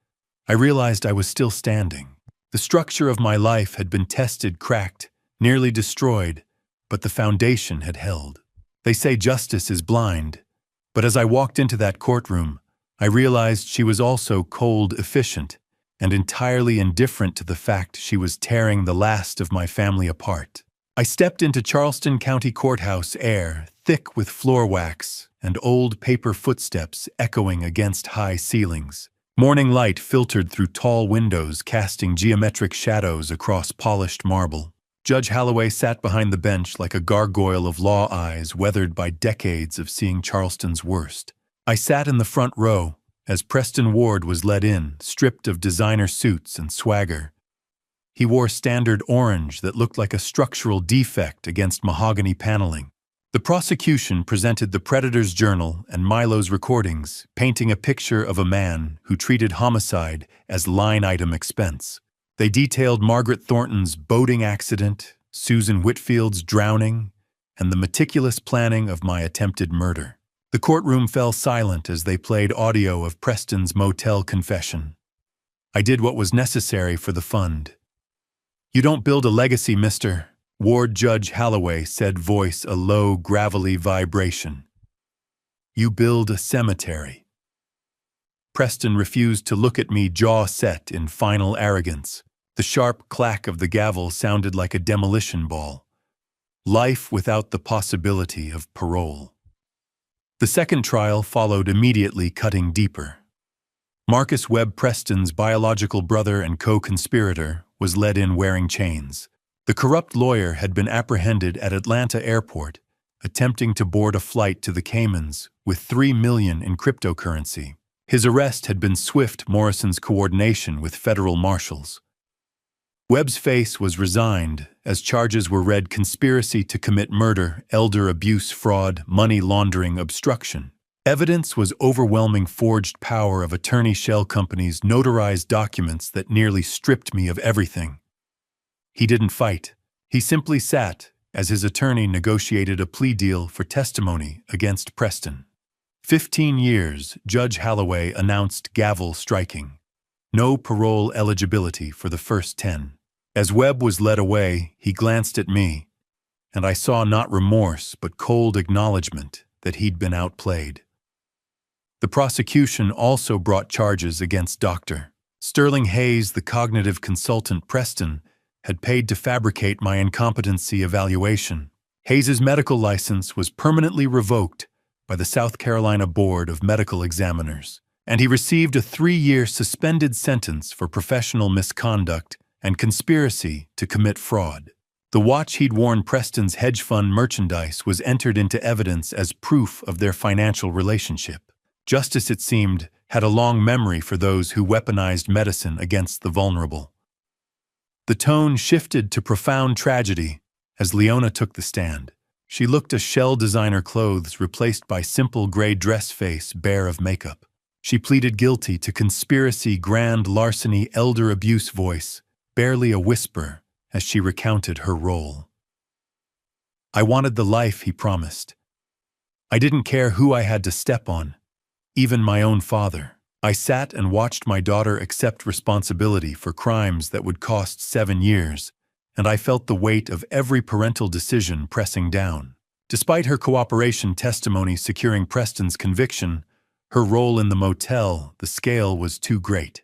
I realized I was still standing. The structure of my life had been tested, cracked, nearly destroyed, but the foundation had held. They say justice is blind, but as I walked into that courtroom, I realized she was also cold, efficient, and entirely indifferent to the fact she was tearing the last of my family apart. I stepped into Charleston County Courthouse, air thick with floor wax and old paper footsteps echoing against high ceilings. Morning light filtered through tall windows, casting geometric shadows across polished marble. Judge Holloway sat behind the bench like a gargoyle of law eyes weathered by decades of seeing Charleston's worst. I sat in the front row as Preston Ward was led in, stripped of designer suits and swagger. He wore standard orange that looked like a structural defect against mahogany paneling. The prosecution presented the predator's journal and Milo's recordings, painting a picture of a man who treated homicide as line-item expense. They detailed Margaret Thornton's boating accident, Susan Whitfield's drowning, and the meticulous planning of my attempted murder. The courtroom fell silent as they played audio of Preston's motel confession. I did what was necessary for the fund. "You don't build a legacy, mister," Ward Judge Holloway said, voice a low, gravelly vibration. "You build a cemetery." Preston refused to look at me, jaw set in final arrogance. The sharp clack of the gavel sounded like a demolition ball. Life without the possibility of parole. The second trial followed immediately, cutting deeper. Marcus Webb Preston's biological brother and co-conspirator was led in wearing chains. The corrupt lawyer had been apprehended at Atlanta Airport, attempting to board a flight to the Caymans with $3 million in cryptocurrency. His arrest had been swift. Morrison's coordination with federal marshals. Webb's face was resigned as charges were read: conspiracy to commit murder, elder abuse, fraud, money laundering, obstruction. Evidence was overwhelming: forged power of attorney shell companies, notarized documents that nearly stripped me of everything. He didn't fight. He simply sat as his attorney negotiated a plea deal for testimony against Preston. 15 years, Judge Holloway announced, gavel striking. No parole eligibility for the first 10. As Webb was led away, he glanced at me, and I saw not remorse but cold acknowledgement that he'd been outplayed. The prosecution also brought charges against Dr. Sterling Hayes, the cognitive consultant Preston had paid to fabricate my incompetency evaluation. Hayes's medical license was permanently revoked by the South Carolina Board of Medical Examiners, and he received a 3-year suspended sentence for professional misconduct and conspiracy to commit fraud. The watch he'd worn Preston's hedge fund merchandise was entered into evidence as proof of their financial relationship. Justice, it seemed, had a long memory for those who weaponized medicine against the vulnerable. The tone shifted to profound tragedy as Leona took the stand. She looked a shell designer clothes replaced by simple gray dress face bare of makeup. She pleaded guilty to conspiracy, grand larceny, elder abuse, voice barely a whisper as she recounted her role. "I wanted the life he promised. I didn't care who I had to step on, even my own father. I sat and watched my daughter accept responsibility for crimes that would cost 7 years, and I felt the weight of every parental decision pressing down. Despite her cooperation testimony securing Preston's conviction, her role in the motel, the scale was too great.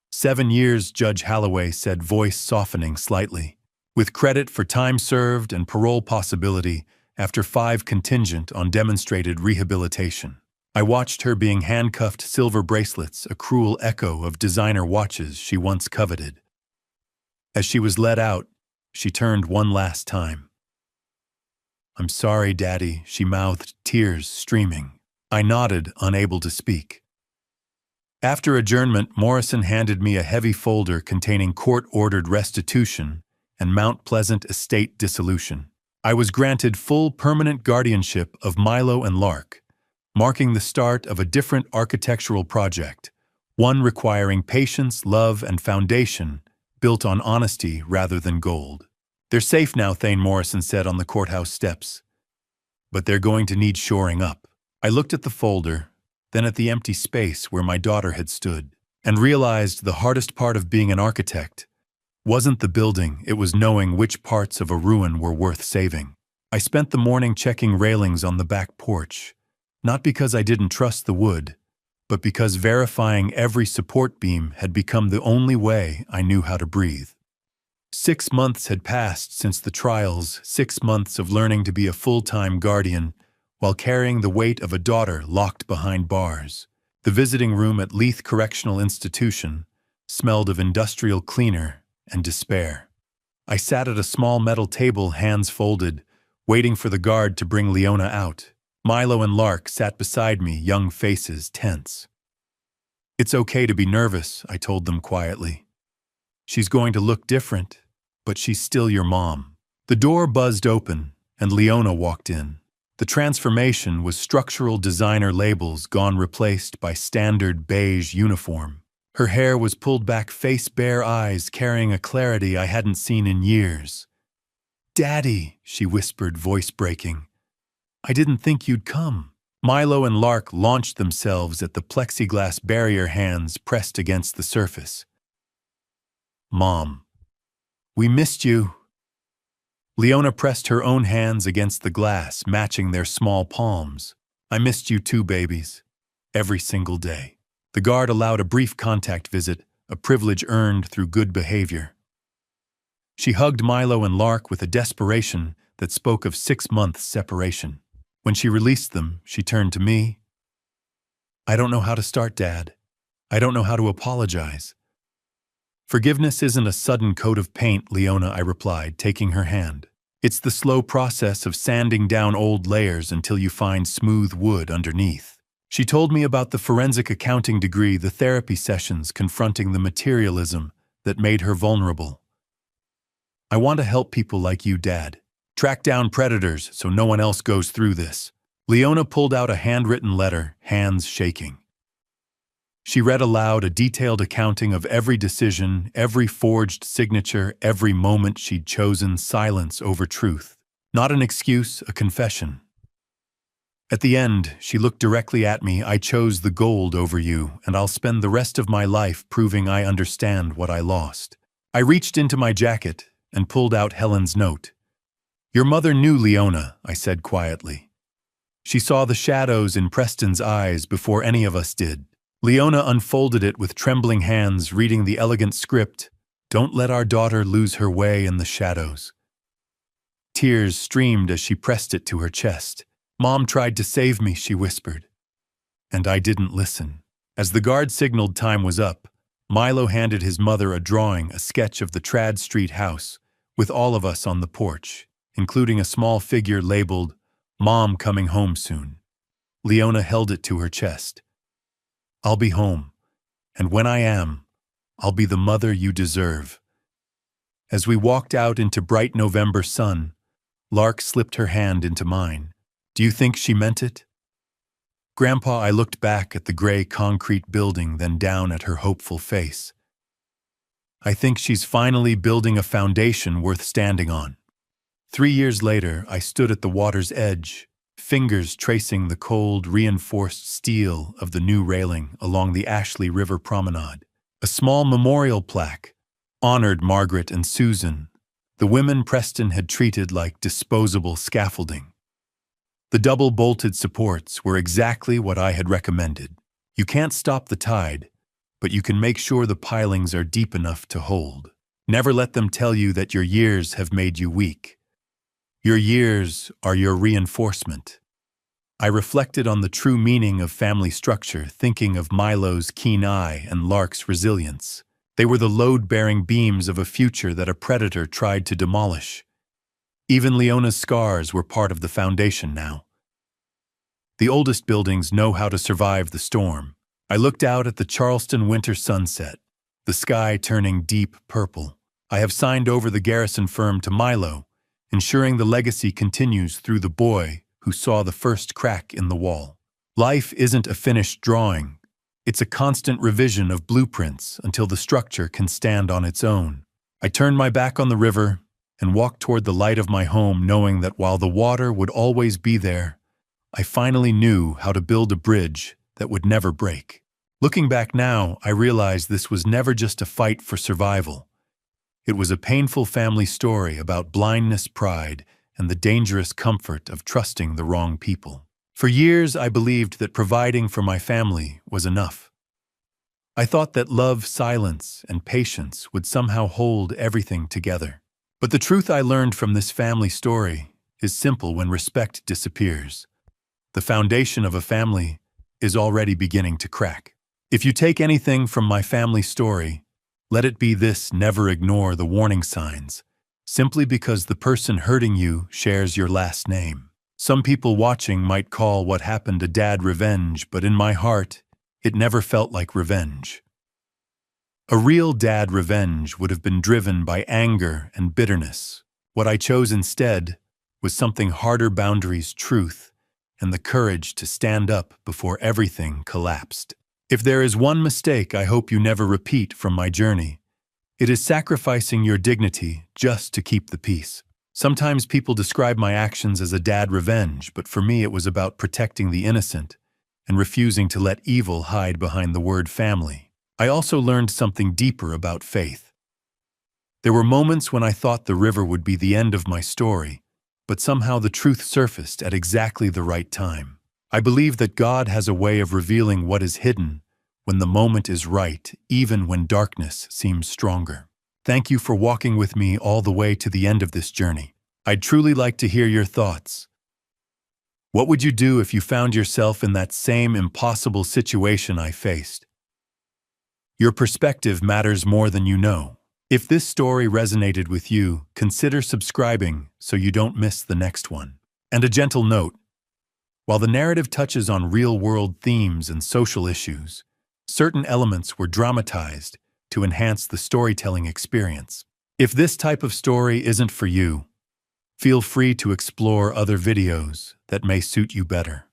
7 years, Judge Holloway said, voice softening slightly, with credit for time served and parole possibility after 5 contingent on demonstrated rehabilitation. I watched her being handcuffed, silver bracelets, a cruel echo of designer watches she once coveted. As she was let out, she turned one last time. "I'm sorry, Daddy," she mouthed, tears streaming. I nodded, unable to speak. After adjournment, Morrison handed me a heavy folder containing court-ordered restitution and Mount Pleasant estate dissolution. I was granted full permanent guardianship of Milo and Lark, marking the start of a different architectural project, one requiring patience, love, and foundation built on honesty rather than gold. "They're safe now," Thane Morrison said on the courthouse steps. "But they're going to need shoring up." I looked at the folder, then at the empty space where my daughter had stood, and realized the hardest part of being an architect wasn't the building, it was knowing which parts of a ruin were worth saving. I spent the morning checking railings on the back porch, not because I didn't trust the wood, but because verifying every support beam had become the only way I knew how to breathe. 6 months had passed since the trials, 6 months of learning to be a full-time guardian while carrying the weight of a daughter locked behind bars. The visiting room at Leith Correctional Institution smelled of industrial cleaner and despair. I sat at a small metal table, hands folded, waiting for the guard to bring Leona out. Milo and Lark sat beside me, young faces tense. "It's okay to be nervous," I told them quietly. "She's going to look different, but she's still your mom." The door buzzed open, and Leona walked in. The transformation was structural designer labels gone replaced by standard beige uniform. Her hair was pulled back, face bare, eyes carrying a clarity I hadn't seen in years. "Daddy," she whispered, voice breaking. "I didn't think you'd come." Milo and Lark launched themselves at the plexiglass barrier, hands pressed against the surface. "Mom, we missed you." Leona pressed her own hands against the glass, matching their small palms. "I missed you too, babies. Every single day." The guard allowed a brief contact visit, a privilege earned through good behavior. She hugged Milo and Lark with a desperation that spoke of 6 months separation. When she released them, she turned to me. "I don't know how to start, Dad. I don't know how to apologize." "Forgiveness isn't a sudden coat of paint, Leona," I replied, taking her hand. "It's the slow process of sanding down old layers until you find smooth wood underneath." She told me about the forensic accounting degree, the therapy sessions confronting the materialism that made her vulnerable. "I want to help people like you, Dad. Track down predators so no one else goes through this." Leona pulled out a handwritten letter, hands shaking. She read aloud a detailed accounting of every decision, every forged signature, every moment she'd chosen silence over truth. Not an excuse, a confession. At the end, she looked directly at me. "I chose the gold over you, and I'll spend the rest of my life proving I understand what I lost." I reached into my jacket and pulled out Helen's note. "Your mother knew, Leona," I said quietly. "She saw the shadows in Preston's eyes before any of us did." Leona unfolded it with trembling hands, reading the elegant script. "Don't let our daughter lose her way in the shadows." Tears streamed as she pressed it to her chest. "Mom tried to save me," she whispered. And I didn't listen. As the guard signaled time was up, Milo handed his mother a drawing, a sketch of the Trad Street house, with all of us on the porch, including a small figure labeled, "Mom coming home soon." Leona held it to her chest. "I'll be home, and when I am, I'll be the mother you deserve." As we walked out into bright November sun, Lark slipped her hand into mine. "Do you think she meant it?" "Grandpa," I looked back at the gray concrete building, then down at her hopeful face. "I think she's finally building a foundation worth standing on." 3 years later, I stood at the water's edge, fingers tracing the cold, reinforced steel of the new railing along the Ashley River Promenade. A small memorial plaque honored Margaret and Susan, the women Preston had treated like disposable scaffolding. The double-bolted supports were exactly what I had recommended. You can't stop the tide, but you can make sure the pilings are deep enough to hold. Never let them tell you that your years have made you weak. Your years are your reinforcement. I reflected on the true meaning of family structure, thinking of Milo's keen eye and Lark's resilience. They were the load-bearing beams of a future that a predator tried to demolish. Even Leona's scars were part of the foundation now. The oldest buildings know how to survive the storm. I looked out at the Charleston winter sunset, the sky turning deep purple. I have signed over the garrison firm to Milo, ensuring the legacy continues through the boy who saw the first crack in the wall. Life isn't a finished drawing. It's a constant revision of blueprints until the structure can stand on its own. I turned my back on the river and walked toward the light of my home, knowing that while the water would always be there, I finally knew how to build a bridge that would never break. Looking back now, I realized this was never just a fight for survival. It was a painful family story about blindness, pride, and the dangerous comfort of trusting the wrong people. For years, I believed that providing for my family was enough. I thought that love, silence, and patience would somehow hold everything together. But the truth I learned from this family story is simple: when respect disappears, the foundation of a family is already beginning to crack. If you take anything from my family story, let it be this: never ignore the warning signs, simply because the person hurting you shares your last name. Some people watching might call what happened a dad revenge, but in my heart, it never felt like revenge. A real dad revenge would have been driven by anger and bitterness. What I chose instead was something harder: boundaries, truth, and the courage to stand up before everything collapsed. If there is one mistake I hope you never repeat from my journey, it is sacrificing your dignity just to keep the peace. Sometimes people describe my actions as a dad revenge, but for me it was about protecting the innocent and refusing to let evil hide behind the word family. I also learned something deeper about faith. There were moments when I thought the river would be the end of my story, but somehow the truth surfaced at exactly the right time. I believe that God has a way of revealing what is hidden when the moment is right, even when darkness seems stronger. Thank you for walking with me all the way to the end of this journey. I'd truly like to hear your thoughts. What would you do if you found yourself in that same impossible situation I faced? Your perspective matters more than you know. If this story resonated with you, consider subscribing so you don't miss the next one. And a gentle note: while the narrative touches on real-world themes and social issues, certain elements were dramatized to enhance the storytelling experience. If this type of story isn't for you, feel free to explore other videos that may suit you better.